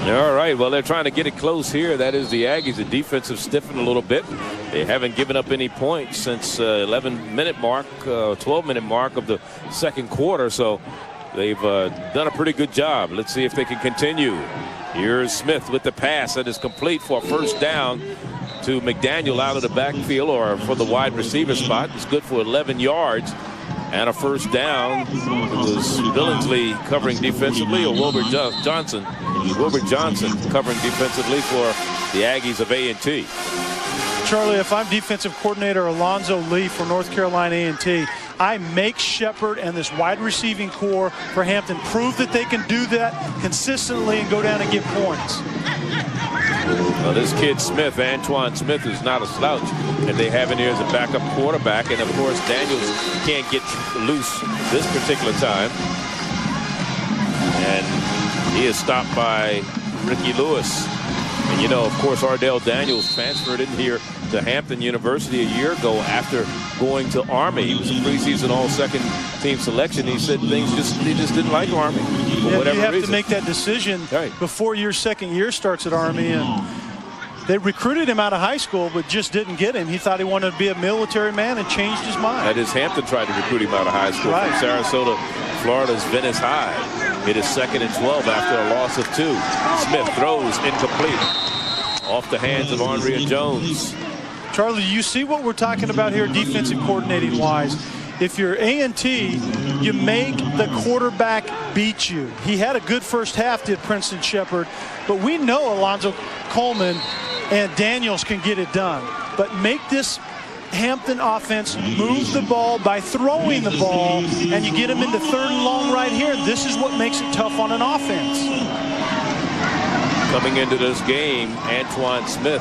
All right, well, they're trying to get it close here. That is the Aggies. The defense have stiffened a little bit. They haven't given up any points since 11-minute mark, 12-minute mark of the second quarter. So they've done a pretty good job. Let's see if they can continue. Here's Smith with the pass that is complete for a first down to McDaniel out of the backfield or for the wide receiver spot. It's good for 11 yards. And a first down. It was Billingsley covering defensively, or Wilbur Johnson covering defensively for the Aggies of A&T. Charlie, if I'm defensive coordinator Alonzo Lee for North Carolina A&T, I make Shepard and this wide receiving core for Hampton prove that they can do that consistently and go down and get points. Well, this kid Smith, Antoine Smith, is not a slouch, and they have him here as a backup quarterback. And of course, Daniels can't get loose this particular time, and he is stopped by Ricky Lewis. And you know, of course, Ardell Daniels transferred in here to Hampton University a year ago after going to Army. He was a preseason all-second team selection. He said he just didn't like Army for whatever you have reason. To make that decision before your second year starts at Army. And they recruited him out of high school, but just didn't get him. He thought he wanted to be a military man and changed his mind. That is, Hampton tried to recruit him out of high school from Sarasota, Florida's Venice High. It is 2nd and 12 after a loss of 2. Smith throws incomplete off the hands of Andrea Jones. Charlie, you see what we're talking about here defensive coordinating wise. If you're A&T, you make the quarterback beat you. He had a good first half, did Princeton Shepard, but we know Alonzo Coleman and Daniels can get it done. But make this Hampton offense move the ball by throwing the ball, and you get them into 3rd and long right here. This is what makes it tough on an offense. Coming into this game, Antoine Smith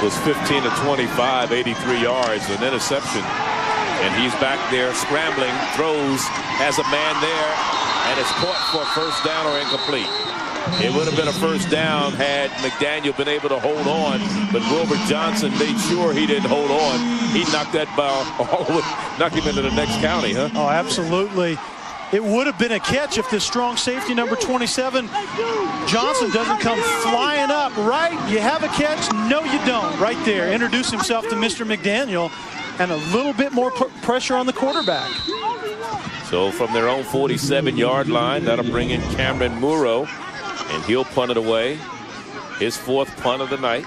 was 15 of 25, 83 yards, an interception. And he's back there scrambling, throws, has a man there, and it's caught for a first down or incomplete. It would have been a first down had McDaniel been able to hold on, but Wilbur Johnson made sure he didn't hold on. He knocked that ball all the way, knocked him into the next county, huh? Oh, absolutely. It would have been a catch if this strong safety, number 27, Johnson, doesn't come flying up, right? You have a catch? No, you don't. Right there. Introduce himself to Mr. McDaniel, and a little bit more pressure on the quarterback. So from their own 47-yard line, that'll bring in Cameron Muro, and he'll punt it away. His 4th punt of the night.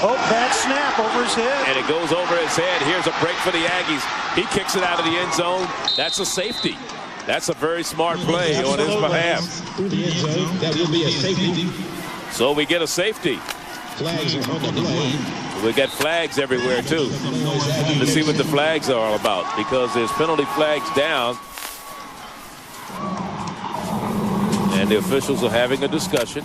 Oh, bad snap over his head. And it goes over his head. Here's a break for the Aggies. He kicks it out of the end zone. That's a safety. That's a very smart play on his behalf. That will be a safety. So we get a safety. Flags are on the play. We got flags everywhere, too. Let's see what the flags are all about, because there's penalty flags down. And the officials are having a discussion.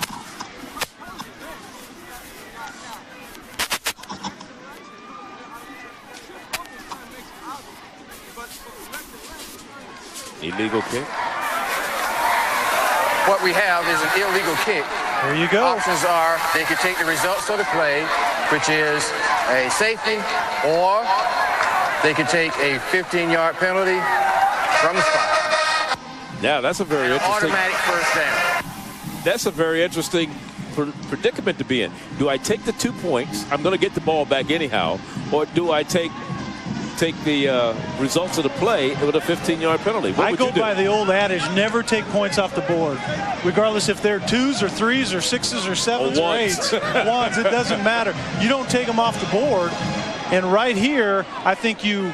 Illegal kick. What we have is an illegal kick. There you go. Options are they could take the results of the play, which is a safety, or they could take a 15-yard penalty from the spot. Now, that's a very interesting. Automatic first down. That's a very interesting predicament to be in. Do I take the 2 points? I'm going to get the ball back anyhow. Or do I take the results of the play with a 15-yard penalty? What I would go you do? by the old adage, never take points off the board, regardless if they're 2s or 3s or 6s or 7s or 8s. Ones, it doesn't matter. You don't take them off the board. And right here, I think you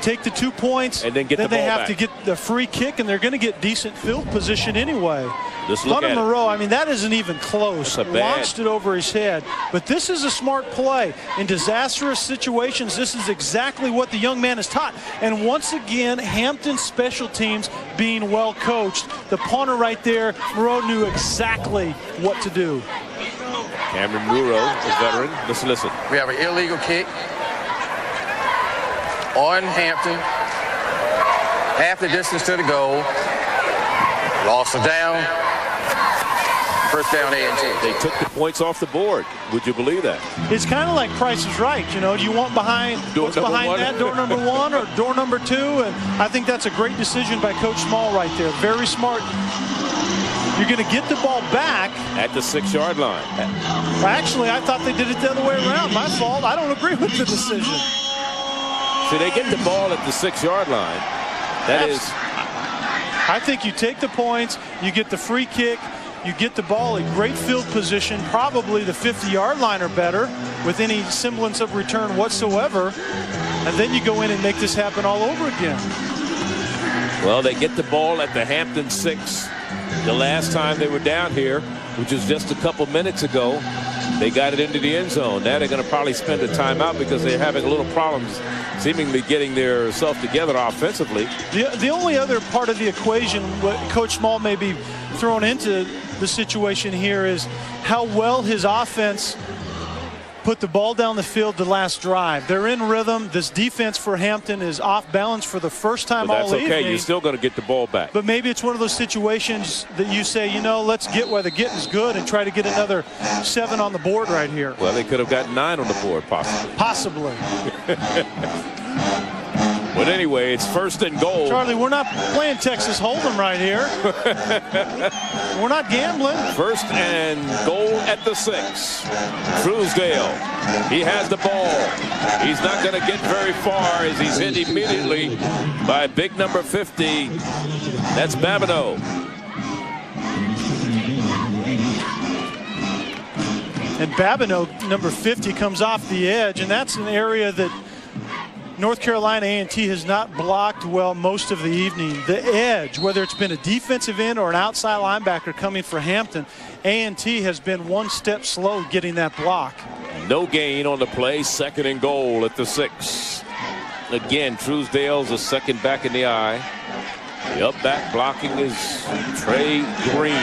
take the 2 points, and then get the they ball have back. to get the free kick, and they're going to get decent field position anyway. Just look at Moreau, I mean, that isn't even close. Launched it over his head. But this is a smart play. In disastrous situations, this is exactly what the young man is taught. And once again, Hampton special teams being well coached. The punter right there, Moreau knew exactly what to do. Cameron Muro, the veteran. Listen. We have an illegal kick on Hampton. Half the distance to the goal. Loss of down. First down, A&T. They took the points off the board. Would you believe that? It's kind of like Price is Right. You know, do you want what's behind that, door number 1 or door number 2? And I think that's a great decision by Coach Small right there. Very smart. You're going to get the ball back at the 6-yard line. Actually, I thought they did it the other way around. My fault. I don't agree with the decision. So they get the ball at the 6-yard line. I think you take the points, you get the free kick, you get the ball in great field position, probably the 50-yard line or better, with any semblance of return whatsoever, and then you go in and make this happen all over again. Well, they get the ball at the Hampton 6. The last time they were down here, which is just a couple minutes ago, they got it into the end zone. Now they're going to probably spend a timeout because they're having a little problems seemingly getting their self together offensively. The only other part of the equation what Coach Small may be thrown into the situation here is how well his offense put the ball down the field the last drive. They're in rhythm. This defense for Hampton is off balance for the first time all evening. That's okay. You're still going to get the ball back. But maybe it's one of those situations that you say, you know, let's get where the getting's good and try to get another 7 on the board right here. Well, they could have gotten 9 on the board, possibly. Possibly. But anyway, it's 1st and goal. Charlie, we're not playing Texas Hold'em right here. We're not gambling. 1st and goal at the 6. Truesdale, he has the ball. He's not going to get very far as he's hit immediately by big number 50. That's Babineau. And Babineau, number 50, comes off the edge, and that's an area that North Carolina A&T has not blocked well most of the evening. The edge, whether it's been a defensive end or an outside linebacker coming for Hampton, A&T has been one step slow getting that block. No gain on the play. 2nd and goal at the 6. Again, Truesdale's a second back in the eye. The up back blocking is Trey Green.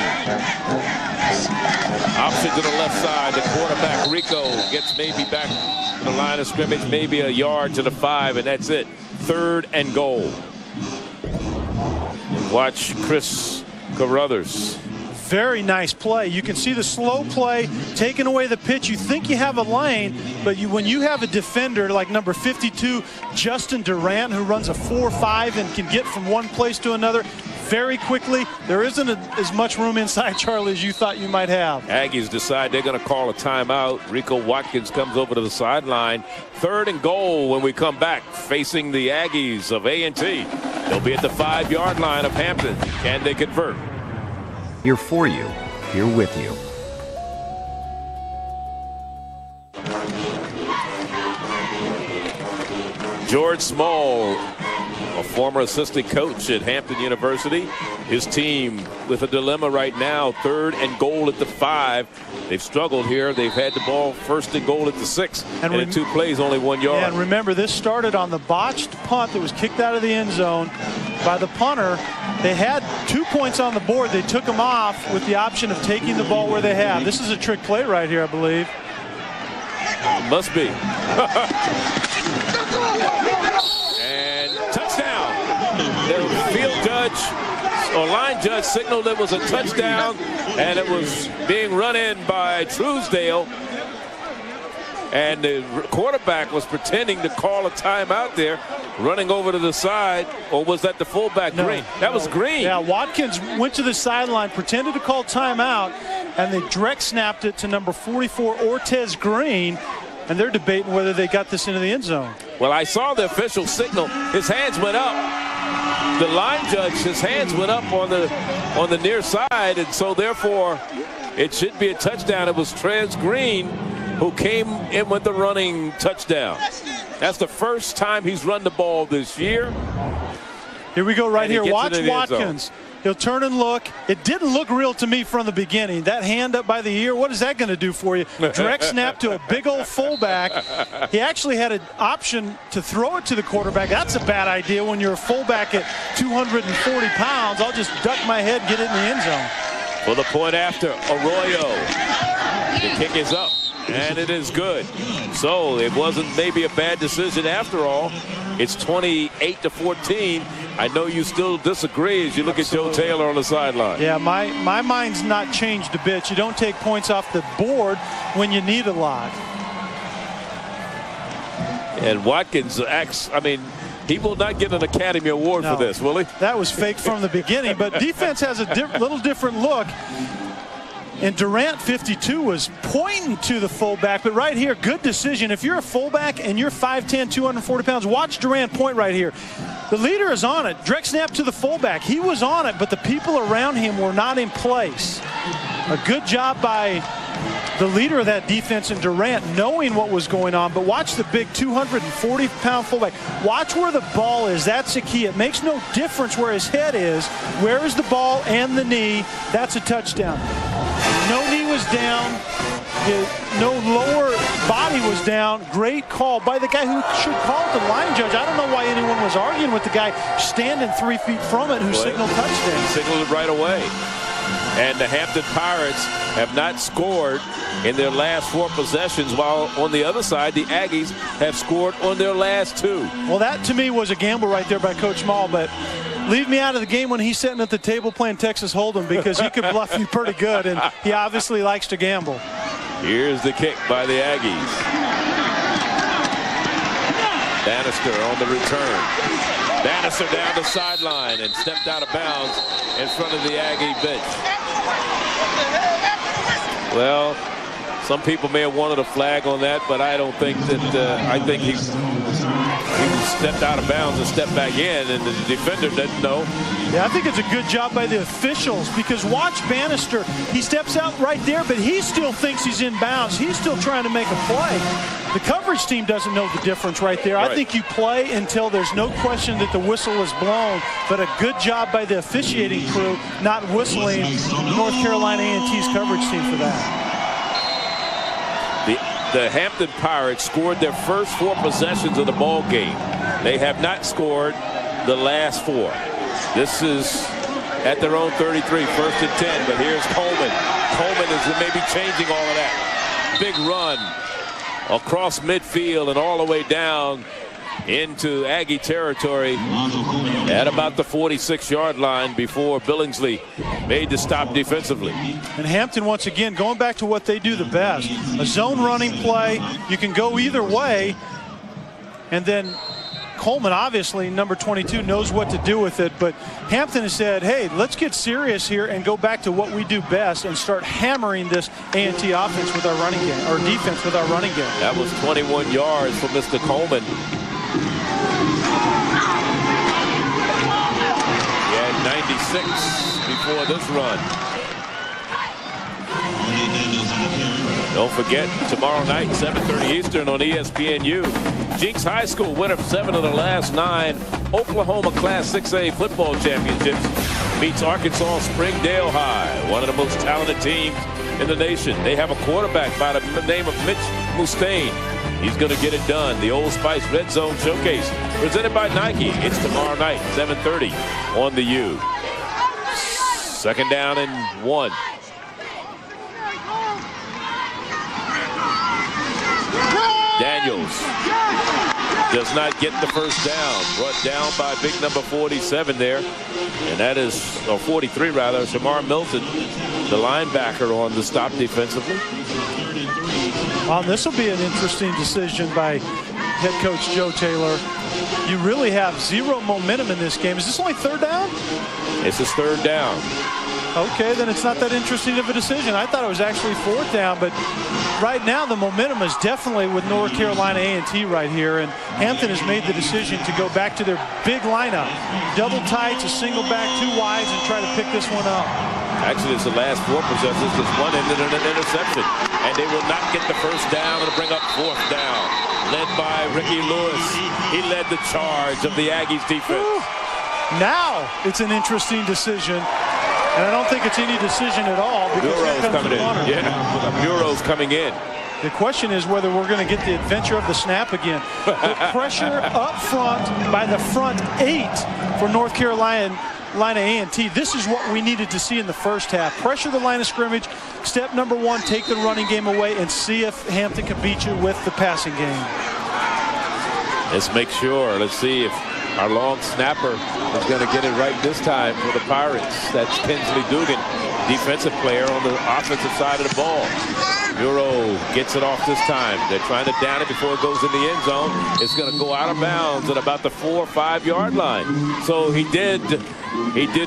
Option to the left side. The quarterback, Rico, gets maybe back to the line of scrimmage, maybe a yard to the 5, and that's it. 3rd and goal. Watch Chris Carruthers. Very nice play. You can see the slow play, taking away the pitch. You think you have a lane, but when you have a defender like number 52, Justin Durant, who runs a 4.5 and can get from one place to another very quickly, there isn't as much room inside, Charlie, as you thought you might have. Aggies decide they're going to call a timeout. Rico Watkins comes over to the sideline. 3rd and goal when we come back, facing the Aggies of A&T. They'll be at the 5-yard line of Hampton. Can they convert? Here for you, here with you. George Small, a former assistant coach at Hampton University. His team with a dilemma right now, 3rd and goal at the 5. They've struggled here. They've had the ball 1st and goal at the 6. And in 2 plays, only 1 yard. And remember, this started on the botched punt that was kicked out of the end zone by the punter. They had 2 points on the board. They took them off with the option of taking the ball where they have. This is a trick play right here, I believe. Must be. And touchdown. The field judge or line judge signaled it was a touchdown, and it was being run in by Truesdale. And the quarterback was pretending to call a timeout there, running over to the side. Or was that the fullback, Green? That was Green. Yeah, Watkins went to the sideline, pretended to call timeout, and they direct snapped it to number 44, Ortez Green. And they're debating whether they got this into the end zone. Well, I saw the official signal. His hands went up. The line judge, his hands went up on the near side, and so therefore it should be a touchdown. It was Trez Green who came in with the running touchdown. That's the first time he's run the ball this year. Here we go right here. Watch Watkins. He'll turn and look. It didn't look real to me from the beginning. That hand up by the ear, what is that going to do for you? Direct snap to a big old fullback. He actually had an option to throw it to the quarterback. That's a bad idea when you're a fullback at 240 pounds. I'll just duck my head and get it in the end zone. For the point after, Arroyo. The kick is up, and it is good. So it wasn't maybe a bad decision after all. It's 28-14. I know you still disagree as you look at Joe Taylor on the sideline. Yeah, my mind's not changed a bit. You don't take points off the board when you need a lot. And Watkins acts, I mean, he will not get an Academy Award for this, will he? That was fake from the beginning, but defense has a little different look. And Durant, 52, was pointing to the fullback, but right here, good decision. If you're a fullback and you're 5'10", 240 pounds, watch Durant point right here. The leader is on it. Direct snap to the fullback. He was on it, but the people around him were not in place. A good job by the leader of that defense and Durant knowing what was going on, but watch the big 240-pound fullback. Watch where the ball is. That's the key. It makes no difference where his head is. Where is the ball and the knee? That's a touchdown. No knee was down. No lower body was down. Great call by the guy who should call it, the line judge. I don't know why anyone was arguing with the guy standing 3 feet from it who signaled touchdown. He signaled it right away. And the Hampton Pirates have not scored in their last 4 possessions, while on the other side, the Aggies have scored on their last 2. Well, that to me was a gamble right there by Coach Small, but leave me out of the game when he's sitting at the table playing Texas Hold'em, because he could bluff you pretty good, and he obviously likes to gamble. Here's the kick by the Aggies. Bannister on the return. Bannister down the sideline and stepped out of bounds in front of the Aggie bench. Well, some people may have wanted a flag on that, but I don't think that. I think he stepped out of bounds and stepped back in, and the defender didn't know. Yeah, I think it's a good job by the officials, because watch Bannister. He steps out right there, but he still thinks he's in bounds. He's still trying to make a play. The coverage team doesn't know the difference right there. Right. I think you play until there's no question that the whistle is blown, but a good job by the officiating crew not whistling North Carolina A&T's coverage team for that. The Hampton Pirates scored their first 4 possessions of the ball game. They have not scored the last 4. This is at their own 33, 1st and 10, but here's Coleman. Coleman is maybe changing all of that. Big run across midfield and all the way down into Aggie territory at about the 46-yard line before Billingsley made the stop defensively. And Hampton, once again, going back to what they do the best. A zone running play. You can go either way. And then Coleman, obviously, number 22, knows what to do with it. But Hampton has said, hey, let's get serious here and go back to what we do best and start hammering this A&T offense with our running game, or defense with our running game. That was 21 yards for Mr. Coleman. He had 96 before this run. Don't forget, tomorrow night, 7:30 Eastern on ESPNU. Jinx High School winner of 7 of the last 9 Oklahoma Class 6A football championships meets Arkansas Springdale High, one of the most talented teams in the nation. They have a quarterback by the name of Mitch Mustaine. He's going to get it done. The Old Spice Red Zone Showcase, presented by Nike. It's tomorrow night, 7:30 on the U. 2nd down and 1. Daniels does not get the first down. Brought down by big number 47 there. And that is, or 43 rather, Shamar Milton, the linebacker, on the stop defensively. Well, this will be an interesting decision by head coach Joe Taylor. You really have zero momentum in this game. Is this only 3rd down? It's his 3rd down. Okay, then it's not that interesting of a decision. I thought it was actually 4th down, but right now the momentum is definitely with North Carolina A&T right here, and Hampton has made the decision to go back to their big lineup. Double tights, a single back, 2 wides, and try to pick this one up. Actually, it's the last 4 possessions. This one ended in an interception, and they will not get the first down. It'll bring up 4th down. Led by Ricky Lewis. He led the charge of the Aggies defense. Now it's an interesting decision. And I don't think it's any decision at all. Bureau's coming in. Yeah, Bureau's coming in. The question is whether we're going to get the adventure of the snap again. The pressure up front by the front 8 for North Carolina A&T. This is what we needed to see in the first half. Pressure the line of scrimmage. Step number 1, take the running game away and see if Hampton can beat you with the passing game. Let's make sure. Let's see if our long snapper is going to get it right this time for the Pirates. That's Kinsley Dugan, defensive player on the offensive side of the ball. Bureau gets it off this time. They're trying to down it before it goes in the end zone. It's going to go out of bounds at about the 4 or 5 yard line. So he did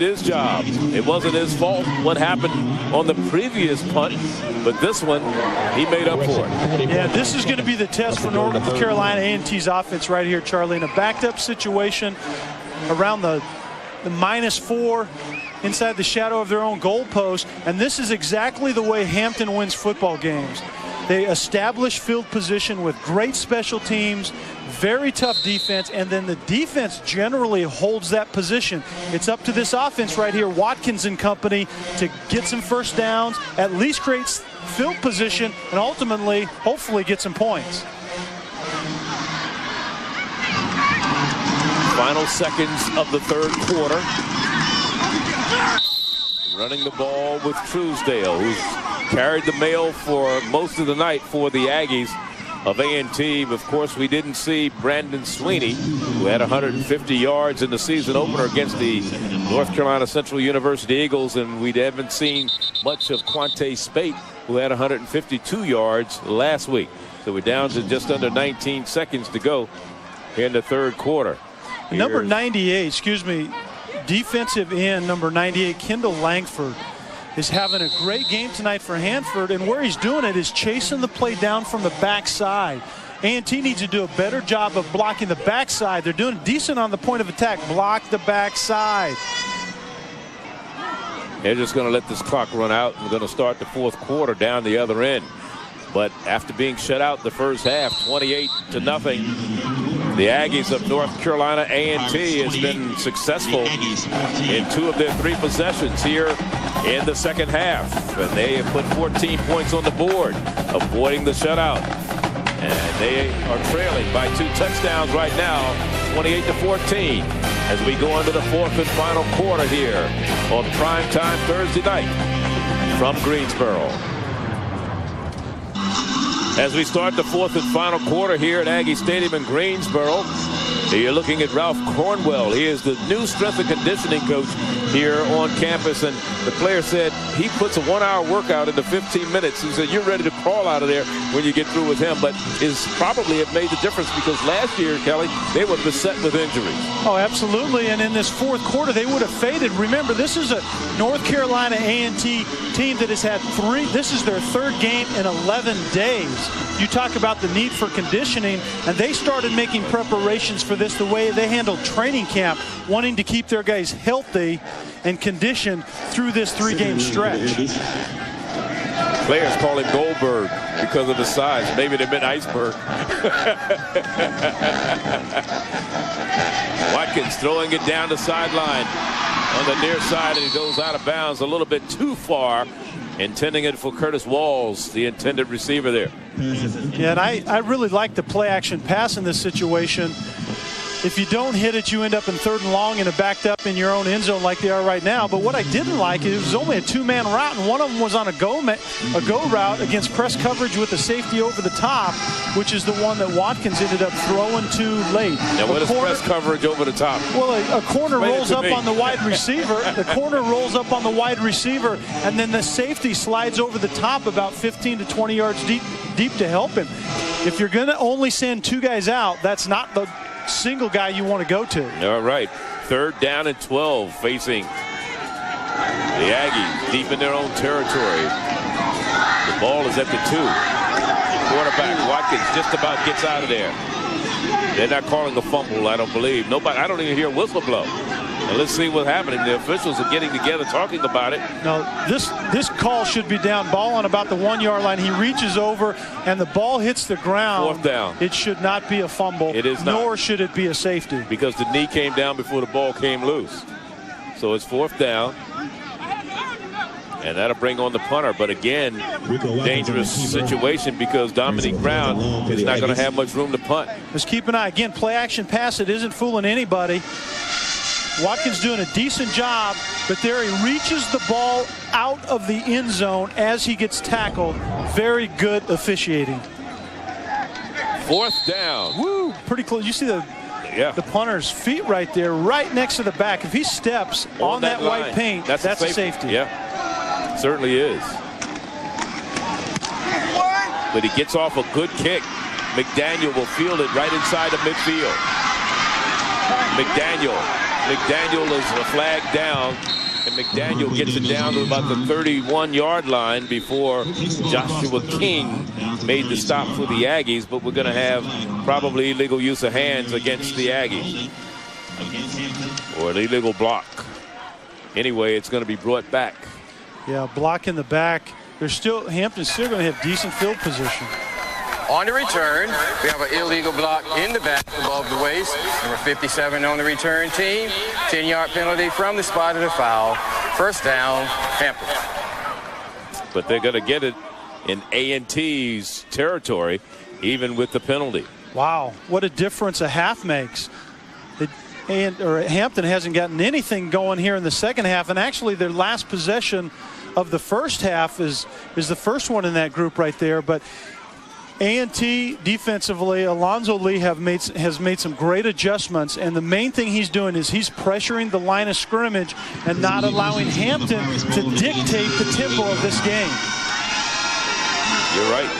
his job. It wasn't his fault what happened on the previous punt, but this one he made up for it. Yeah, this is going to be the test for North Carolina A&T's offense right here, Charlie. In a backed up situation around the -4 inside the shadow of their own goalpost, and this is exactly the way Hampton wins football games. They establish field position with great special teams, very tough defense, and then the defense generally holds that position. It's up to this offense right here, Watkins and company, to get some first downs, at least create field position, and ultimately, hopefully, get some points. Final seconds of the 3rd quarter. Running the ball with Truesdale, who's carried the mail for most of the night for the Aggies of A&T. Of course, we didn't see Brandon Sweeney, who had 150 yards in the season opener against the North Carolina Central University Eagles, and we haven't seen much of Quante Spate, who had 152 yards last week. So we're down to just under 19 seconds to go in the 3rd quarter. Number 98, defensive end, number 98, Kendall Langford, is having a great game tonight for Hanford, and where he's doing it is chasing the play down from the backside. A&T needs to do a better job of blocking the backside. They're doing decent on the point of attack. Block the backside. They're just going to let this clock run out, and we're going to start the 4th quarter down the other end. But after being shut out the first half, 28-0, the Aggies of North Carolina A&T has been successful in 2 of their 3 possessions here in the 2nd half. And they have put 14 points on the board, avoiding the shutout. And they are trailing by 2 touchdowns right now, 28-14, as we go into the 4th and final quarter here on primetime Thursday night from Greensboro. As we start the 4th and final quarter here at Aggie Stadium in Greensboro, You're looking at Ralph Cornwell. He is the new strength and conditioning coach here on campus, and the player said he puts a 1-hour workout into 15 minutes. He said you're ready to crawl out of there when you get through with him, but is probably have made the difference because last year, Kelly, they would have been beset with injuries. Oh, absolutely, and in this fourth quarter, they would have faded. Remember, this is a North Carolina A&T team that has had this is their third game in 11 days. You talk about the need for conditioning, and they started making preparations for this the way they handled training camp, wanting to keep their guys healthy and conditioned through this 3-game stretch. Players call him Goldberg because of his size. Maybe they meant iceberg. Watkins throwing it down the sideline on the near side, and he goes out of bounds a little bit too far, intending it for Curtis Walls, the intended receiver there. Yeah, and I really like the play action pass in this situation. If you don't hit it, you end up in 3rd and long and backed up in your own end zone like they are right now. But what I didn't like is it was only a 2-man route, and one of them was on a go route against press coverage with the safety over the top, which is the one that Watkins ended up throwing too late. Now, what is press coverage over the top? Well, a corner rolls up on the wide receiver. The corner rolls up on the wide receiver, and then the safety slides over the top about 15 to 20 yards deep to help him. If you're going to only send 2 guys out, that's not the single guy you want to go to. All right. 3rd down and 12 facing the Aggies deep in their own territory. The ball is at the 2. Quarterback Watkins just about gets out of there. They're not calling a fumble, I don't believe. Nobody. I don't even hear a whistle blow. Now let's see what's happening. The officials are getting together talking about it. No, this call should be down. Ball on about the 1-yard line. He reaches over and the ball hits the ground. 4th down. It should not be a fumble. It is not. Nor should it be a safety. Because the knee came down before the ball came loose. So it's 4th down. And that'll bring on the punter. But again, dangerous situation because Dominique Brown is not going to have much room to punt. Just keep an eye. Again, play action pass. It isn't fooling anybody. Watkins doing a decent job, but there he reaches the ball out of the end zone as he gets tackled. Very good officiating. 4th down. Woo, pretty close. You see the punter's feet right there, right next to the back. If he steps on that white paint, that's a safety. Yeah, certainly is. But he gets off a good kick. McDaniel will field it right inside the midfield. McDaniel is a flag down, and McDaniel gets it down to about the 31-yard line before Joshua King made the stop for the Aggies, but we're going to have probably illegal use of hands against the Aggies. Or an illegal block. Anyway, it's going to be brought back. Yeah, block in the back. Hampton's still going to have decent field position. On the return, we have an illegal block in the back above the waist. Number 57 on the return team. 10-yard penalty from the spot of the foul. 1st down, Hampton. But they're going to get it in A&T's territory, even with the penalty. Wow, what a difference a half makes. Hampton hasn't gotten anything going here in the second half, and actually their last possession of the first half is the first one in that group right there. But A&T defensively, Alonzo Lee has made some great adjustments, and the main thing he's doing is he's pressuring the line of scrimmage and not allowing Hampton to dictate the tempo of this game. You're right.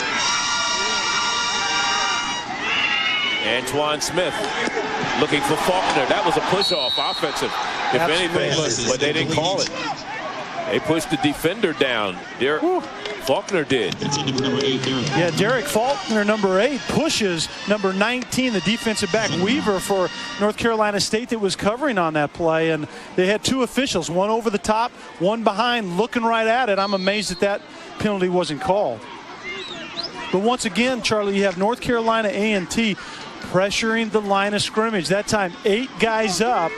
Antoine Smith looking for Faulkner. That was a push-off, offensive, if anything, but they didn't call it. They pushed the defender down. Faulkner did. Yeah, Derek Faulkner, number 8, pushes number 19, the defensive back Weaver for North Carolina State, that was covering on that play. And they had 2 officials, one over the top, one behind, looking right at it. I'm amazed that penalty wasn't called. But once again, Charlie, you have North Carolina A&T pressuring the line of scrimmage. That time, 8 guys up.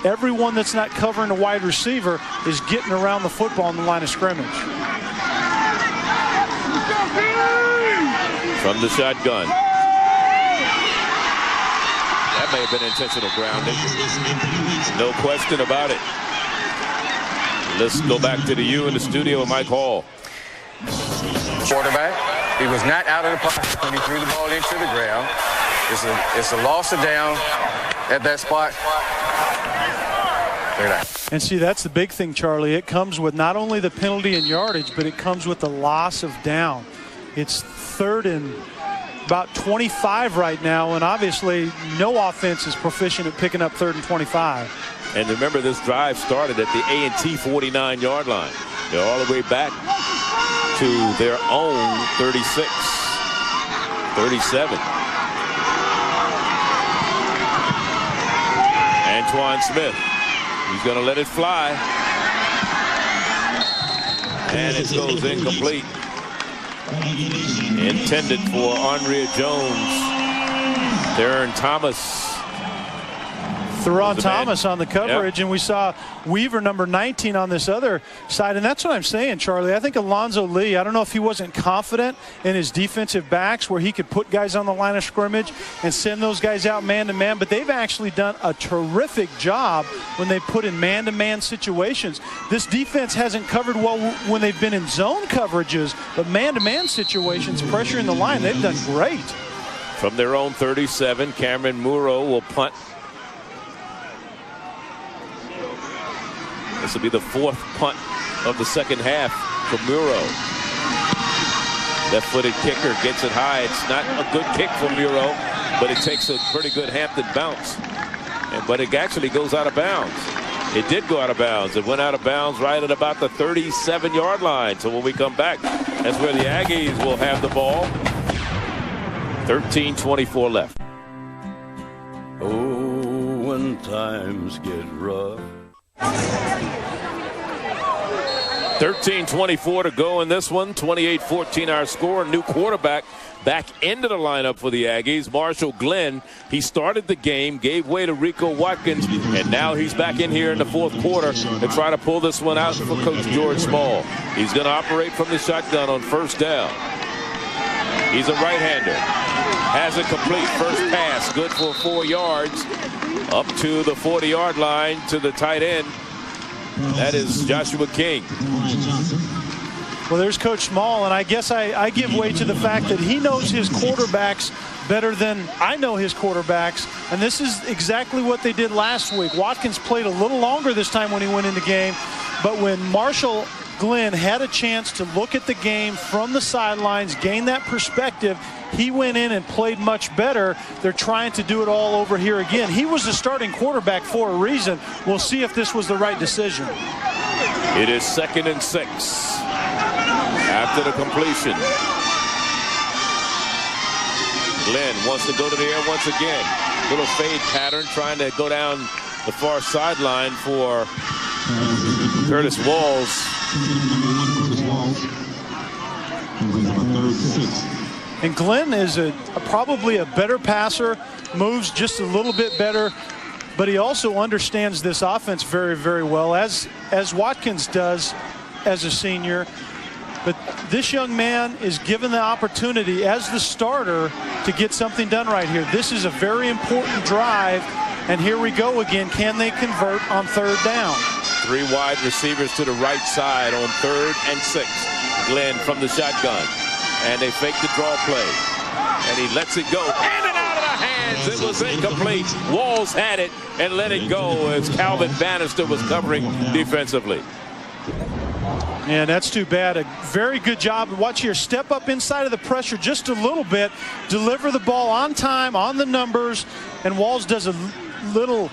Everyone that's not covering a wide receiver is getting around the football in the line of scrimmage. From the shotgun. That may have been intentional grounding. No question about it. Let's go back to the U in the studio with Mike Hall. Quarterback, he was not out of the pocket when he threw the ball into the ground. It's a loss of down. at that spot. Look at that. And see, that's the big thing, Charlie. It comes with not only the penalty and yardage, but it comes with the loss of down. It's 3rd and about 25 right now, and obviously no offense is proficient at picking up 3rd and 25. And remember, this drive started at the A&T 49-yard line. They're all the way back to their own 36, 37. Antoine Smith. He's going to let it fly. And it goes incomplete. Intended for Andrea Jones. Darren Thomas. Theron Thomas on the coverage, and we saw Weaver, number 19, on this other side. And that's what I'm saying, Charlie. I think Alonzo Lee, I don't know if he wasn't confident in his defensive backs where he could put guys on the line of scrimmage and send those guys out man-to-man, but they've actually done a terrific job when they put in man-to-man situations. This defense hasn't covered well when they've been in zone coverages, but man-to-man situations, pressuring the line, they've done great. From their own 37, Cameron Muro will punt. This will be the 4th punt of the second half for Muro. Left-footed kicker gets it high. It's not a good kick for Muro, but it takes a pretty good Hampton bounce. But it actually goes out of bounds. It did go out of bounds. It went out of bounds right at about the 37-yard line. So when we come back, that's where the Aggies will have the ball. 13:24 left. Oh, when times get rough. 13:24 to go in this one. 28-14 our score. New quarterback back into the lineup for the Aggies. Marshall Glenn. He started the game, gave way to Rico Watkins, and now he's back in here in the 4th quarter to try to pull this one out for Coach George Small. He's going to operate from the shotgun on 1st down. He's a right-hander. Has it complete. First pass, good for 4 yards. Up to the 40-yard line to the tight end. That is Joshua King. Well, there's Coach Small, and I guess I give way to the fact that he knows his quarterbacks better than I know his quarterbacks, and this is exactly what they did last week. Watkins played a little longer this time when he went in the game, but when Marshall Glenn had a chance to look at the game from the sidelines, gain that perspective, he went in and played much better. They're trying to do it all over here again. He was the starting quarterback for a reason. We'll see if this was the right decision. It is 2nd and 6 after the completion. Glenn wants to go to the air once again. Little fade pattern, trying to go down the far sideline for Curtis Walls. And Glenn is probably a better passer, moves just a little bit better, but he also understands this offense very, very well, as Watkins does as a senior. But this young man is given the opportunity as the starter to get something done right here. This is a very important drive, and here we go again. Can they convert on 3rd down? 3 wide receivers to the right side on 3rd and 6. Glenn from the shotgun. And they fake the draw play. And he lets it go. In and out of the hands. It was incomplete. Walls had it and let it go as Calvin Bannister was covering defensively. Yeah, that's too bad. A very good job. Watch here. Step up inside of the pressure just a little bit. Deliver the ball on time, on the numbers. And Walls does a little,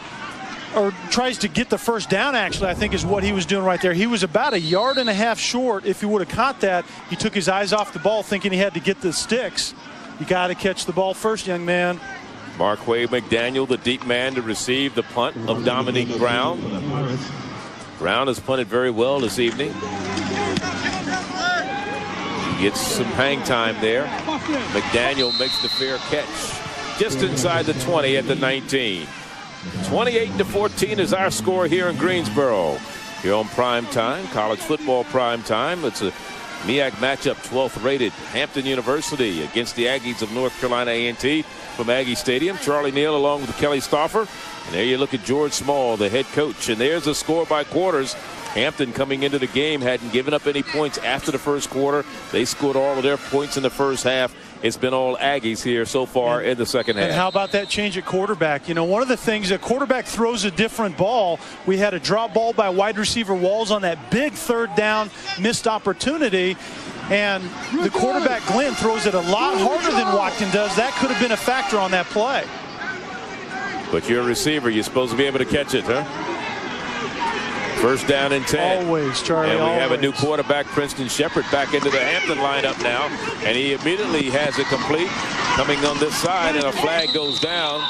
or tries to get the first down, actually, I think is what he was doing right there. He was about 1.5 yards short. If he would have caught that, he took his eyes off the ball thinking he had to get the sticks. You got to catch the ball first, young man. Marquay McDaniel, the deep man, to receive the punt of Dominique Brown. Brown has punted very well this evening. He gets some hang time there. McDaniel makes the fair catch just inside the 20 at the 19. 28-14 is our score here in Greensboro. Here on prime time, college football prime time. It's a MEAC matchup, 12th rated Hampton University against the Aggies of North Carolina A&T from Aggie Stadium. Charlie Neal along with Kelly Stauffer. And there you look at George Small, the head coach. And there's a score by quarters. Hampton coming into the game hadn't given up any points after the first quarter. They scored all of their points in the first half. it's been all Aggies here so far in the second half. And how about that change at quarterback? You know, one of the things, a quarterback throws a different ball. We had a drop ball by wide receiver Walls on that big third down missed opportunity. And the quarterback, Glenn, throws it a lot harder than Watkins does. That could have been a factor on that play. But you're a receiver. You're supposed to be able to catch it, huh? First down and 10. Always, Charlie, and we always. have a new quarterback, Princeton Shepard, back into the Hampton lineup now. And he immediately has it complete. Coming on this side, and a flag goes down.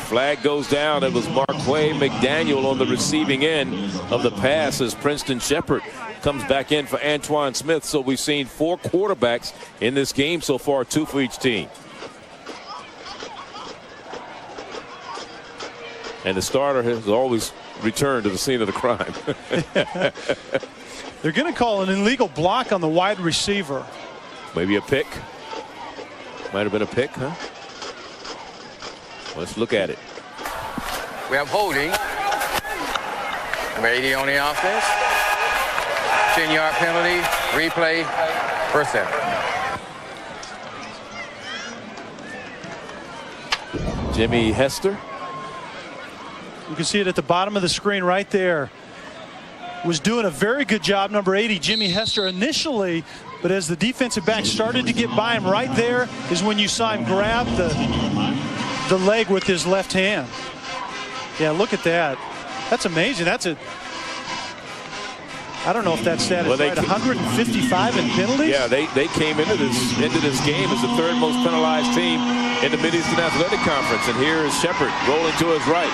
Flag goes down. It was Marquay McDaniel on the receiving end of the pass as Princeton Shepard comes back in for Antoine Smith. So we've seen 4 quarterbacks in this game so far, 2 for each team. And the starter has always returned to the scene of the crime. They're going to call an illegal block on the wide receiver. Maybe a pick. Might have been a pick, huh? Let's look at it. We have holding. Number 80 on the offense. 10-yard penalty. Replay. First down. Jimmy Hester. You can see it at the bottom of the screen right there. Was doing a very good job, number 80, Jimmy Hester, initially, but as the defensive back started to get by him, right there is when you saw him grab the leg with his left hand. Yeah, look at that. That's amazing. That's a, I don't know if that stat is right, 155 in penalties? Yeah, they came into this game as the 3rd most penalized team in the Mid-Eastern Athletic Conference. And here is Shepard rolling to his right.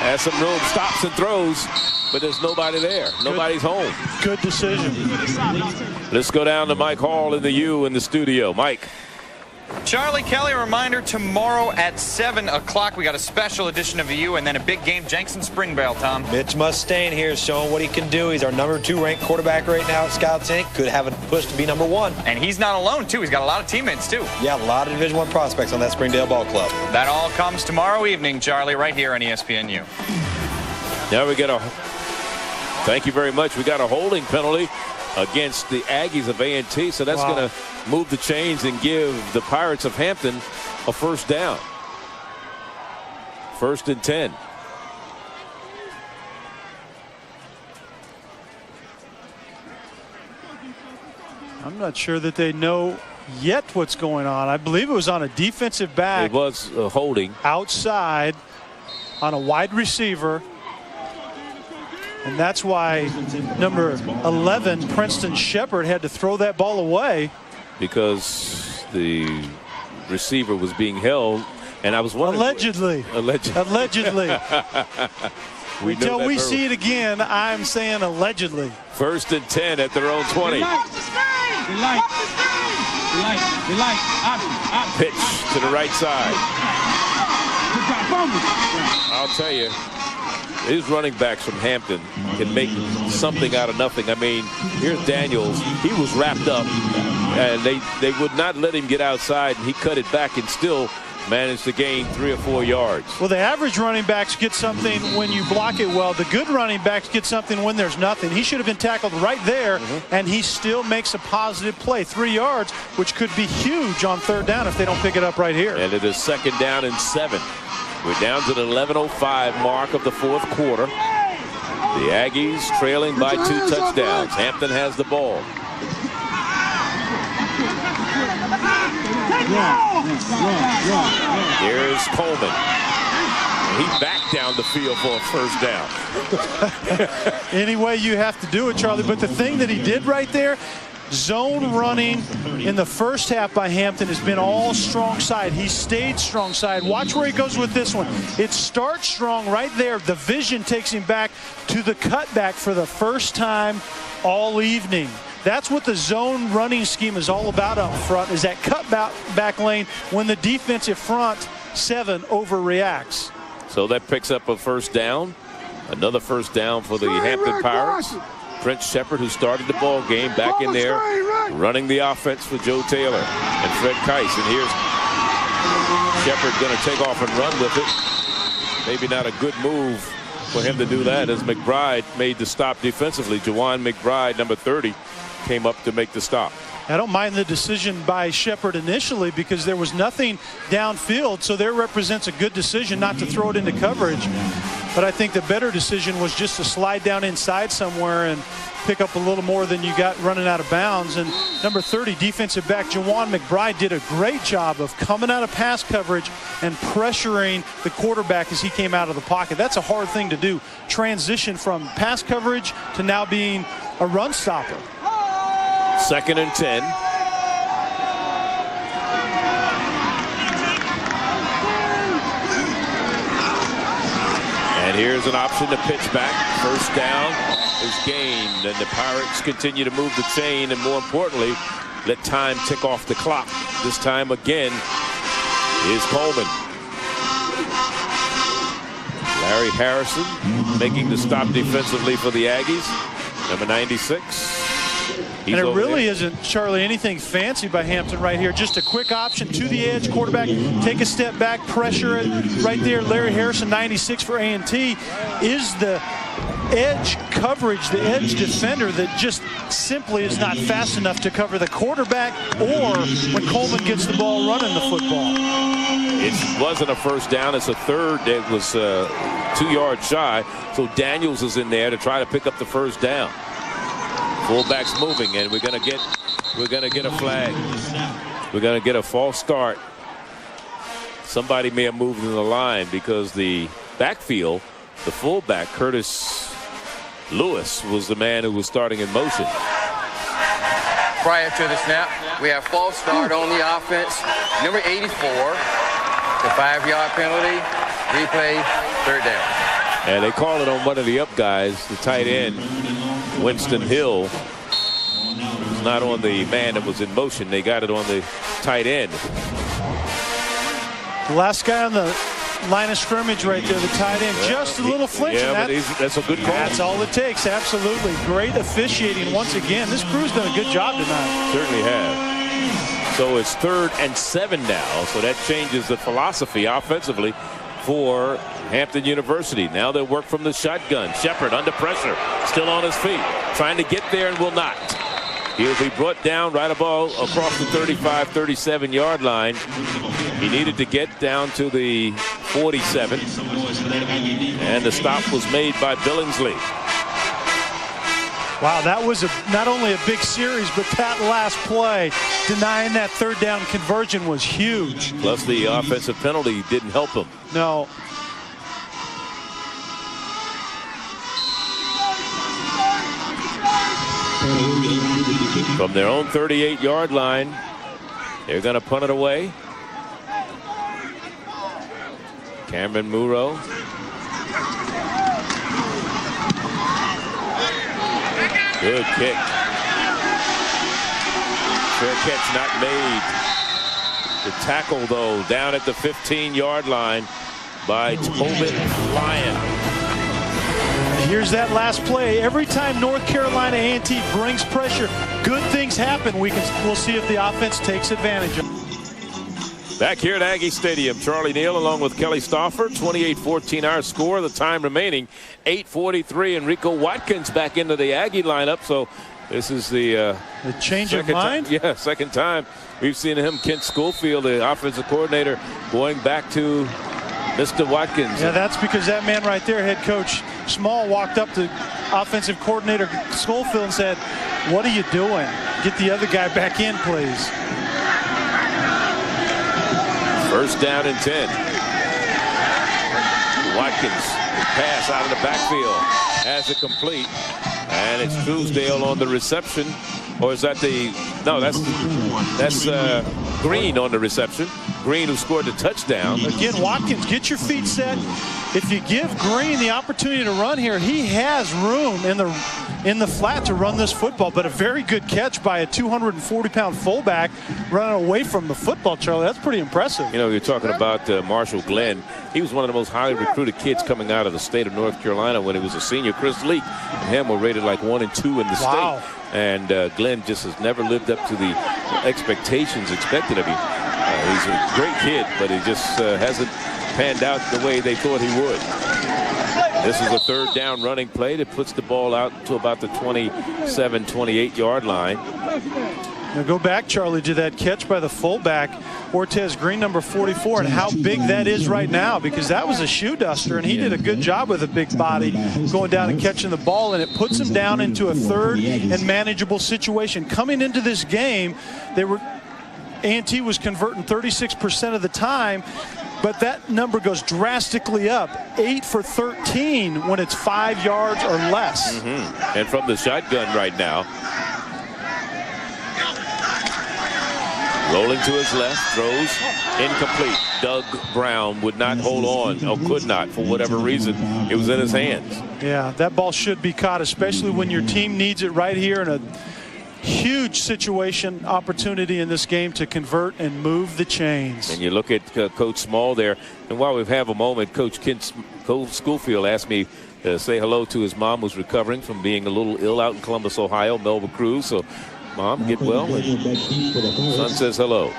Has some room, stops and throws, but there's nobody there. Nobody's home. Good decision. Let's go down to Mike Hall in the U in the studio. Mike. Charlie Kelly, a reminder, tomorrow at 7 o'clock, we got a special edition of the U and then a big game, Jensen Springvale, Tom. Mitch Mustaine here showing what he can do. He's our number 2 ranked quarterback right now at Scouts Inc. Could have a push to be number 1. And he's not alone, too. He's got a lot of teammates, too. Yeah, a lot of Division I prospects on that Springdale Ball Club. That all comes tomorrow evening, Charlie, right here on ESPNU. Now we get a, thank you very much. We got a holding penalty against the Aggies of A&T, so that's going to move the chains and give the Pirates of Hampton a first down. 1st and 10. I'm not sure that they know yet what's going on. I believe it was on a defensive back. It was holding. Outside on a wide receiver. And that's why number 11, Princeton Shepard, had to throw that ball away. Because the receiver was being held. And I was wondering. Allegedly. Allegedly. Until we see it again, I'm saying allegedly. 1st and 10 at their own 20. Pitch to the right side. I'll tell you, these running backs from Hampton can make something out of nothing. I mean, here's Daniels. He was wrapped up, and they would not let him get outside, and he cut it back and still managed to gain 3 or 4 yards. Well, the average running backs get something when you block it well. The good running backs get something when there's nothing. He should have been tackled right there, and he still makes a positive play. 3 yards, which could be huge on 3rd down if they don't pick it up right here. And it is 2nd down and 7. We're down to the 11:05 mark of the 4th quarter. The Aggies trailing by 2 touchdowns. Hampton has the ball. Here's Coleman. He backed down the field for a 1st down. Any way you have to do it, Charlie. But the thing that he did right there, zone running in the first half by Hampton has been all strong side. He stayed strong side. Watch where he goes with this one. It starts strong right there. The vision takes him back to the cutback for the first time all evening. That's what the zone running scheme is all about up front, is that cutback lane when the defensive front 7 overreacts. So that picks up a 1st down. Another 1st down for the Hampton Pirates. Prince Shepard, who started the ball game, back in there, running the offense for Joe Taylor and Fred Keiss. And here's Shepard going to take off and run with it. Maybe not a good move for him to do that, as McBride made the stop defensively. Jawan McBride, number 30, came up to make the stop. I don't mind the decision by Shepard initially because there was nothing downfield, so there represents a good decision not to throw it into coverage. But I think the better decision was just to slide down inside somewhere and pick up a little more than you got running out of bounds. And number 30, defensive back Jawan McBride, did a great job of coming out of pass coverage and pressuring the quarterback as he came out of the pocket. That's a hard thing to do. Transition from pass coverage to now being a run stopper. 2nd and 10. And here's an option to pitch back. First down is gained, and the Pirates continue to move the chain, and more importantly, let time tick off the clock. This time again is Coleman. Larry Harrison making the stop defensively for the Aggies. Number 96. And it really isn't, Charlie, anything fancy by Hampton right here. Just a quick option to the edge. Quarterback, take a step back, pressure it right there. Larry Harrison, 96 for A&T, is the edge coverage, the edge defender that just simply is not fast enough to cover the quarterback or when Coleman gets the ball running the football. It wasn't a first down. It's a third. It was 2 yards shy. So Daniels is in there to try to pick up the first down. Fullback's moving, and we're gonna get a flag. We're gonna get a false start. Somebody may have moved in the line because the backfield, the fullback Curtis Lewis, was the man who was starting in motion. Prior to the snap, we have false start on the offense. Number 84, the 5-yard penalty. Replay, 3rd down. And they call it on one of the up guys, the tight end, Winston Hill. It's not on the man that was in motion. They got it on the tight end. The last guy on the line of scrimmage right there, the tight end, just a little flinching. Yeah, but that's a good call. That's all it takes, absolutely. Great officiating once again. This crew's done a good job tonight. Certainly have. So it's 3rd and 7 now, so that changes the philosophy offensively for Hampton University. Now they'll work from the shotgun. Shepard under pressure, still on his feet, trying to get there and will not. He'll be brought down right above across the 35-37 yard line. He needed to get down to the 47, and the stop was made by Billingsley. Wow, that was not only a big series, but that last play, denying that 3rd down conversion, was huge. Plus the offensive penalty didn't help him. No. From their own 38-yard line, they're going to punt it away. Cameron Muro. Good kick. Fair catch not made. The tackle, though, down at the 15-yard line by Tobin Lyon. Here's that last play. Every time North Carolina A&T brings pressure, good things happen. We'll see if the offense takes advantage of it. Back here at Aggie Stadium, Charlie Neal along with Kelly Stauffer. 28-14 our score. The time remaining 8:43. Enrico Watkins back into the Aggie lineup. So this is the change of mind. Yeah, second time we've seen him. Kent Schofield, the offensive coordinator, going back to Mr. Watkins. Yeah, that's because that man right there, head coach Small, walked up to offensive coordinator Schofield and said, "What are you doing? Get the other guy back in, please." First down and 10. Watkins pass out of the backfield, has it complete, and it's Truesdale on the reception. Or is that the, no, that's Green on the reception. Green, who scored the touchdown. Again, Watkins, get your feet set. If you give Green the opportunity to run here, he has room in the flat to run this football. But a very good catch by a 240-pound fullback running away from the football, Charlie. That's pretty impressive. You know, you're talking about Marshall Glenn. He was one of the most highly recruited kids coming out of the state of North Carolina when he was a senior. Chris Leak and him were rated like 1 and 2 in the state. And Glenn just has never lived up to the expectations expected of him. He's a great kid, but he just hasn't panned out the way they thought he would. This is a 3rd down running play that puts the ball out to about the 27-28 yard line. Now go back, Charlie, to that catch by the fullback, Ortez Green, number 44, and how big that is right now, because that was a shoe duster, and he did a good job with a big body going down and catching the ball, and it puts him down into a third and manageable situation. Coming into this game, A&T was converting 36% of the time, but that number goes drastically up, 8 for 13 when it's 5 yards or less. And from the shotgun right now. Rolling to his left, throws incomplete. Doug Brown would not hold on, or could not, for whatever reason. It was in his hands. Yeah, that ball should be caught, especially when your team needs it right here in a huge situation, opportunity in this game to convert and move the chains. And you look at Coach Small there, and while we have a moment, Coach Schofield asked me to say hello to his mom, who's recovering from being a little ill out in Columbus, Ohio, Melba Cruz. So, Mom, get well. And son says hello.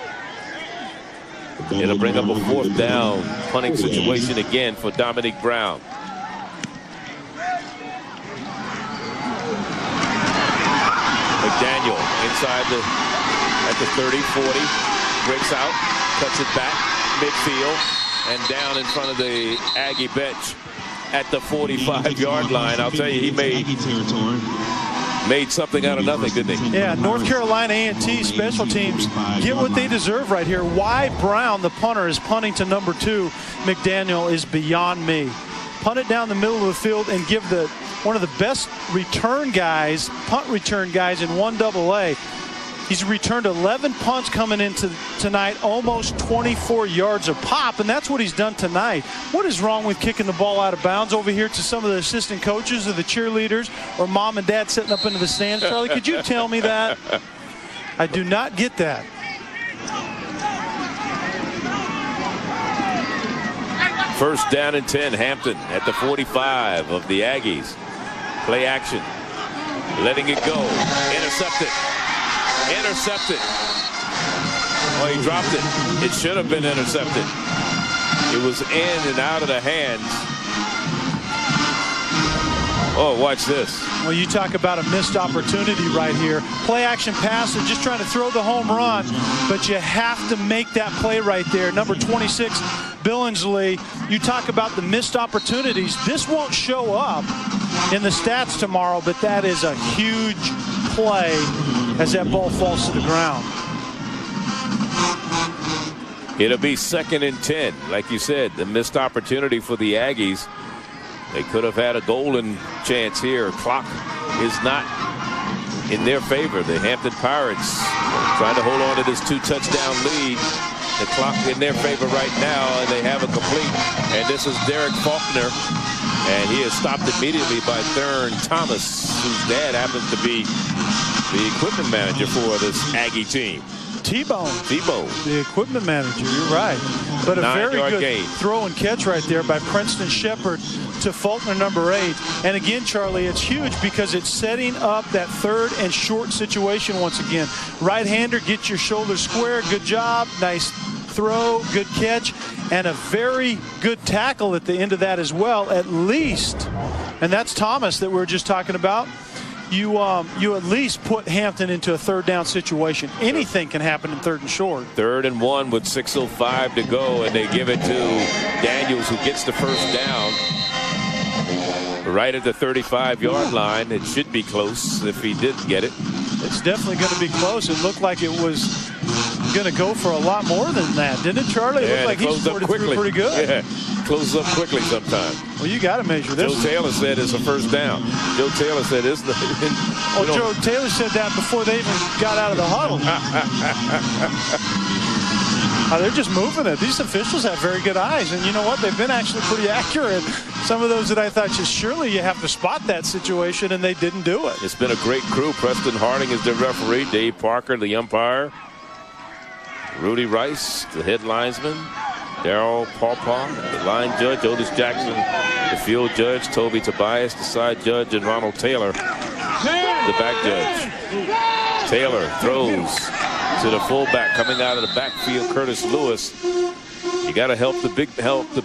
It'll bring up a 4th down punting situation again for Dominique Brown. McDaniel inside at the 30, 40, breaks out, cuts it back, midfield, and down in front of the Aggie bench at the 45-yard line. I'll tell you, he made something out of nothing, didn't he? Yeah, North Carolina A&T special teams get what they deserve right here. Why Brown, the punter, is punting to number 2, McDaniel, is beyond me. Punt it down the middle of the field and give one of the best return guys, punt return guys in 1AA. He's returned 11 punts coming into tonight, almost 24 yards a pop, and that's what he's done tonight. What is wrong with kicking the ball out of bounds over here to some of the assistant coaches or the cheerleaders or mom and dad sitting up into the stands? Charlie, could you tell me that? I do not get that. First down and 10, Hampton at the 45 of the Aggies. Play action. Letting it go. Intercepted. Intercepted. Oh, he dropped it. It should have been intercepted. It was in and out of the hands. Oh, watch this. Well, you talk about a missed opportunity right here. Play action pass, they're just trying to throw the home run, but you have to make that play right there. Number 26, Billingsley. You talk about the missed opportunities. This won't show up in the stats tomorrow, but that is a huge play as that ball falls to the ground. It'll be 2nd and 10. Like you said, the missed opportunity for the Aggies. They could have had a golden chance here. Clock is not in their favor. The Hampton Pirates trying to hold on to this 2-touchdown lead. The clock in their favor right now, and they have a complete. And this is Derek Faulkner, and he is stopped immediately by Thurn Thomas, whose dad happens to be the equipment manager for this Aggie team. T-Bone, the equipment manager. You're right. But a very good gain. Throw and catch right there by Princeton Shepard to Faulkner, number 8. And again, Charlie, it's huge because it's setting up that 3rd and short situation once again. Right-hander, get your shoulders square. Good job. Nice throw, good catch, and a very good tackle at the end of that as well, at least. And that's Thomas that we were just talking about. You at least put Hampton into a 3rd down situation. Anything can happen in 3rd and short. 3rd and 1 with 6:05 to go, and they give it to Daniels, who gets the first down right at the 35-yard line. It should be close if he did get it. It's definitely going to be close. It looked like it was going to go for a lot more than that, didn't it, Charlie? It looked like he scored it through pretty good. Yeah, closes up quickly sometimes. Well, you got to measure this. Joe Taylor said it's a first down. Joe Taylor said it's the. Oh, Joe Taylor said that before they even got out of the huddle. They're just moving it. These officials have very good eyes, and you know what? They've been actually pretty accurate. Some of those that I thought just surely you have to spot that situation, and they didn't do it. It's been a great crew. Preston Harding is the referee. Dave Parker, the umpire. Rudy Rice, the head linesman. Darryl Pawpaw, the line judge. Otis Jackson, the field judge. Toby Tobias, the side judge. And Ronald Taylor, the back judge. Taylor throws to the fullback coming out of the backfield, Curtis Lewis. You got to help the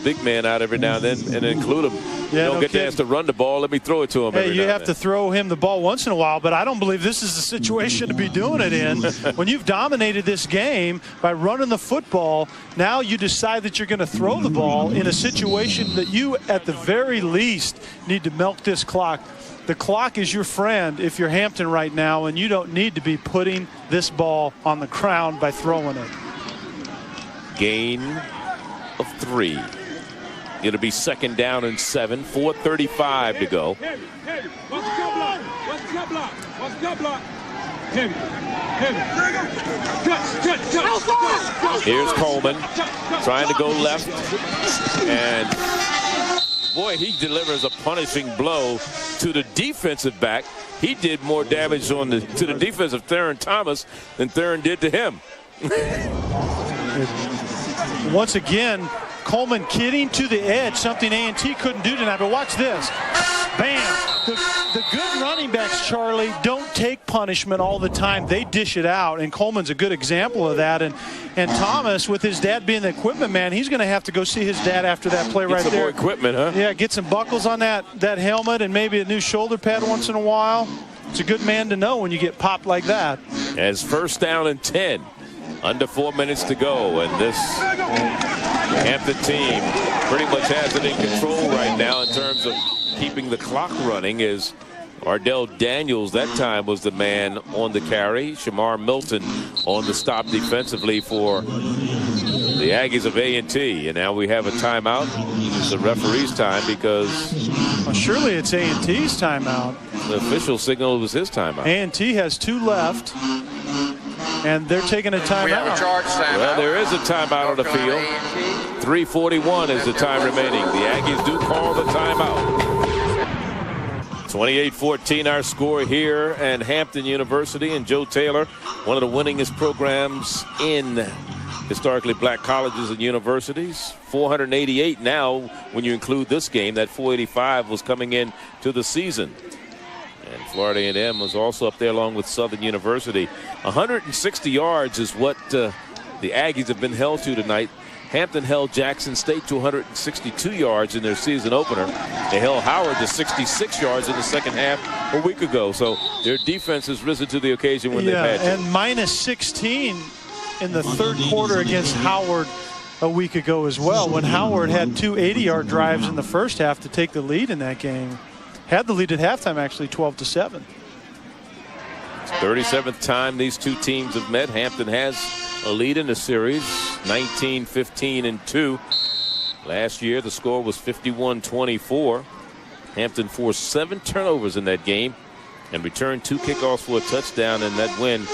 big man out every now and then, and include him You don't get the chance to run the ball. Let me throw it to him. Hey, you have to throw him the ball once in a while, but I don't believe this is the situation to be doing it in. When you've dominated this game by running the football, now you decide that you're going to throw the ball in a situation that you, at the very least, need to milk this clock. The clock is your friend if you're Hampton right now, and you don't need to be putting this ball on the ground by throwing it. Gain of 3. It'll be 2nd down and 7. 4:35 to go. Here's Coleman trying to go left, and boy, he delivers a punishing blow to the defensive back. He did more damage to the defense of Theron Thomas than Theron did to him. Once again, Coleman kidding to the edge, something A&T couldn't do tonight. But watch this. Bam. The good running backs, Charlie, don't take punishment all the time. They dish it out, and Coleman's a good example of that. And Thomas, with his dad being the equipment man, he's going to have to go see his dad after that play right there. Get some more equipment, huh? Yeah, get some buckles on that helmet and maybe a new shoulder pad once in a while. It's a good man to know when you get popped like that. As 1st down and 10. Under 4 minutes to go, and this Hampton team pretty much has it in control right now in terms of keeping the clock running, as Ardell Daniels that time was the man on the carry. Shamar Milton on the stop defensively for the Aggies of A&T. And now we have a timeout. It's the referee's time because... Well, surely it's A&T's timeout. The official signal was his timeout. A&T has 2 left. And they're taking a timeout. We have a charge timeout. Well, there is a timeout on the field. 3:41 is the time remaining. The Aggies do call the timeout. 28-14 our score here at Hampton University. And Joe Taylor, one of the winningest programs in historically black colleges and universities. 488 now when you include this game. That 485 was coming in to the season. And Florida A&M was also up there along with Southern University. 160 yards is what the Aggies have been held to tonight. Hampton held Jackson State to 162 yards in their season opener. They held Howard to 66 yards in the second half a week ago. So their defense has risen to the occasion when they've had to. And minus 16 in the 3rd quarter against Howard a week ago as well, when Howard had 2 80-yard drives in the first half to take the lead in that game. Had the lead at halftime, actually, 12-7. It's 37th time these two teams have met. Hampton has a lead in the series, 19-15-2. Last year, the score was 51-24. Hampton forced 7 turnovers in that game and returned 2 kickoffs for a touchdown, and that win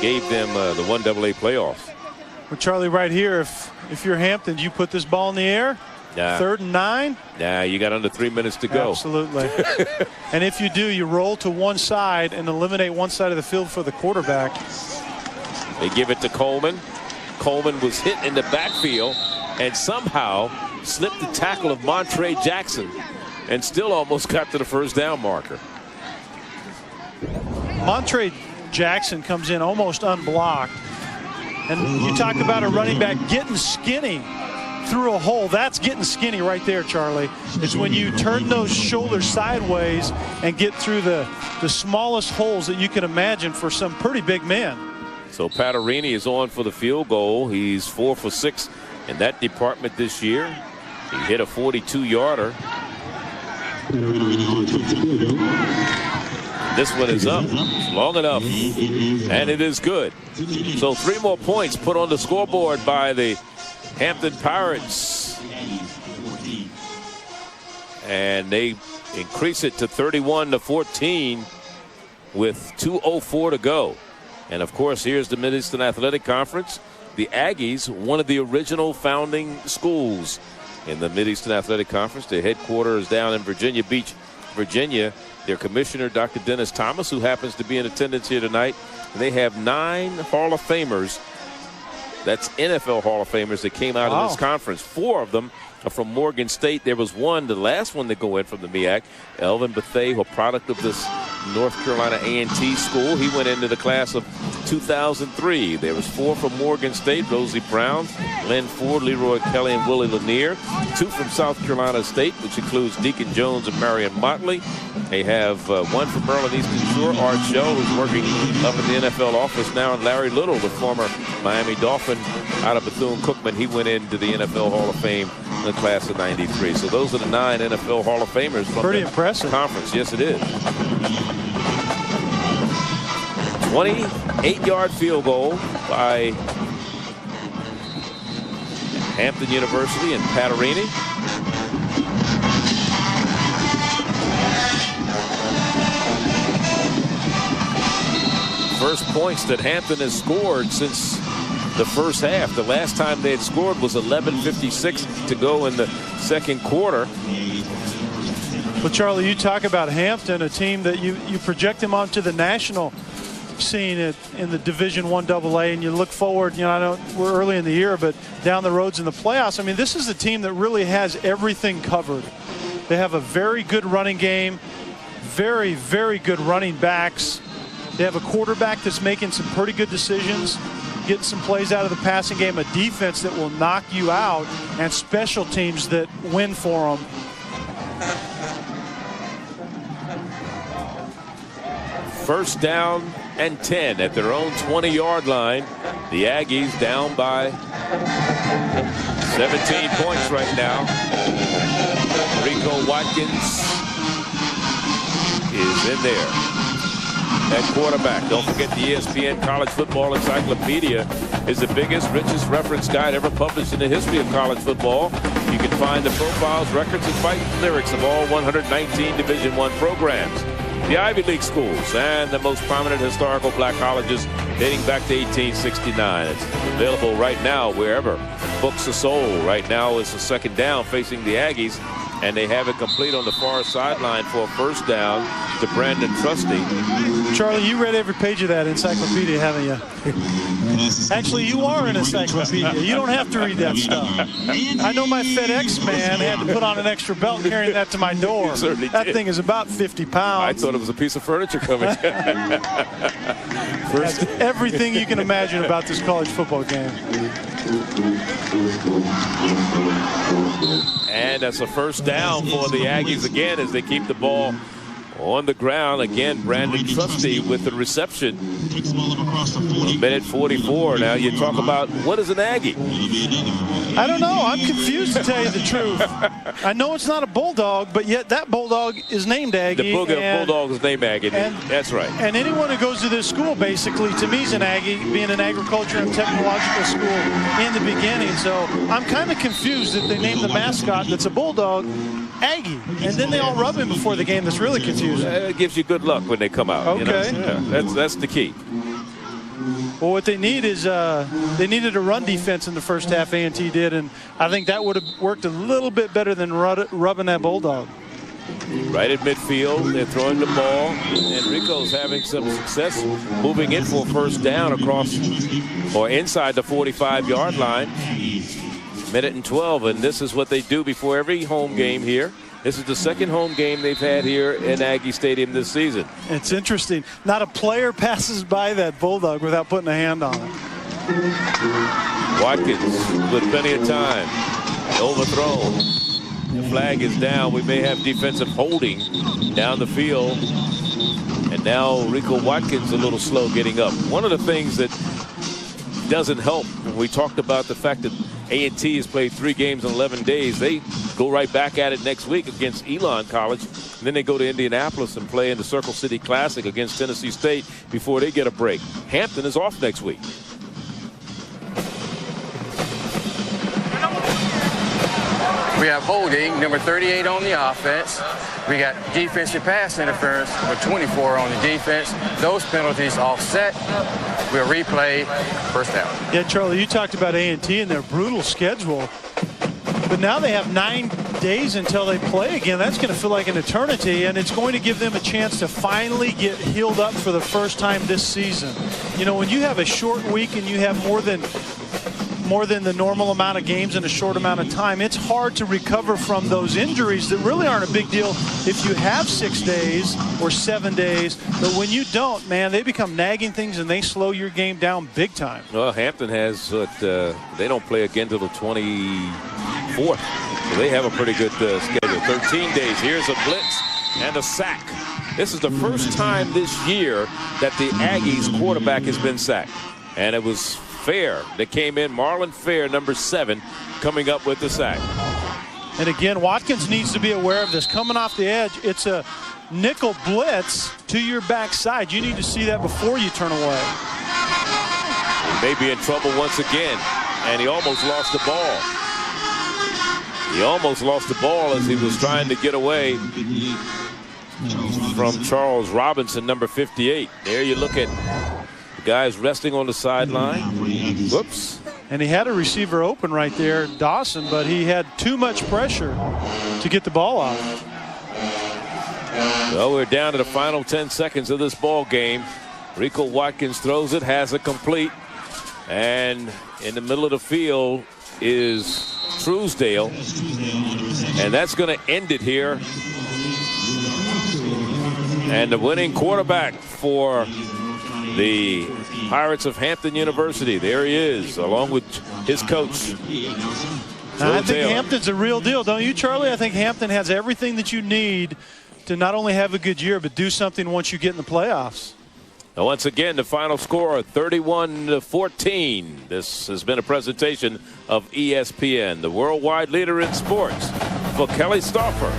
gave them the 1AA playoffs. Well, Charlie, right here, if you're Hampton, do you put this ball in the air? Nah. 3rd and 9? Nah, you got under 3 minutes to go. Absolutely. And if you do, you roll to one side and eliminate one side of the field for the quarterback. They give it to Coleman. Coleman was hit in the backfield and somehow slipped the tackle of Montre Jackson and still almost got to the 1st down marker. Montre Jackson comes in almost unblocked. And you talk about a running back getting skinny through a hole. That's getting skinny right there, Charlie. It's when you turn those shoulders sideways and get through the smallest holes that you can imagine for some pretty big men. So Patarini is on for the field goal. He's 4 for 6 in that department this year. He hit a 42-yarder. This one is up. It's long enough. And it is good. So 3 more points put on the scoreboard by the Hampton Pirates. And they increase it to 31-14 with 2:04 to go. And of course, here's the Mid-Eastern Athletic Conference. The Aggies, one of the original founding schools in the Mid-Eastern Athletic Conference. Their headquarters down in Virginia Beach, Virginia. Their commissioner, Dr. Dennis Thomas, who happens to be in attendance here tonight. And they have 9 Hall of Famers. That's NFL Hall of Famers that came out of this conference. 4 of them are from Morgan State. There was one, the last one to go in from the MEAC, Elvin Bethea, a product of this North Carolina A&T school. He went into the class of 2003. There was 4 from Morgan State, Rosie Brown, Lynn Ford, Leroy Kelly, and Willie Lanier. 2 from South Carolina State, which includes Deacon Jones and Marion Motley. They have 1 from Maryland Eastern Shore, Art Shell, who's working up in the NFL office now, and Larry Little, the former Miami Dolphin out of Bethune-Cookman. He went into the NFL Hall of Fame in the class of 93. So those are the 9 NFL Hall of Famers from pretty the impressive conference. Yes, it is. 28-yard field goal by Hampton University and Patarini. First points that Hampton has scored since the first half. The last time they had scored was 11:56 to go in the second quarter. Well, Charlie, you talk about Hampton, a team that you project them onto the national scene in the Division I AA, and you look forward, I know we're early in the year, but down the roads in the playoffs. I mean, this is a team that really has everything covered. They have a very good running game, very, very good running backs. They have a quarterback that's making some pretty good decisions, getting some plays out of the passing game, a defense that will knock you out, and special teams that win for them. First down and 10 at their own 20-yard line. The Aggies down by 17 points right now. Rico Watkins is in there at quarterback. Don't forget the ESPN College Football Encyclopedia is the biggest, richest reference guide ever published in the history of college football. You can find the profiles, records, and fight lyrics of all 119 Division I programs, the Ivy League schools, and the most prominent historical black colleges dating back to 1869. It's available right now wherever books are sold. Right now is the second down facing the Aggies, and they have it complete on the far sideline for a first down to Brandon Trusty. Charlie, you read every page of that encyclopedia, haven't you? Actually, you are an encyclopedia. You don't have to read that stuff. I know my FedEx man had to put on an extra belt carrying that to my door. That thing is about 50 pounds. I thought it was a piece of furniture coming. That's everything you can imagine about this college football game. And that's a first down for the Aggies again as they keep the ball on the ground. Again, Brandon Trusty with the reception. Minute 44. Now you talk about, what is an Aggie? I don't know. I'm confused, to tell you the truth. I know it's not a bulldog, but yet that bulldog is named Aggie. The bulldog is named Aggie. That's right. And anyone who goes to this school, basically, to me, is an Aggie, being an agriculture and technological school in the beginning. So I'm kind of confused that they named the mascot that's a bulldog Aggie, and then they all rub him before the game. That's really confusing. It gives you good luck when they come out. Okay. That's the key. Well, what they need is they needed a run defense in the first half. A&T did, and I think that would have worked a little bit better than rubbing that bulldog. Right at midfield, they're throwing the ball, and Rico's having some success moving in for first down across or inside the 45-yard line. Minute and 12, and this is what they do before every home game here. This is the second home game they've had here in Aggie Stadium this season. It's interesting. Not a player passes by that bulldog without putting a hand on it. Watkins with plenty of time. Overthrown. The flag is down. We may have defensive holding down the field. And now Rico Watkins a little slow getting up. One of the things that doesn't help, and we talked about the fact that A&T has played 3 games in 11 days. They go right back at it next week against Elon College. And then they go to Indianapolis and play in the Circle City Classic against Tennessee State before they get a break. Hampton is off next week. We have holding, number 38 on the offense. We got defensive pass interference, number 24 on the defense. Those penalties offset. We'll replay first down. Yeah, Charlie, you talked about A&T and their brutal schedule. But now they have 9 days until they play again. That's going to feel like an eternity, and it's going to give them a chance to finally get healed up for the first time this season. You know, when you have a short week and you have more than more than the normal amount of games in a short amount of time, it's hard to recover from those injuries that really aren't a big deal if you have 6 days or 7 days. But when you don't, man, they become nagging things and they slow your game down big time. Well, Hampton has, they don't play again till the 24th. So they have a pretty good schedule. 13 days. Here's a blitz and a sack. This is the first time this year that the Aggies quarterback has been sacked. And it was Fair that came in, Marlon Fair, number 7, coming up with the sack. And again, Watkins needs to be aware of this. Coming off the edge, it's a nickel blitz to your backside. You need to see that before you turn away. He may be in trouble once again, and he almost lost the ball. He almost lost the ball as he was trying to get away from Charles Robinson, number 58. There you look at the guys resting on the sideline. Whoops. And he had a receiver open right there, Dawson, but he had too much pressure to get the ball off. Well, we're down to the final 10 seconds of this ball game. Rico Watkins throws it, has it complete. And in the middle of the field is Truesdale. And that's going to end it here. And the winning quarterback for the Pirates of Hampton University, there he is, along with his coach. Now, I think Hampton's a real deal, don't you, Charlie? I think Hampton has everything that you need to not only have a good year, but do something once you get in the playoffs. Now, once again, the final score, 31-14. This has been a presentation of ESPN, the worldwide leader in sports. For Kelly Stauffer,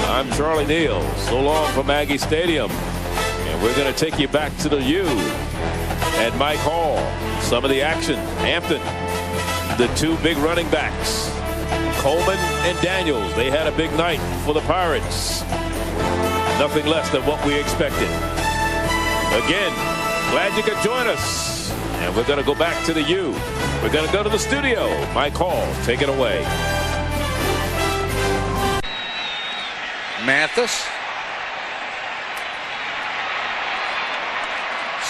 I'm Charlie Neal. So long from Aggie Stadium. And we're going to take you back to the U and Mike Hall. Some of the action. Hampton, the 2 big running backs, Coleman and Daniels. They had a big night for the Pirates. Nothing less than what we expected. Again, glad you could join us. And we're going to go back to the U. We're going to go to the studio. Mike Hall, take it away. Mathis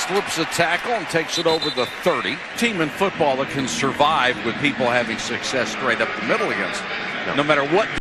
slips a tackle and takes it over the 30. Team in football that can survive with people having success straight up the middle against them. No matter what.